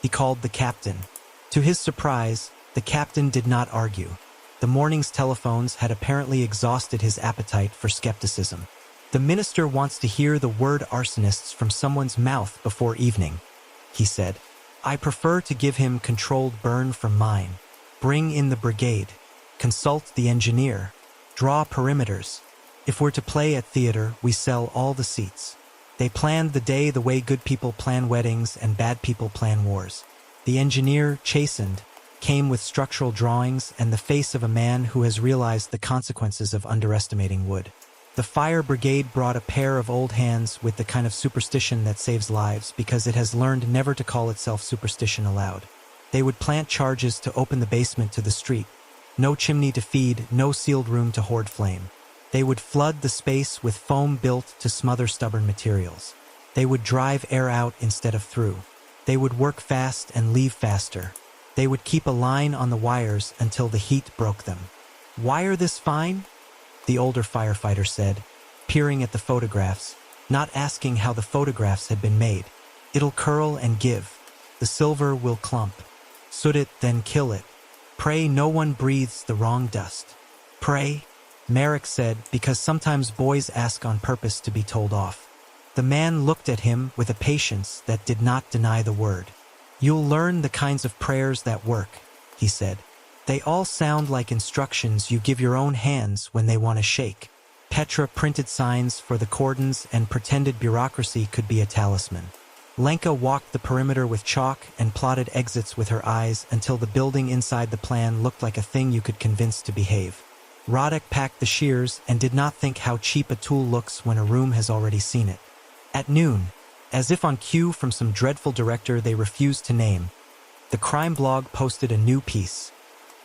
S1: He called the captain. To his surprise, the captain did not argue. The morning's telephones had apparently exhausted his appetite for skepticism. "The minister wants to hear the word arsonists from someone's mouth before evening," he said. "I prefer to give him controlled burn from mine. Bring in the brigade. Consult the engineer. Draw perimeters. If we're to play at theater, we sell all the seats." They planned the day the way good people plan weddings and bad people plan wars. The engineer, chastened, came with structural drawings and the face of a man who has realized the consequences of underestimating wood. The fire brigade brought a pair of old hands with the kind of superstition that saves lives because it has learned never to call itself superstition aloud. They would plant charges to open the basement to the street. No chimney to feed, no sealed room to hoard flame. They would flood the space with foam built to smother stubborn materials. They would drive air out instead of through. They would work fast and leave faster. They would keep a line on the wires until the heat broke them. "Wire this fine?" the older firefighter said. peering at the photographs, not asking how the photographs had been made. It'll curl and give. The silver will clump. Soot it, then kill it. Pray no one breathes the wrong dust. Pray, Merrick said, because sometimes boys ask on purpose to be told off. The man looked at him with a patience that did not deny the word. You'll learn the kinds of prayers that work, he said. They all sound like instructions you give your own hands when they want to shake. Petra printed signs for the cordons and pretended bureaucracy could be a talisman. Lenka walked the perimeter with chalk and plotted exits with her eyes until the building inside the plan looked like a thing you could convince to behave. Rodek packed the shears and did not think how cheap a tool looks when a room has already seen it. At noon, as if on cue from some dreadful director they refused to name, the crime blog posted a new piece.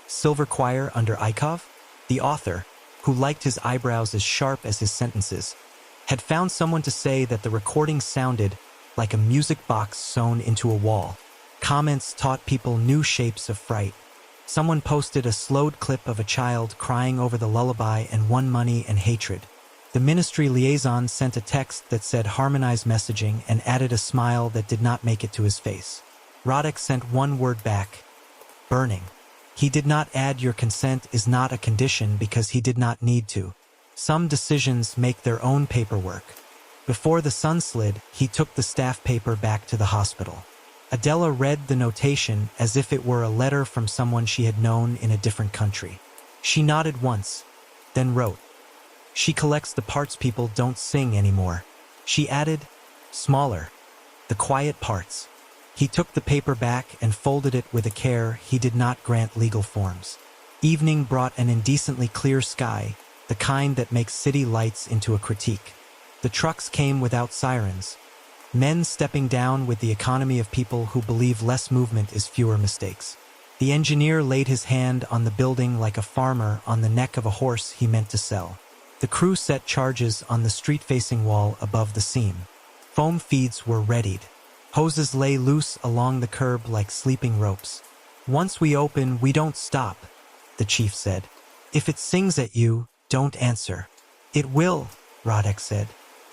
S1: Silver Choir under Ikov, the author, who liked his eyebrows as sharp as his sentences, had found someone to say that the recording sounded like a music box sewn into a wall. Comments taught people new shapes of fright. Someone posted a slowed clip of a child crying over the lullaby and won money and hatred. The ministry liaison sent a text that said harmonized messaging and added a smile that did not make it to his face. Rodek sent one word back: burning. He did not add your consent is not a condition because he did not need to. Some decisions make their own paperwork. Before the sun slid, he took the staff paper back to the hospital. Adela read the notation as if it were a letter from someone she had known in a different country. She nodded once, then wrote, "She collects the parts people don't sing anymore." She added, "Smaller. The quiet parts." He took the paper back and folded it with a care he did not grant legal forms. Evening brought an indecently clear sky, the kind that makes city lights into a critique. The trucks came without sirens. Men stepping down with the economy of people who believe less movement is fewer mistakes. The engineer laid his hand on the building like a farmer on the neck of a horse he meant to sell. The crew set charges on the street-facing wall above the seam. Foam feeds were readied. Hoses lay loose along the curb like sleeping ropes. "Once we open, we don't stop," the chief said. "If it sings at you, don't answer." "It will," Rodek said.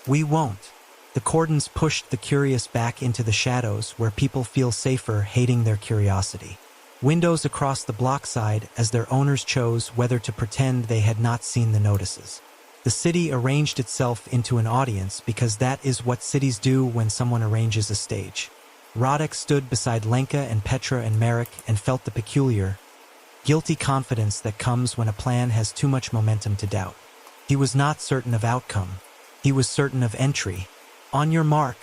S1: "We won't." The cordons pushed the curious back into the shadows where people feel safer hating their curiosity. Windows across the block side as their owners chose whether to pretend they had not seen the notices. The city arranged itself into an audience because that is what cities do when someone arranges a stage. Rodek stood beside Lenka and Petra and Merrick and felt the peculiar, guilty confidence that comes when a plan has too much momentum to doubt. He was not certain of outcome. He was certain of entry. "On your mark,"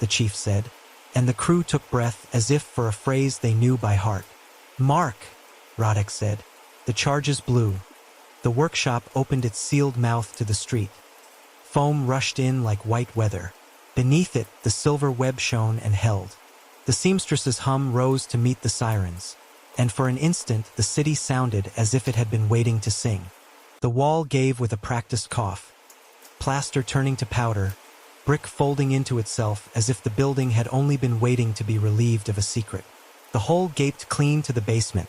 S1: the chief said, and the crew took breath as if for a phrase they knew by heart. "Mark," Rodek said. The charges blew. The workshop opened its sealed mouth to the street. Foam rushed in like white weather. Beneath it, the silver web shone and held. The seamstress's hum rose to meet the sirens, and for an instant the city sounded as if it had been waiting to sing. The wall gave with a practiced cough. Plaster turning to powder, brick folding into itself as if the building had only been waiting to be relieved of a secret. The hole gaped clean to the basement,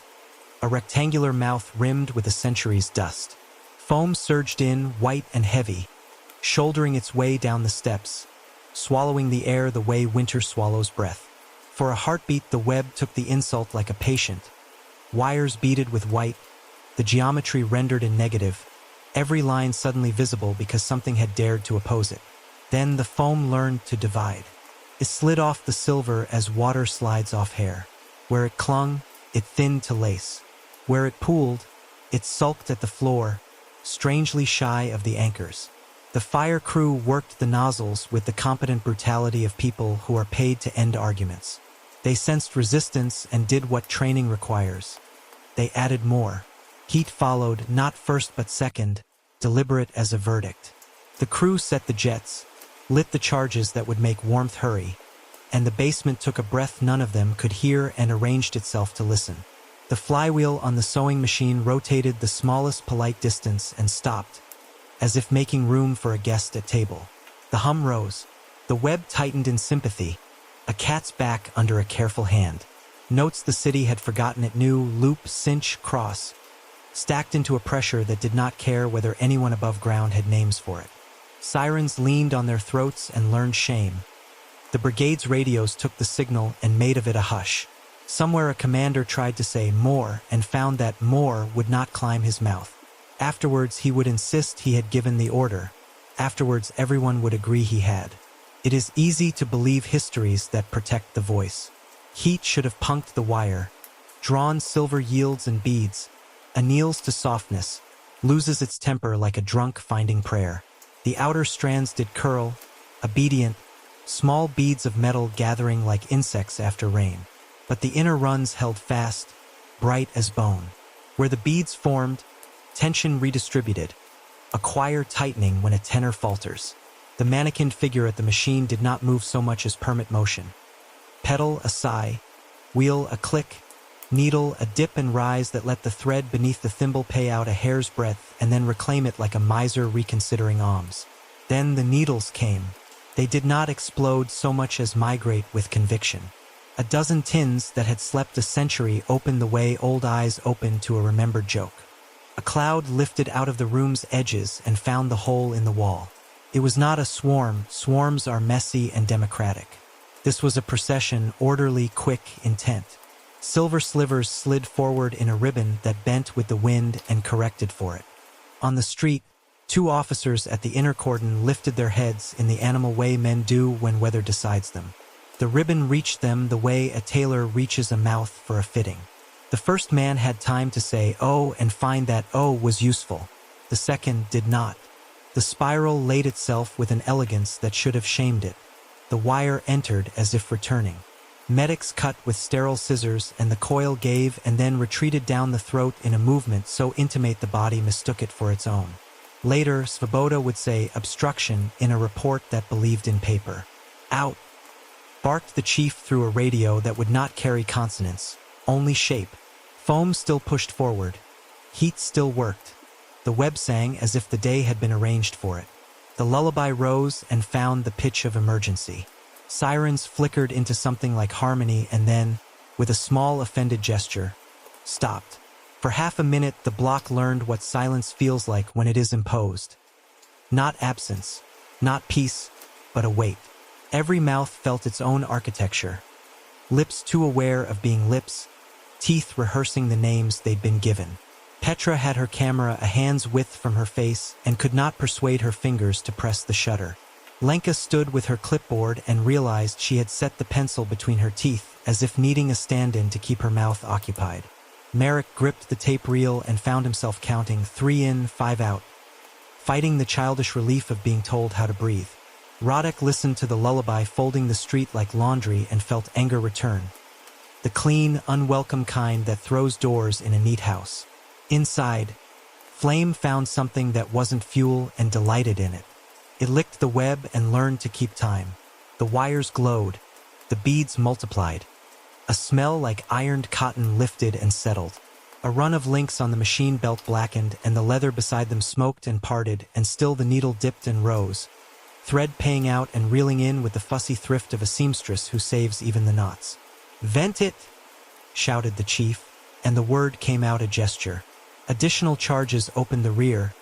S1: a rectangular mouth rimmed with a century's dust. Foam surged in, white and heavy, shouldering its way down the steps, swallowing the air the way winter swallows breath. For a heartbeat, the web took the insult like a patient. Wires beaded with white, the geometry rendered in negative, every line suddenly visible because something had dared to oppose it. Then the foam learned to divide. It slid off the silver as water slides off hair. Where it clung, it thinned to lace. Where it pooled, it sulked at the floor, strangely shy of the anchors. The fire crew worked the nozzles with the competent brutality of people who are paid to end arguments. They sensed resistance and did what training requires. They added more. Heat followed, not first but second, deliberate as a verdict. The crew set the jets, lit the charges that would make warmth hurry, and the basement took a breath none of them could hear and arranged itself to listen. The flywheel on the sewing machine rotated the smallest polite distance and stopped, as if making room for a guest at table. The hum rose. The web tightened in sympathy, a cat's back under a careful hand. Notes the city had forgotten it knew: loop, cinch, cross, stacked into a pressure that did not care whether anyone above ground had names for it. Sirens leaned on their throats and learned shame. The brigade's radios took the signal and made of it a hush. Somewhere a commander tried to say more and found that more would not climb his mouth. Afterwards he would insist he had given the order. Afterwards everyone would agree he had. It is easy to believe histories that protect the voice. Heat should have punked the wire. Drawn silver yields and beads, anneals to softness, loses its temper like a drunk finding prayer. The outer strands did curl, obedient, small beads of metal gathering like insects after rain. But the inner runs held fast, bright as bone. Where the beads formed, tension redistributed, a choir tightening when a tenor falters. The mannequined figure at the machine did not move so much as permit motion. Pedal a sigh, wheel a click, needle a dip and rise that let the thread beneath the thimble pay out a hair's breadth and then reclaim it like a miser reconsidering alms. Then the needles came. They did not explode so much as migrate with conviction. A dozen tins that had slept a century opened the way old eyes opened to a remembered joke. A cloud lifted out of the room's edges and found the hole in the wall. It was not a swarm. Swarms are messy and democratic. This was a procession, orderly, quick, intent. Silver slivers slid forward in a ribbon that bent with the wind and corrected for it. On the street, two officers at the inner cordon lifted their heads in the animal way men do when weather decides them. The ribbon reached them the way a tailor reaches a mouth for a fitting. The first man had time to say "oh" and find that "oh" was useful. The second did not. The spiral laid itself with an elegance that should have shamed it. The wire entered as if returning. Medics cut with sterile scissors, and the coil gave and then retreated down the throat in a movement so intimate the body mistook it for its own. Later, Svoboda would say obstruction in a report that believed in paper. "Out!" barked the chief through a radio that would not carry consonants, only shape. Foam still pushed forward. Heat still worked. The web sang as if the day had been arranged for it. The lullaby rose and found the pitch of emergency. Sirens flickered into something like harmony and then, with a small offended gesture, stopped. For half a minute the block learned what silence feels like when it is imposed. Not absence, not peace, but a weight. Every mouth felt its own architecture. Lips too aware of being lips, teeth rehearsing the names they'd been given. Petra had her camera a hand's width from her face and could not persuade her fingers to press the shutter. Lenka stood with her clipboard and realized she had set the pencil between her teeth, as if needing a stand-in to keep her mouth occupied. Merrick gripped the tape reel and found himself counting 3 in, 5 out, fighting the childish relief of being told how to breathe. Rodek listened to the lullaby folding the street like laundry and felt anger return. The clean, unwelcome kind that throws doors in a neat house. Inside, Flame found something that wasn't fuel and delighted in it. It licked the web and learned to keep time. The wires glowed. The beads multiplied. A smell like ironed cotton lifted and settled. A run of links on the machine belt blackened and the leather beside them smoked and parted, and still the needle dipped and rose. Thread paying out and reeling in with the fussy thrift of a seamstress who saves even the knots. "Vent it!" shouted the chief, and the word came out a gesture. Additional charges opened the rear,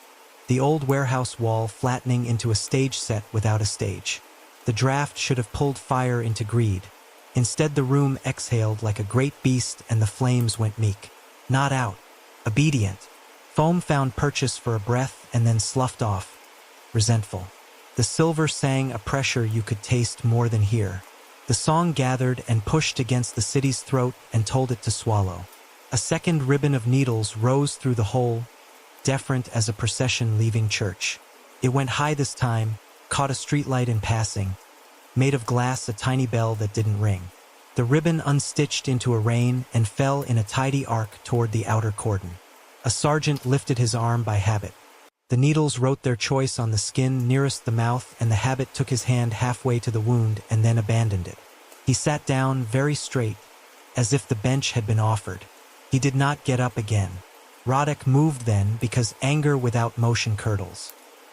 S1: the old warehouse wall flattening into a stage set without a stage. The draft should have pulled fire into greed. Instead the room exhaled like a great beast and the flames went meek. Not out. Obedient. Foam found purchase for a breath and then sloughed off. Resentful. The silver sang a pressure you could taste more than hear. The song gathered and pushed against the city's throat and told it to swallow. A second ribbon of needles rose through the hole, deferent as a procession leaving church. It went high this time, caught a streetlight in passing, made of glass a tiny bell that didn't ring. The ribbon unstitched into a rein and fell in a tidy arc toward the outer cordon. A sergeant lifted his arm by habit. The needles wrote their choice on the skin nearest the mouth, and the habit took his hand halfway to the wound and then abandoned it. He sat down very straight, as if the bench had been offered. He did not get up again. Rodek moved then because anger without motion curdles.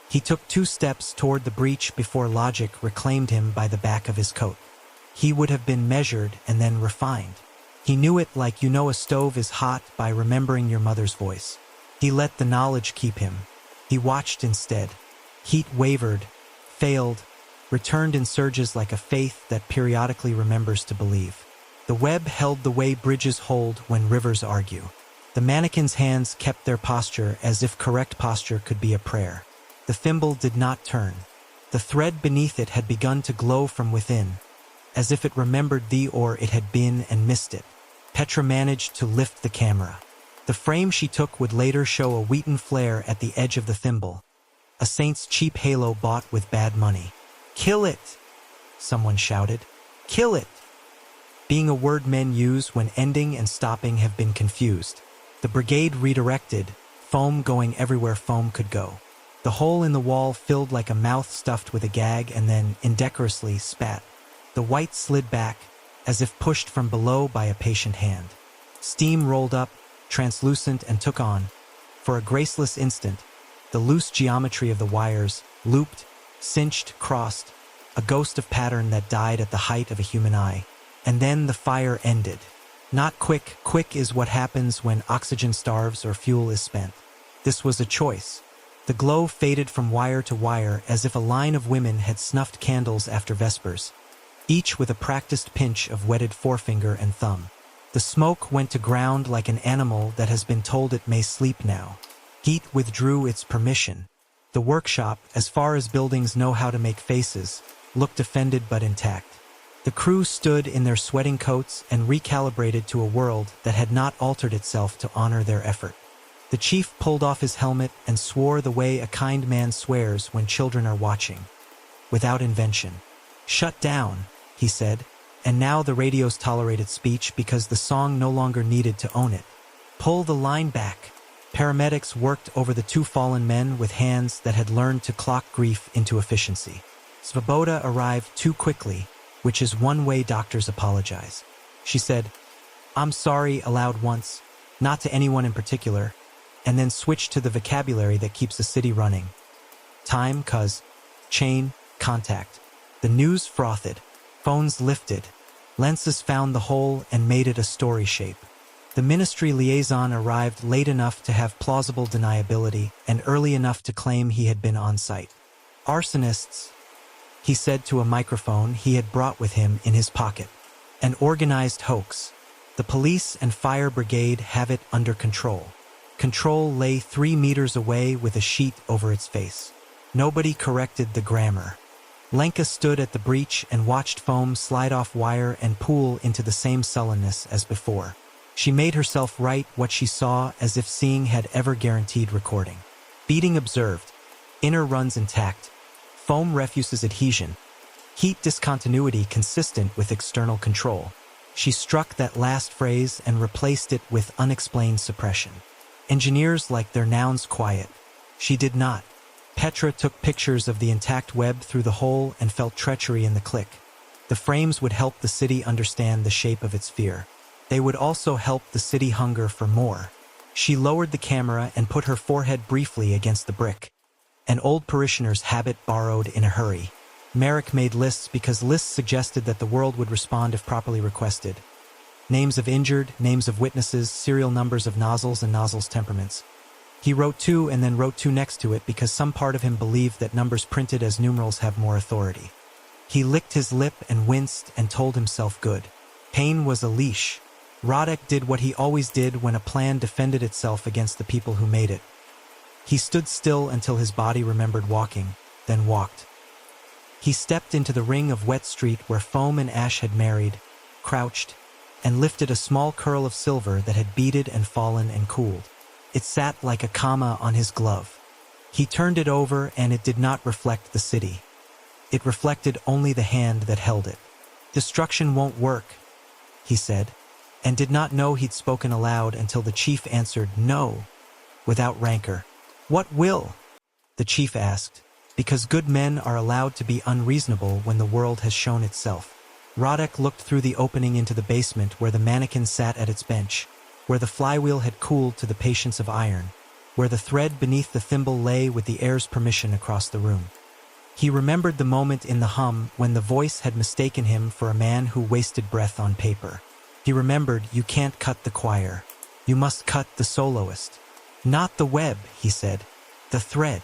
S1: He took 2 steps toward the breach before logic reclaimed him by the back of his coat. He would have been measured and then refined. He knew it like you know a stove is hot by remembering your mother's voice. He let the knowledge keep him. He watched instead. Heat wavered, failed, returned in surges like a faith that periodically remembers to believe. The web held the way bridges hold when rivers argue. The mannequin's hands kept their posture as if correct posture could be a prayer. The thimble did not turn. The thread beneath it had begun to glow from within, as if it remembered or it had been and missed it. Petra managed to lift the camera. The frame she took would later show a wheaten flare at the edge of the thimble, a saint's cheap halo bought with bad money. "Kill it!" someone shouted. "Kill it!" Being a word men use when ending and stopping have been confused. The brigade redirected, foam going everywhere foam could go. The hole in the wall filled like a mouth stuffed with a gag and then, indecorously, spat. The white slid back, as if pushed from below by a patient hand. Steam rolled up, translucent, and took on, for a graceless instant, the loose geometry of the wires, looped, cinched, crossed, a ghost of pattern that died at the height of a human eye. And then the fire ended. Not quick. Quick is what happens when oxygen starves or fuel is spent. This was a choice. The glow faded from wire to wire as if a line of women had snuffed candles after Vespers, each with a practiced pinch of wetted forefinger and thumb. The smoke went to ground like an animal that has been told it may sleep now. Heat withdrew its permission. The workshop, as far as buildings know how to make faces, looked offended but intact. The crew stood in their sweating coats and recalibrated to a world that had not altered itself to honor their effort. The chief pulled off his helmet and swore the way a kind man swears when children are watching, without invention. "Shut down," he said, and now the radios tolerated speech because the song no longer needed to own it. "Pull the line back." Paramedics worked over the two fallen men with hands that had learned to clock grief into efficiency. Svoboda arrived too quickly, which is one way doctors apologize. She said, "I'm sorry," aloud once, not to anyone in particular, and then switched to the vocabulary that keeps the city running. Time, chain, contact. The news frothed, phones lifted, lenses found the hole and made it a story shape. The ministry liaison arrived late enough to have plausible deniability and early enough to claim he had been on site. "Arsonists," he said to a microphone he had brought with him in his pocket. "An organized hoax. The police and fire brigade have it under control." Control lay 3 meters away with a sheet over its face. Nobody corrected the grammar. Lenka stood at the breach and watched foam slide off wire and pool into the same sullenness as before. She made herself write what she saw as if seeing had ever guaranteed recording. Beating observed. Inner runs intact. Foam refuses adhesion. Heat discontinuity consistent with external control. She struck that last phrase and replaced it with unexplained suppression. Engineers like their nouns quiet. She did not. Petra took pictures of the intact web through the hole and felt treachery in the click. The frames would help the city understand the shape of its fear. They would also help the city hunger for more. She lowered the camera and put her forehead briefly against the brick. An old parishioner's habit borrowed in a hurry. Merrick made lists because lists suggested that the world would respond if properly requested. Names of injured, names of witnesses, serial numbers of nozzles and nozzles' temperaments. He wrote 2 and then wrote 2 next to it because some part of him believed that numbers printed as numerals have more authority. He licked his lip and winced and told himself good. Pain was a leash. Roddick did what he always did when a plan defended itself against the people who made it. He stood still until his body remembered walking, then walked. He stepped into the ring of wet street where foam and ash had married, crouched, and lifted a small curl of silver that had beaded and fallen and cooled. It sat like a comma on his glove. He turned it over and it did not reflect the city. It reflected only the hand that held it. "Destruction won't work," he said, and did not know he'd spoken aloud until the chief answered no, without rancor. "What will?" the chief asked, because good men are allowed to be unreasonable when the world has shown itself. Roddick looked through the opening into the basement where the mannequin sat at its bench, where the flywheel had cooled to the patience of iron, where the thread beneath the thimble lay with the air's permission across the room. He remembered the moment in the hum when the voice had mistaken him for a man who wasted breath on paper. He remembered, "You can't cut the choir. You must cut the soloist." "Not the web," he said. "The thread.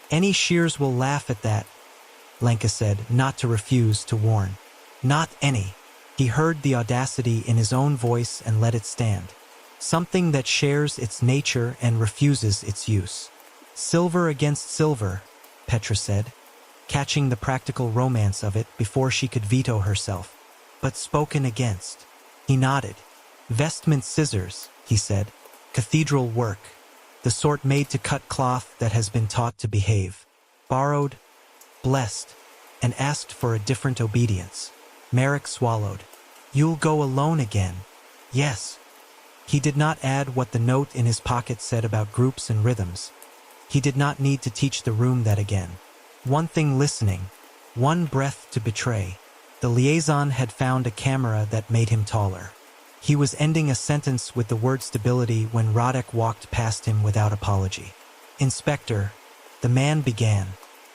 S1: Any shears will laugh at that." Lenka said, not to refuse to warn. Not any. He heard the audacity in his own voice and let it stand. Something that shares its nature and refuses its use. Silver against silver, Petra said, catching the practical romance of it before she could veto herself. But spoken against. He nodded. Vestment scissors, he said. Cathedral work. The sort made to cut cloth that has been taught to behave. Borrowed, blessed, and asked for a different obedience. Merrick swallowed. You'll go alone again. Yes. He did not add what the note in his pocket said about groups and rhythms. He did not need to teach the room that again. One thing listening, one breath to betray. The liaison had found a camera that made him taller. He was ending a sentence with the word stability when Roddick walked past him without apology. Inspector, the man began.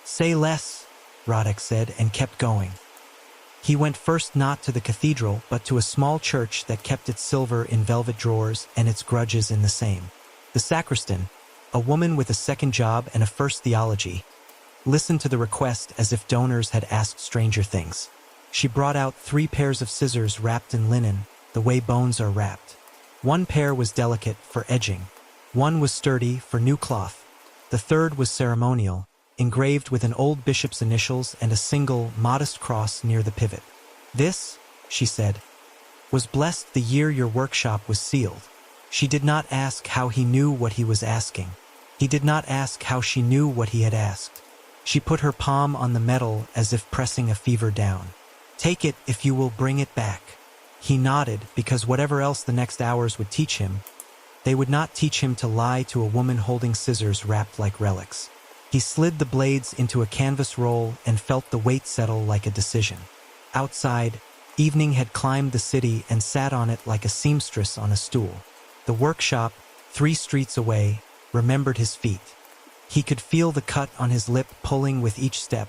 S1: Say less, Roddick said, and kept going. He went first not to the cathedral, but to a small church that kept its silver in velvet drawers and its grudges in the same. The sacristan, a woman with a second job and a first theology, listened to the request as if donors had asked stranger things. She brought out 3 pairs of scissors wrapped in linen, the way bones are wrapped. 1 pair was delicate, for edging. 1 was sturdy, for new cloth. The 3rd was ceremonial, engraved with an old bishop's initials and a single, modest cross near the pivot. This, she said, was blessed the year your workshop was sealed. She did not ask how he knew what he was asking. He did not ask how she knew what he had asked. She put her palm on the metal as if pressing a fever down. Take it if you will bring it back. He nodded, because whatever else the next hours would teach him, they would not teach him to lie to a woman holding scissors wrapped like relics. He slid the blades into a canvas roll and felt the weight settle like a decision. Outside, evening had climbed the city and sat on it like a seamstress on a stool. The workshop, 3 streets away, remembered his feet. He could feel the cut on his lip pulling with each step,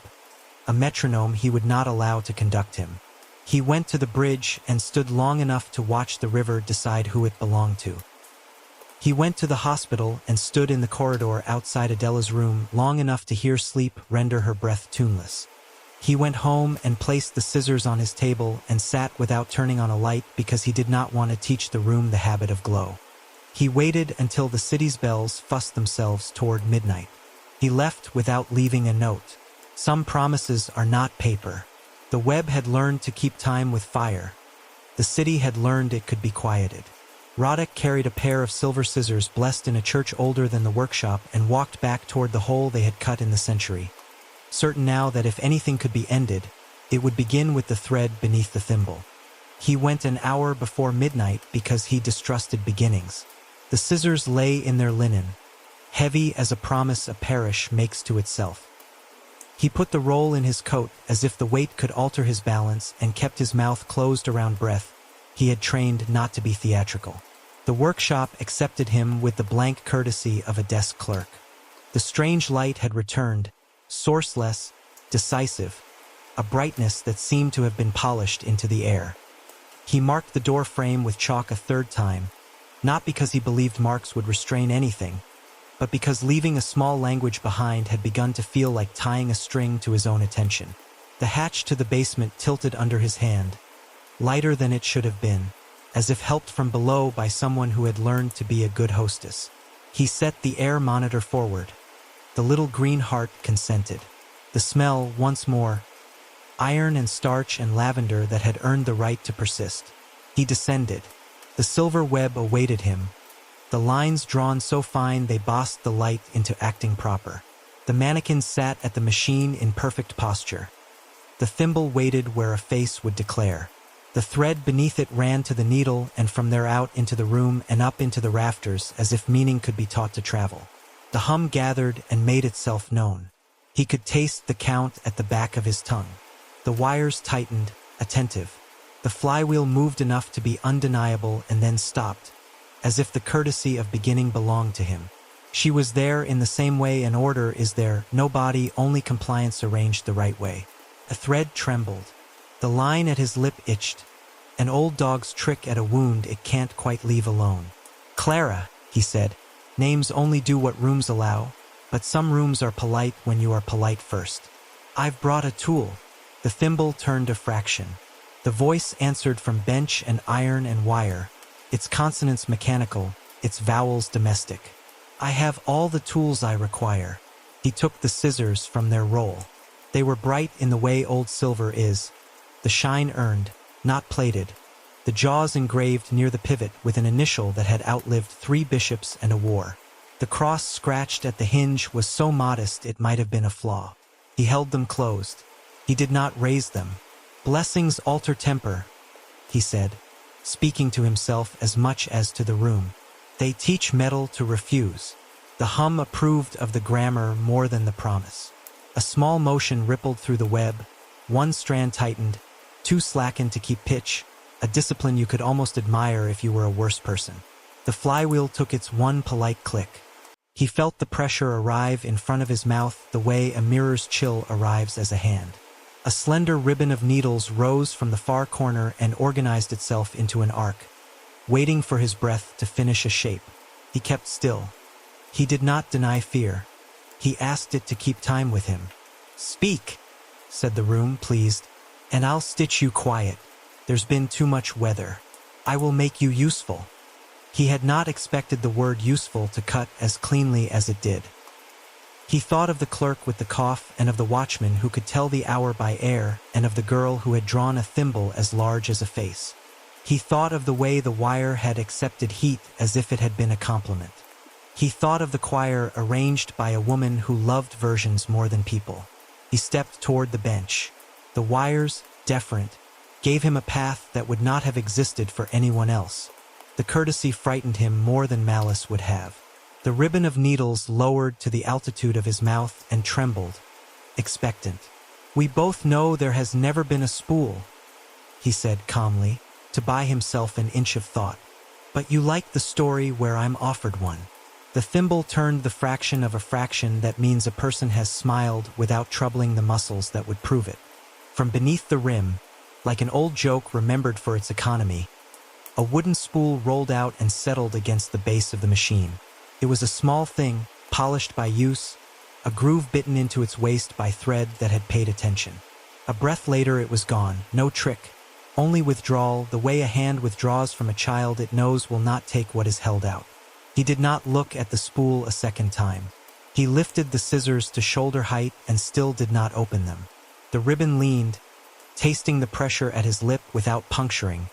S1: a metronome he would not allow to conduct him. He went to the bridge and stood long enough to watch the river decide who it belonged to. He went to the hospital and stood in the corridor outside Adela's room long enough to hear sleep render her breath tuneless. He went home and placed the scissors on his table and sat without turning on a light because he did not want to teach the room the habit of glow. He waited until the city's bells fussed themselves toward midnight. He left without leaving a note. Some promises are not paper. The web had learned to keep time with fire. The city had learned it could be quieted. Roddick carried a pair of silver scissors blessed in a church older than the workshop and walked back toward the hole they had cut in the century. Certain now that if anything could be ended, it would begin with the thread beneath the thimble. He went an hour before midnight because he distrusted beginnings. The scissors lay in their linen, heavy as a promise a parish makes to itself. He put the roll in his coat as if the weight could alter his balance and kept his mouth closed around breath. He had trained not to be theatrical. The workshop accepted him with the blank courtesy of a desk clerk. The strange light had returned, sourceless, decisive, a brightness that seemed to have been polished into the air. He marked the door frame with chalk a 3rd time, not because he believed marks would restrain anything, but because leaving a small language behind had begun to feel like tying a string to his own attention. The hatch to the basement tilted under his hand, lighter than it should have been, as if helped from below by someone who had learned to be a good hostess. He set the air monitor forward. The little green heart consented. The smell, once more, iron and starch and lavender that had earned the right to persist. He descended. The silver web awaited him, the lines drawn so fine they bossed the light into acting proper. The mannequin sat at the machine in perfect posture. The thimble waited where a face would declare. The thread beneath it ran to the needle and from there out into the room and up into the rafters as if meaning could be taught to travel. The hum gathered and made itself known. He could taste the count at the back of his tongue. The wires tightened, attentive. The flywheel moved enough to be undeniable and then stopped, as if the courtesy of beginning belonged to him. She was there in the same way an order is there, no body, only compliance arranged the right way. A thread trembled. The line at his lip itched. An old dog's trick at a wound it can't quite leave alone. Clara, he said, names only do what rooms allow, but some rooms are polite when you are polite first. "I've brought a tool." The thimble turned a fraction. The voice answered from bench and iron and wire, its consonants mechanical, its vowels domestic. "I have all the tools I require." He took the scissors from their roll. They were bright in the way old silver is, the shine earned, not plated, the jaws engraved near the pivot with an initial that had outlived 3 bishops and a war. The cross scratched at the hinge was so modest it might have been a flaw. He held them closed. He did not raise them. "Blessings alter temper," he said, speaking to himself as much as to the room. "They teach metal to refuse." The hum approved of the grammar more than the promise. A small motion rippled through the web. 1 strand tightened, 2 slackened to keep pitch, a discipline you could almost admire if you were a worse person. The flywheel took its 1 polite click. He felt the pressure arrive in front of his mouth the way a mirror's chill arrives as a hand. A slender ribbon of needles rose from the far corner and organized itself into an arc, waiting for his breath to finish a shape. He kept still. He did not deny fear. He asked it to keep time with him. "Speak," said the room, pleased, "and I'll stitch you quiet. There's been too much weather. I will make you useful." He had not expected the word useful to cut as cleanly as it did. He thought of the clerk with the cough and of the watchman who could tell the hour by air and of the girl who had drawn a thimble as large as a face. He thought of the way the wire had accepted heat as if it had been a compliment. He thought of the choir arranged by a woman who loved versions more than people. He stepped toward the bench. The wires, deferent, gave him a path that would not have existed for anyone else. The courtesy frightened him more than malice would have. The ribbon of needles lowered to the altitude of his mouth and trembled, expectant. "We both know there has never been a spool," he said calmly, to buy himself an inch of thought. "But you like the story where I'm offered one." The thimble turned the fraction of a fraction that means a person has smiled without troubling the muscles that would prove it. From beneath the rim, like an old joke remembered for its economy, a wooden spool rolled out and settled against the base of the machine. It was a small thing, polished by use, a groove bitten into its waist by thread that had paid attention. A breath later it was gone, no trick, only withdrawal, the way a hand withdraws from a child it knows will not take what is held out. He did not look at the spool a second time. He lifted the scissors to shoulder height and still did not open them. The ribbon leaned, tasting the pressure at his lip without puncturing,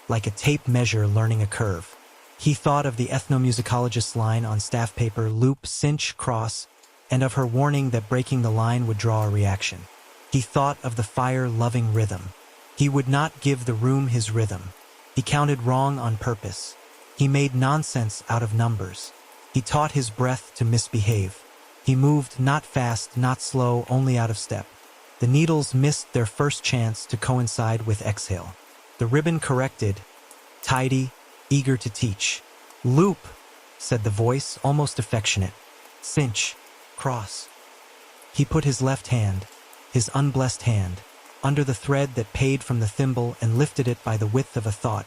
S1: like a tape measure learning a curve. He thought of the ethnomusicologist's line on staff paper, loop, cinch, cross, and of her warning that breaking the line would draw a reaction. He thought of the fire-loving rhythm. He would not give the room his rhythm. He counted wrong on purpose. He made nonsense out of numbers. He taught his breath to misbehave. He moved not fast, not slow, only out of step. The needles missed their first chance to coincide with exhale. The ribbon corrected, tidy, eager to teach. "Loop," said the voice, almost affectionate. "Cinch, cross." He put his left hand, his unblessed hand, under the thread that paid from the thimble and lifted it by the width of a thought,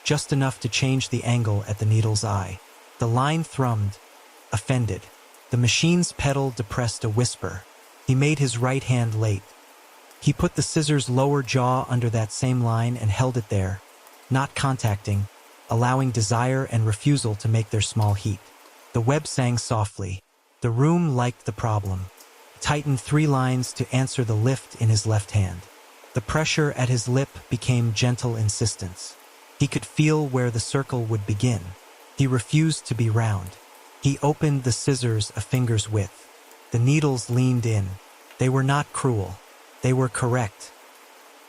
S1: just enough to change the angle at the needle's eye. The line thrummed, offended. The machine's pedal depressed a whisper. He made his right hand late. He put the scissor's lower jaw under that same line and held it there, not contacting, allowing desire and refusal to make their small heat. The web sang softly. The room liked the problem. Tightened 3 lines to answer the lift in his left hand. The pressure at his lip became gentle insistence. He could feel where the circle would begin. He refused to be round. He opened the scissors a finger's width. The needles leaned in. They were not cruel. They were correct.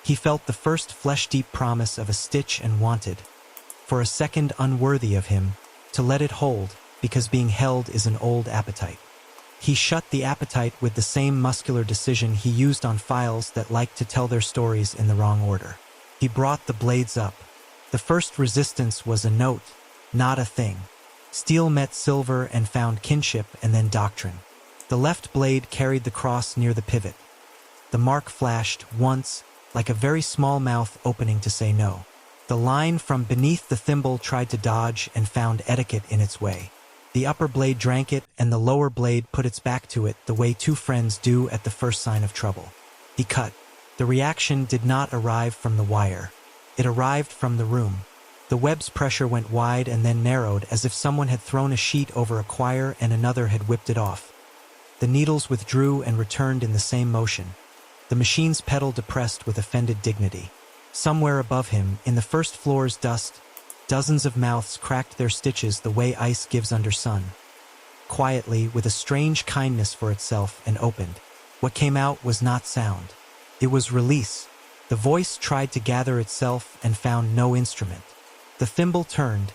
S1: He felt the first flesh-deep promise of a stitch and wanted, for a second unworthy of him, to let it hold, because being held is an old appetite. He shut the appetite with the same muscular decision he used on files that liked to tell their stories in the wrong order. He brought the blades up. The first resistance was a note, not a thing. Steel met silver and found kinship and then doctrine. The left blade carried the cross near the pivot. The mark flashed once, like a very small mouth opening to say no. The line from beneath the thimble tried to dodge and found etiquette in its way. The upper blade drank it, and the lower blade put its back to it the way two friends do at the first sign of trouble. He cut. The reaction did not arrive from the wire. It arrived from the room. The web's pressure went wide and then narrowed, as if someone had thrown a sheet over a quire and another had whipped it off. The needles withdrew and returned in the same motion. The machine's pedal depressed with offended dignity. Somewhere above him, in the first floor's dust, dozens of mouths cracked their stitches the way ice gives under sun. Quietly, with a strange kindness for itself, and opened. What came out was not sound. It was release. The voice tried to gather itself and found no instrument. The thimble turned,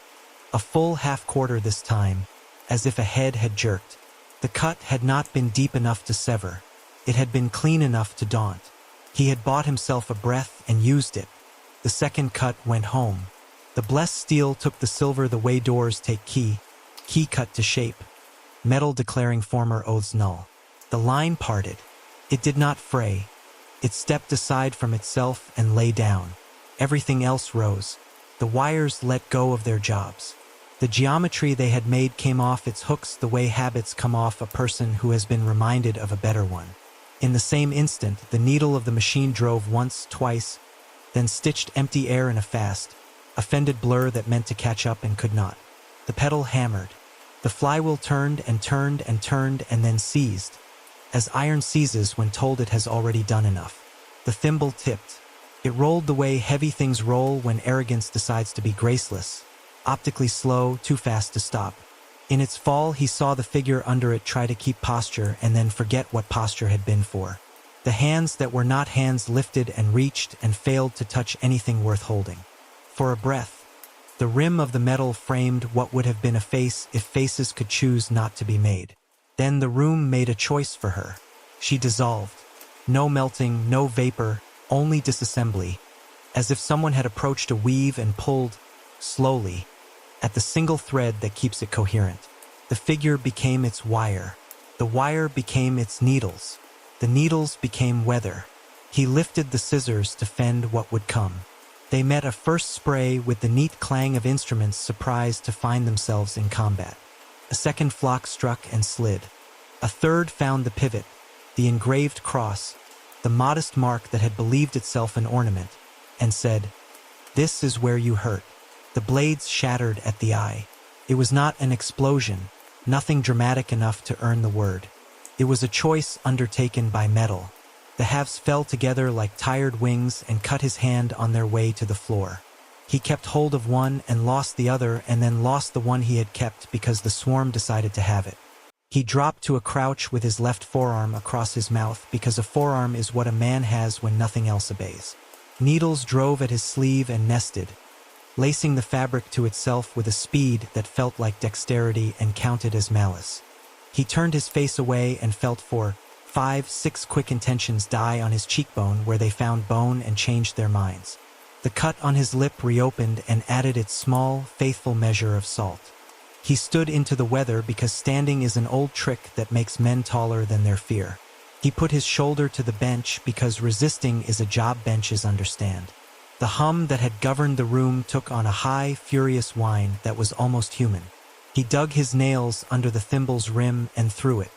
S1: a full half-quarter this time, as if a head had jerked. The cut had not been deep enough to sever. It had been clean enough to daunt. He had bought himself a breath and used it. The second cut went home. The blessed steel took the silver the way doors take key cut to shape, metal declaring former oaths null. The line parted. It did not fray. It stepped aside from itself and lay down. Everything else rose. The wires let go of their jobs. The geometry they had made came off its hooks the way habits come off a person who has been reminded of a better one. In the same instant, the needle of the machine drove once, twice, then stitched empty air in a fast, offended blur that meant to catch up and could not. The pedal hammered. The flywheel turned and turned and turned and then seized, as iron seizes when told it has already done enough. The thimble tipped. It rolled the way heavy things roll when arrogance decides to be graceless, optically slow, too fast to stop. In its fall, he saw the figure under it try to keep posture and then forget what posture had been for. The hands that were not hands lifted and reached and failed to touch anything worth holding. For a breath, the rim of the metal framed what would have been a face if faces could choose not to be made. Then the room made a choice for her. She dissolved. No melting, no vapor, only disassembly, as if someone had approached a weave and pulled, slowly, at the single thread that keeps it coherent. The figure became its wire. The wire became its needles. The needles became weather. He lifted the scissors to fend what would come. They met a first spray with the neat clang of instruments surprised to find themselves in combat. A second flock struck and slid. A third found the pivot, the engraved cross, the modest mark that had believed itself an ornament, and said, "This is where you hurt." The blades shattered at the eye. It was not an explosion, nothing dramatic enough to earn the word. It was a choice undertaken by metal. The halves fell together like tired wings and cut his hand on their way to the floor. He kept hold of one and lost the other, and then lost the one he had kept because the swarm decided to have it. He dropped to a crouch with his left forearm across his mouth because a forearm is what a man has when nothing else obeys. Needles drove at his sleeve and nested, lacing the fabric to itself with a speed that felt like dexterity and counted as malice. He turned his face away and felt 4, 5, 6 quick intentions die on his cheekbone where they found bone and changed their minds. The cut on his lip reopened and added its small, faithful measure of salt. He stood into the weather because standing is an old trick that makes men taller than their fear. He put his shoulder to the bench because resisting is a job benches understand. The hum that had governed the room took on a high, furious whine that was almost human. He dug his nails under the thimble's rim and threw it.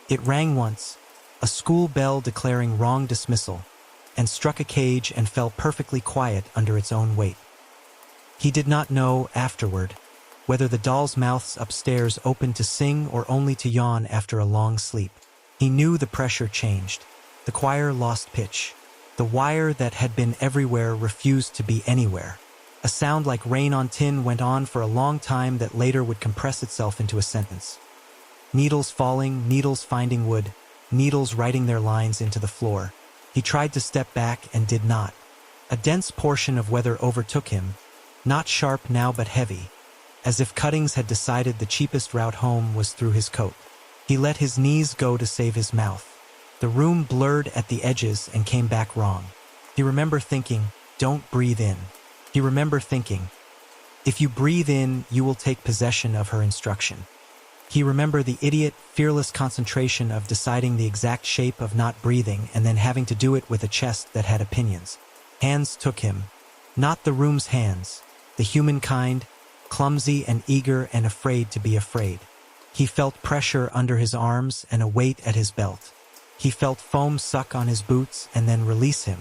S1: It rang once, a school bell declaring wrong dismissal, and struck a cage and fell perfectly quiet under its own weight. He did not know, afterward, whether the dolls' mouths upstairs opened to sing or only to yawn after a long sleep. He knew the pressure changed. The choir lost pitch. The wire that had been everywhere refused to be anywhere. A sound like rain on tin went on for a long time that later would compress itself into a sentence. Needles falling, needles finding wood, needles writing their lines into the floor. He tried to step back and did not. A dense portion of weather overtook him, not sharp now but heavy, as if Cuttings had decided the cheapest route home was through his coat. He let his knees go to save his mouth. The room blurred at the edges and came back wrong. He remembered thinking, "Don't breathe in." He remembered thinking, "If you breathe in, you will take possession of her instruction." He remembered the idiot, fearless concentration of deciding the exact shape of not breathing and then having to do it with a chest that had opinions. Hands took him. Not the room's hands. The humankind, clumsy and eager and afraid to be afraid. He felt pressure under his arms and a weight at his belt. He felt foam suck on his boots and then release him.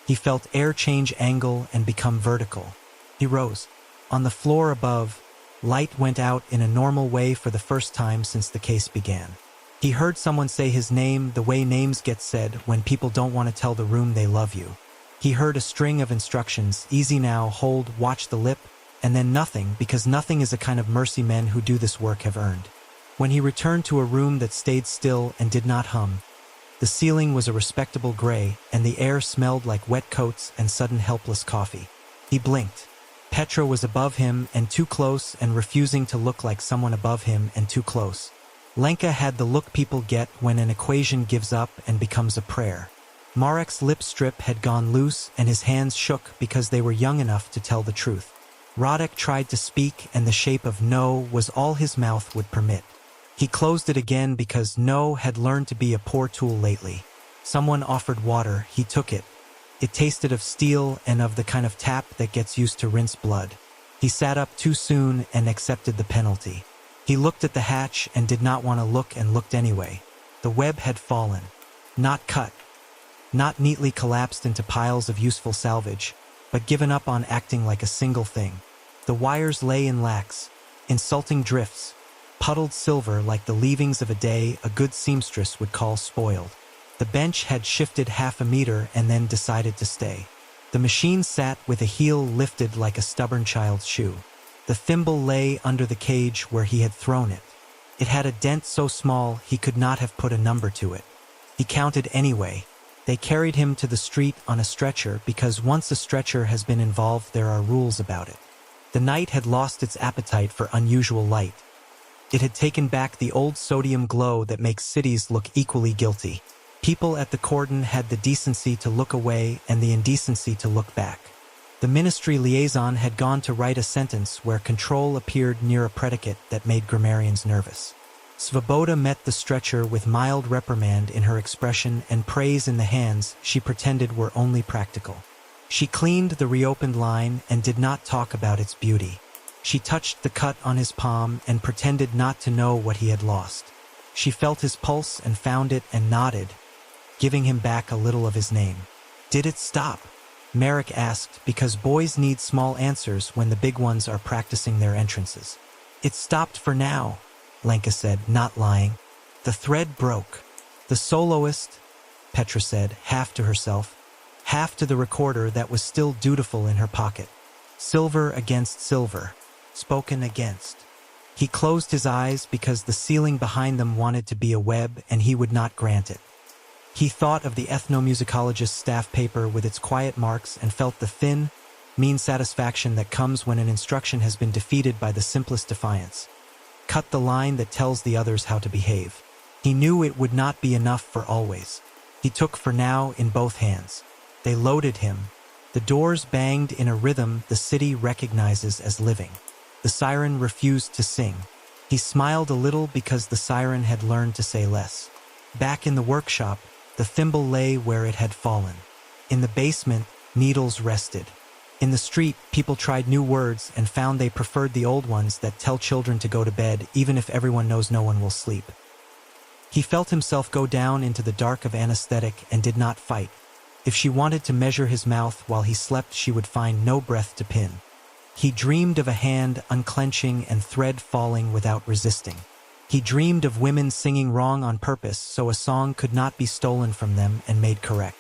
S1: He felt air change angle and become vertical. He rose. On the floor above, light went out in a normal way for the first time since the case began. He heard someone say his name the way names get said when people don't want to tell the room they love you. He heard a string of instructions: easy now, hold, watch the lip, and then nothing, because nothing is a kind of mercy men who do this work have earned. When he returned to a room that stayed still and did not hum, the ceiling was a respectable gray, and the air smelled like wet coats and sudden helpless coffee. He blinked. Petra was above him and too close and refusing to look like someone above him and too close. Lenka had the look people get when an equation gives up and becomes a prayer. Marek's lip strip had gone loose and his hands shook because they were young enough to tell the truth. Radek tried to speak and the shape of no was all his mouth would permit. He closed it again because no had learned to be a poor tool lately. Someone offered water, he took it. It tasted of steel and of the kind of tap that gets used to rinse blood. He sat up too soon and accepted the penalty. He looked at the hatch and did not want to look and looked anyway. The web had fallen. Not cut. Not neatly collapsed into piles of useful salvage, but given up on acting like a single thing. The wires lay in lax, insulting drifts, puddled silver like the leavings of a day a good seamstress would call spoiled. The bench had shifted half a meter and then decided to stay. The machine sat with a heel lifted like a stubborn child's shoe. The thimble lay under the cage where he had thrown it. It had a dent so small he could not have put a number to it. He counted anyway. They carried him to the street on a stretcher because once a stretcher has been involved there are rules about it. The night had lost its appetite for unusual light. It had taken back the old sodium glow that makes cities look equally guilty. People at the cordon had the decency to look away and the indecency to look back. The ministry liaison had gone to write a sentence where control appeared near a predicate that made grammarians nervous. Svoboda met the stretcher with mild reprimand in her expression and praise in the hands she pretended were only practical. She cleaned the reopened line and did not talk about its beauty. She touched the cut on his palm and pretended not to know what he had lost. She felt his pulse and found it and nodded, giving him back a little of his name. Did it stop? Marek asked, because boys need small answers when the big ones are practicing their entrances. It stopped for now, Lenka said, not lying. The thread broke. The soloist, Petra said, half to herself, half to the recorder that was still dutiful in her pocket. Silver against silver. Spoken against. He closed his eyes because the ceiling behind them wanted to be a web and he would not grant it. He thought of the ethnomusicologist's staff paper with its quiet marks and felt the thin, mean satisfaction that comes when an instruction has been defeated by the simplest defiance. Cut the line that tells the others how to behave. He knew it would not be enough for always. He took for now in both hands. They loaded him. The doors banged in a rhythm the city recognizes as living. The siren refused to sing. He smiled a little because the siren had learned to say less. Back in the workshop, the thimble lay where it had fallen. In the basement, needles rested. In the street, people tried new words and found they preferred the old ones that tell children to go to bed even if everyone knows no one will sleep. He felt himself go down into the dark of anesthetic and did not fight. If she wanted to measure his mouth while he slept, she would find no breath to pin. He dreamed of a hand unclenching and thread falling without resisting. He dreamed of women singing wrong on purpose so a song could not be stolen from them and made correct.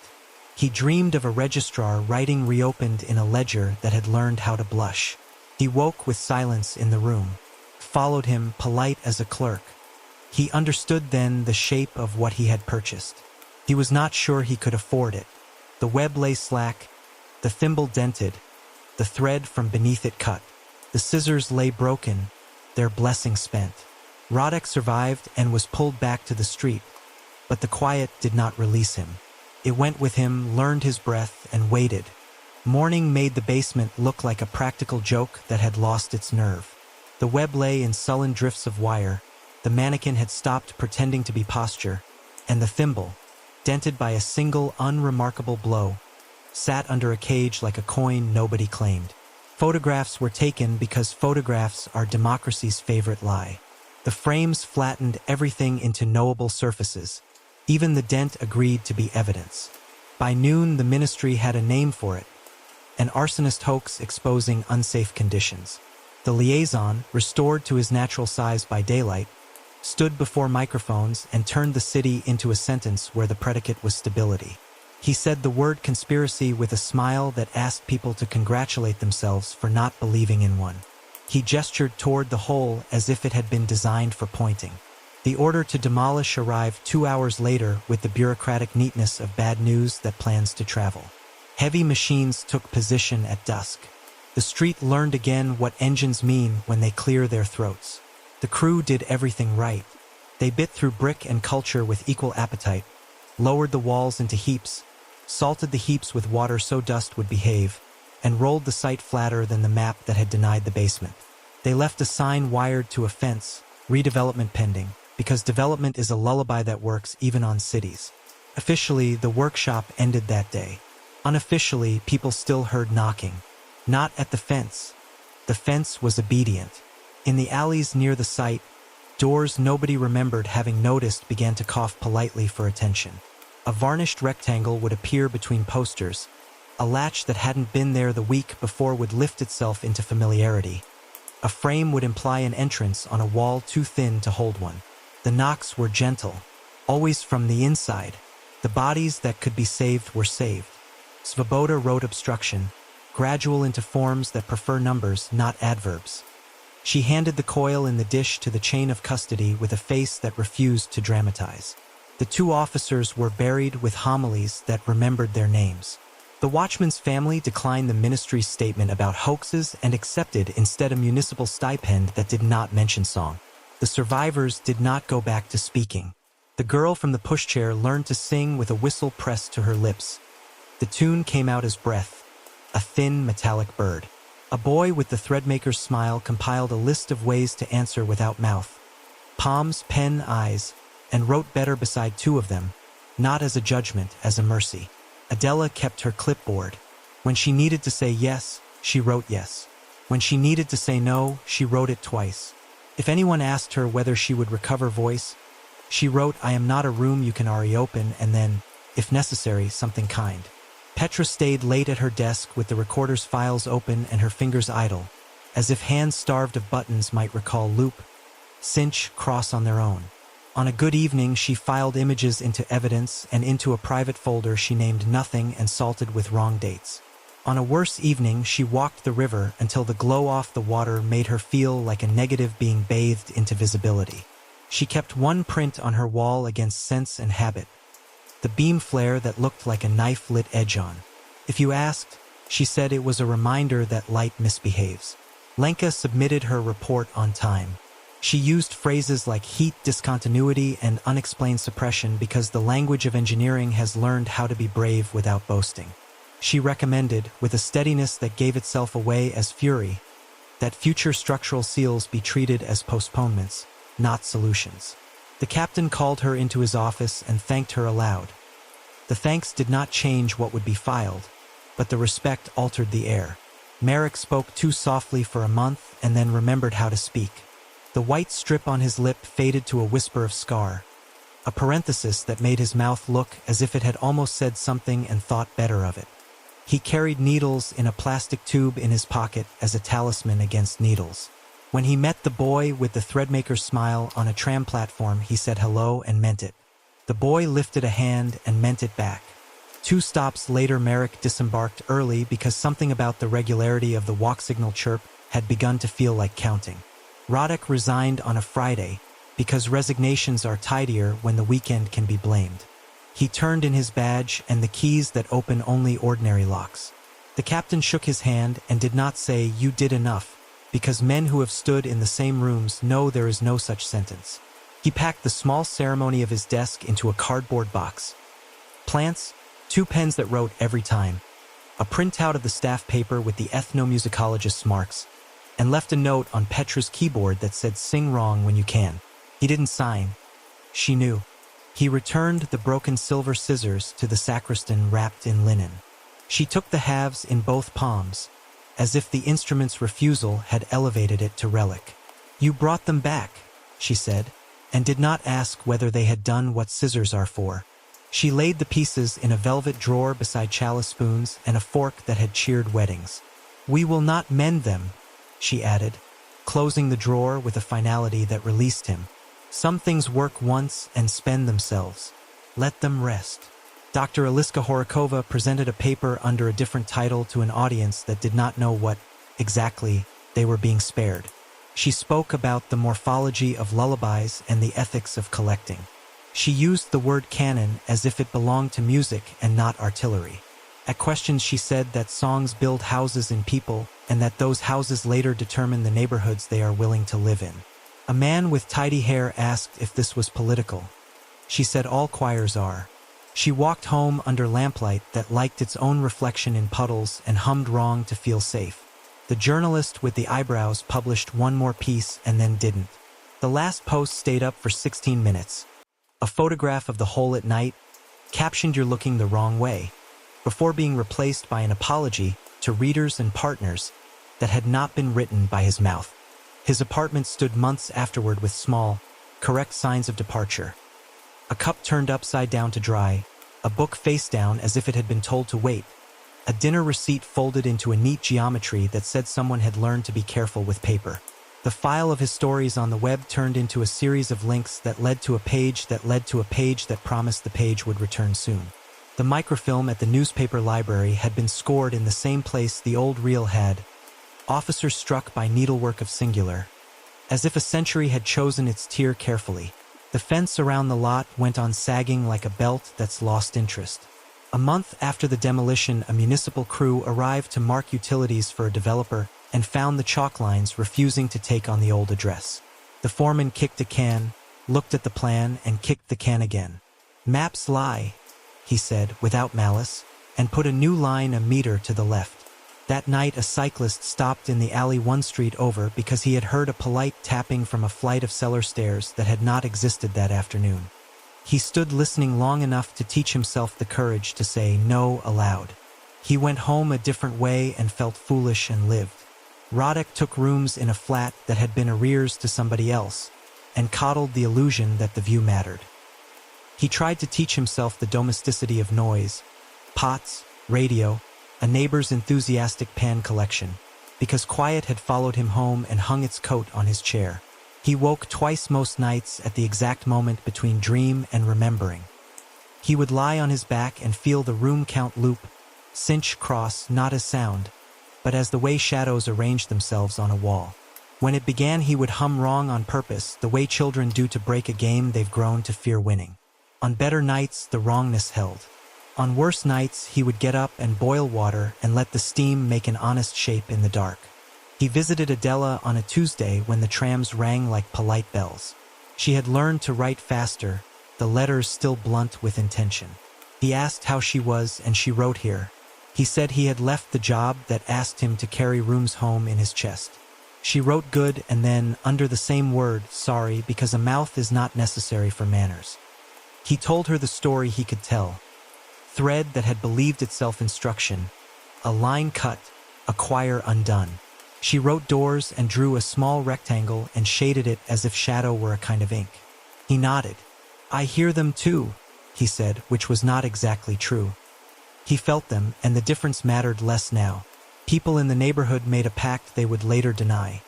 S1: He dreamed of a registrar writing reopened in a ledger that had learned how to blush. He woke with silence in the room, followed him, polite as a clerk. He understood then the shape of what he had purchased. He was not sure he could afford it. The web lay slack, the thimble dented, the thread from beneath it cut. The scissors lay broken, their blessing spent. Radek survived and was pulled back to the street, but the quiet did not release him. It went with him, learned his breath, and waited. Morning made the basement look like a practical joke that had lost its nerve. The web lay in sullen drifts of wire, the mannequin had stopped pretending to be posture, and the thimble, dented by a single unremarkable blow, sat under a cage like a coin nobody claimed. Photographs were taken because photographs are democracy's favorite lie. The frames flattened everything into knowable surfaces. Even the dent agreed to be evidence. By noon, the ministry had a name for it. An arsonist hoax exposing unsafe conditions. The liaison, restored to his natural size by daylight, stood before microphones and turned the city into a sentence where the predicate was stability. He said the word conspiracy with a smile that asked people to congratulate themselves for not believing in one. He gestured toward the hole as if it had been designed for pointing. The order to demolish arrived 2 hours later with the bureaucratic neatness of bad news that plans to travel. Heavy machines took position at dusk. The street learned again what engines mean when they clear their throats. The crew did everything right. They bit through brick and culture with equal appetite, lowered the walls into heaps, salted the heaps with water so dust would behave, and rolled the site flatter than the map that had denied the basement. They left a sign wired to a fence, redevelopment pending, because development is a lullaby that works even on cities. Officially, the workshop ended that day. Unofficially, people still heard knocking. Not at the fence. The fence was obedient. In the alleys near the site, doors nobody remembered having noticed began to cough politely for attention. A varnished rectangle would appear between posters. A latch that hadn't been there the week before would lift itself into familiarity. A frame would imply an entrance on a wall too thin to hold one. The knocks were gentle, always from the inside. The bodies that could be saved were saved. Svoboda wrote obstruction, gradual into forms that prefer numbers, not adverbs. She handed the coil in the dish to the chain of custody with a face that refused to dramatize. The 2 officers were buried with homilies that remembered their names. The watchman's family declined the ministry's statement about hoaxes and accepted instead a municipal stipend that did not mention song. The survivors did not go back to speaking. The girl from the pushchair learned to sing with a whistle pressed to her lips. The tune came out as breath, a thin metallic bird. A boy with the threadmaker's smile compiled a list of ways to answer without mouth. Palms, pen, eyes, and wrote better beside 2 of them, not as a judgment, as a mercy. Adela kept her clipboard. When she needed to say yes, she wrote yes. When she needed to say no, she wrote it twice. If anyone asked her whether she would recover voice, she wrote, "I am not a room you can reopen," and then, if necessary, something kind. Petra stayed late at her desk with the recorder's files open and her fingers idle, as if hands starved of buttons might recall loop, cinch, cross on their own. On a good evening, she filed images into evidence, and into a private folder she named nothing and salted with wrong dates. On a worse evening, she walked the river until the glow off the water made her feel like a negative being bathed into visibility. She kept one print on her wall against sense and habit, the beam flare that looked like a knife-lit edge on. If you asked, she said it was a reminder that light misbehaves. Lenka submitted her report on time. She used phrases like heat discontinuity and unexplained suppression because the language of engineering has learned how to be brave without boasting. She recommended, with a steadiness that gave itself away as fury, that future structural seals be treated as postponements, not solutions. The captain called her into his office and thanked her aloud. The thanks did not change what would be filed, but the respect altered the air. Merrick spoke too softly for a month and then remembered how to speak. The white strip on his lip faded to a whisper of scar, a parenthesis that made his mouth look as if it had almost said something and thought better of it. He carried needles in a plastic tube in his pocket as a talisman against needles. When he met the boy with the threadmaker's smile on a tram platform, he said hello and meant it. The boy lifted a hand and meant it back. 2 stops later, Merrick disembarked early because something about the regularity of the walk signal chirp had begun to feel like counting. Roddick resigned on a Friday because resignations are tidier when the weekend can be blamed. He turned in his badge and the keys that open only ordinary locks. The captain shook his hand and did not say, "You did enough," because men who have stood in the same rooms know there is no such sentence. He packed the small ceremony of his desk into a cardboard box. Plants, 2 pens that wrote every time, a printout of the staff paper with the ethnomusicologist's marks, and left a note on Petra's keyboard that said, "Sing wrong when you can." He didn't sign. She knew. He returned the broken silver scissors to the sacristan wrapped in linen. She took the halves in both palms, as if the instrument's refusal had elevated it to relic. "You brought them back." she said, and did not ask whether they had done what scissors are for. She laid the pieces in a velvet drawer beside chalice spoons and a fork that had cheered weddings. "We will not mend them," she added, closing the drawer with a finality that released him. "Some things work once and spend themselves. Let them rest." Dr. Eliska Horikova presented a paper under a different title to an audience that did not know what, exactly, they were being spared. She spoke about the morphology of lullabies and the ethics of collecting. She used the word canon as if it belonged to music and not artillery. At questions she said that songs build houses in people and that those houses later determine the neighborhoods they are willing to live in. A man with tidy hair asked if this was political. She said all choirs are. She walked home under lamplight that liked its own reflection in puddles and hummed wrong to feel safe. The journalist with the eyebrows published one more piece and then didn't. The last post stayed up for 16 minutes. A photograph of the hole at night, captioned "You're looking the wrong way," before being replaced by an apology to readers and partners that had not been written by his mouth. His apartment stood months afterward with small, correct signs of departure. A cup turned upside down to dry, a book face down as if it had been told to wait, a dinner receipt folded into a neat geometry that said someone had learned to be careful with paper. The file of his stories on the web turned into a series of links that led to a page that led to a page that promised the page would return soon. The microfilm at the newspaper library had been scored in the same place the old reel had, "Officer struck by needlework of singular," as if a century had chosen its tier carefully. The fence around the lot went on sagging like a belt that's lost interest. A month after the demolition, a municipal crew arrived to mark utilities for a developer and found the chalk lines refusing to take on the old address. The foreman kicked a can, looked at the plan, and kicked the can again. "Maps lie," he said, without malice, and put a new line a meter to the left. That night, a cyclist stopped in the alley one street over because he had heard a polite tapping from a flight of cellar stairs that had not existed that afternoon. He stood listening long enough to teach himself the courage to say no aloud. He went home a different way and felt foolish and lived. Rodek took rooms in a flat that had been arrears to somebody else, and coddled the illusion that the view mattered. He tried to teach himself the domesticity of noise, pots, radio, a neighbor's enthusiastic pan collection, because quiet had followed him home and hung its coat on his chair. He woke twice most nights at the exact moment between dream and remembering. He would lie on his back and feel the room count loop, cinch cross not as sound, but as the way shadows arranged themselves on a wall. When it began, he would hum wrong on purpose, the way children do to break a game they've grown to fear winning. On better nights, the wrongness held. On worse nights, he would get up and boil water and let the steam make an honest shape in the dark. He visited Adela on a Tuesday when the trams rang like polite bells. She had learned to write faster, the letters still blunt with intention. He asked how she was, and she wrote here. He said he had left the job that asked him to carry rooms home in his chest. She wrote good and then, under the same word, sorry, because a mouth is not necessary for manners. He told her the story he could tell. Thread that had believed itself instruction, a line cut, a choir undone. She wrote doors and drew a small rectangle and shaded it as if shadow were a kind of ink. He nodded. "I hear them too," he said, which was not exactly true. He felt them, and the difference mattered less now. People in the neighborhood made a pact they would later deny.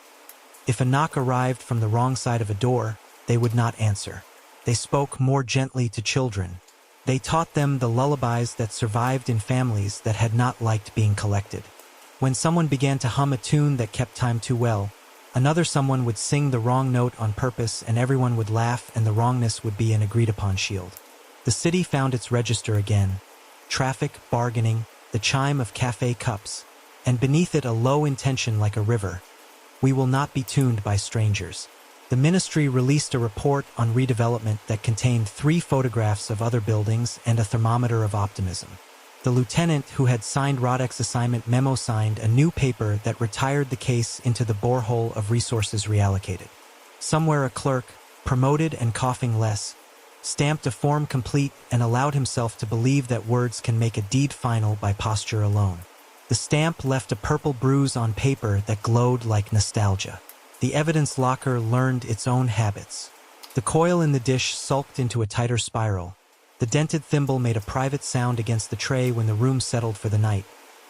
S1: If a knock arrived from the wrong side of a door, they would not answer. They spoke more gently to children. They taught them the lullabies that survived in families that had not liked being collected. When someone began to hum a tune that kept time too well, another someone would sing the wrong note on purpose and everyone would laugh, and the wrongness would be an agreed-upon shield. The city found its register again. Traffic, bargaining, the chime of cafe cups, and beneath it a low intention like a river. "We will not be tuned by strangers." The ministry released a report on redevelopment that contained 3 photographs of other buildings and a thermometer of optimism. The lieutenant who had signed Rodek's assignment memo signed a new paper that retired the case into the borehole of resources reallocated. Somewhere a clerk, promoted and coughing less, stamped a form complete and allowed himself to believe that words can make a deed final by posture alone. The stamp left a purple bruise on paper that glowed like nostalgia. The evidence locker learned its own habits. The coil in the dish sulked into a tighter spiral. The dented thimble made a private sound against the tray when the room settled for the night.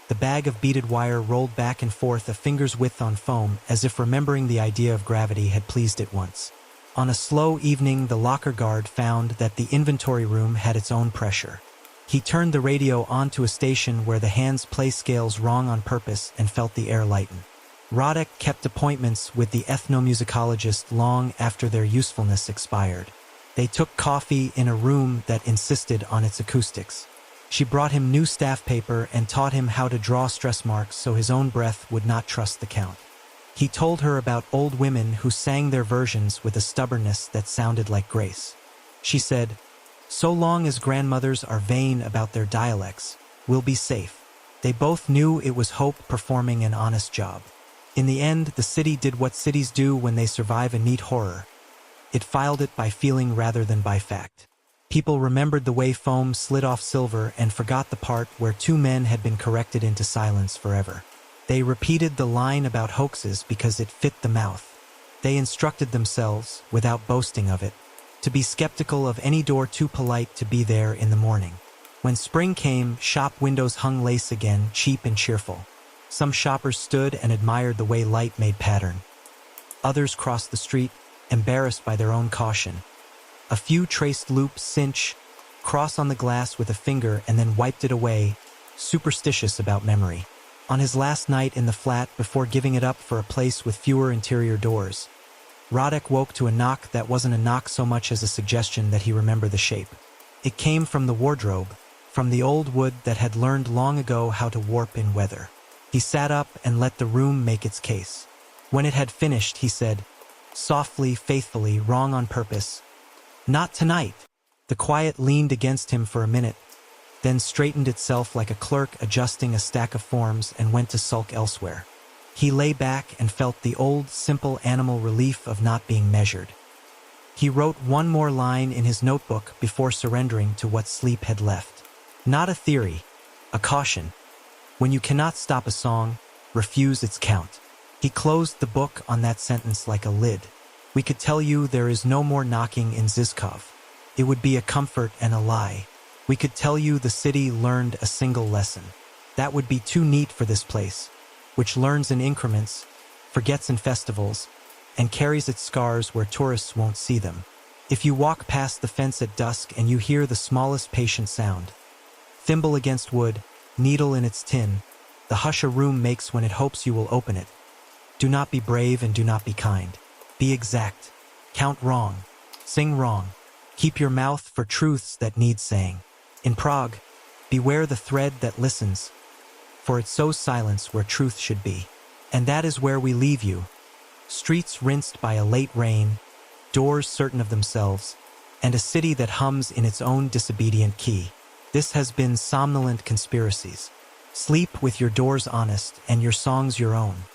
S1: The bag of beaded wire rolled back and forth a finger's width on foam, as if remembering the idea of gravity had pleased it once. On a slow evening, the locker guard found that the inventory room had its own pressure. He turned the radio on to a station where the hands play scales wrong on purpose and felt the air lighten. Rodek kept appointments with the ethnomusicologist long after their usefulness expired. They took coffee in a room that insisted on its acoustics. She brought him new staff paper and taught him how to draw stress marks so his own breath would not trust the count. He told her about old women who sang their versions with a stubbornness that sounded like grace. She said, "So long as grandmothers are vain about their dialects, we'll be safe." They both knew it was hope performing an honest job. In the end, the city did what cities do when they survive a neat horror. It filed it by feeling rather than by fact. People remembered the way foam slid off silver and forgot the part where two men had been corrected into silence forever. They repeated the line about hoaxes because it fit the mouth. They instructed themselves, without boasting of it, to be skeptical of any door too polite to be there in the morning. When spring came, shop windows hung lace again, cheap and cheerful. Some shoppers stood and admired the way light made pattern. Others crossed the street, embarrassed by their own caution. A few traced loops, cinch, cross on the glass with a finger and then wiped it away, superstitious about memory. On his last night in the flat before giving it up for a place with fewer interior doors, Rodek woke to a knock that wasn't a knock so much as a suggestion that he remember the shape. It came from the wardrobe, from the old wood that had learned long ago how to warp in weather. He sat up and let the room make its case. When it had finished, he said, softly, faithfully, wrong on purpose, "Not tonight." The quiet leaned against him for a minute, then straightened itself like a clerk adjusting a stack of forms and went to sulk elsewhere. He lay back and felt the old, simple animal relief of not being measured. He wrote one more line in his notebook before surrendering to what sleep had left. Not a theory, a caution. When you cannot stop a song, refuse its count. He closed the book on that sentence like a lid. We could tell you there is no more knocking in Zizkov. It would be a comfort and a lie. We could tell you the city learned a single lesson. That would be too neat for this place, which learns in increments, forgets in festivals, and carries its scars where tourists won't see them. If you walk past the fence at dusk and you hear the smallest patient sound, thimble against wood, needle in its tin, the hush a room makes when it hopes you will open it. Do not be brave and do not be kind. Be exact. Count wrong. Sing wrong. Keep your mouth for truths that need saying. In Prague, beware the thread that listens, for it sows silence where truth should be. And that is where we leave you. Streets rinsed by a late rain, doors certain of themselves, and a city that hums in its own disobedient key. This has been Somnolent Conspiracies. Sleep with your doors honest and your songs your own.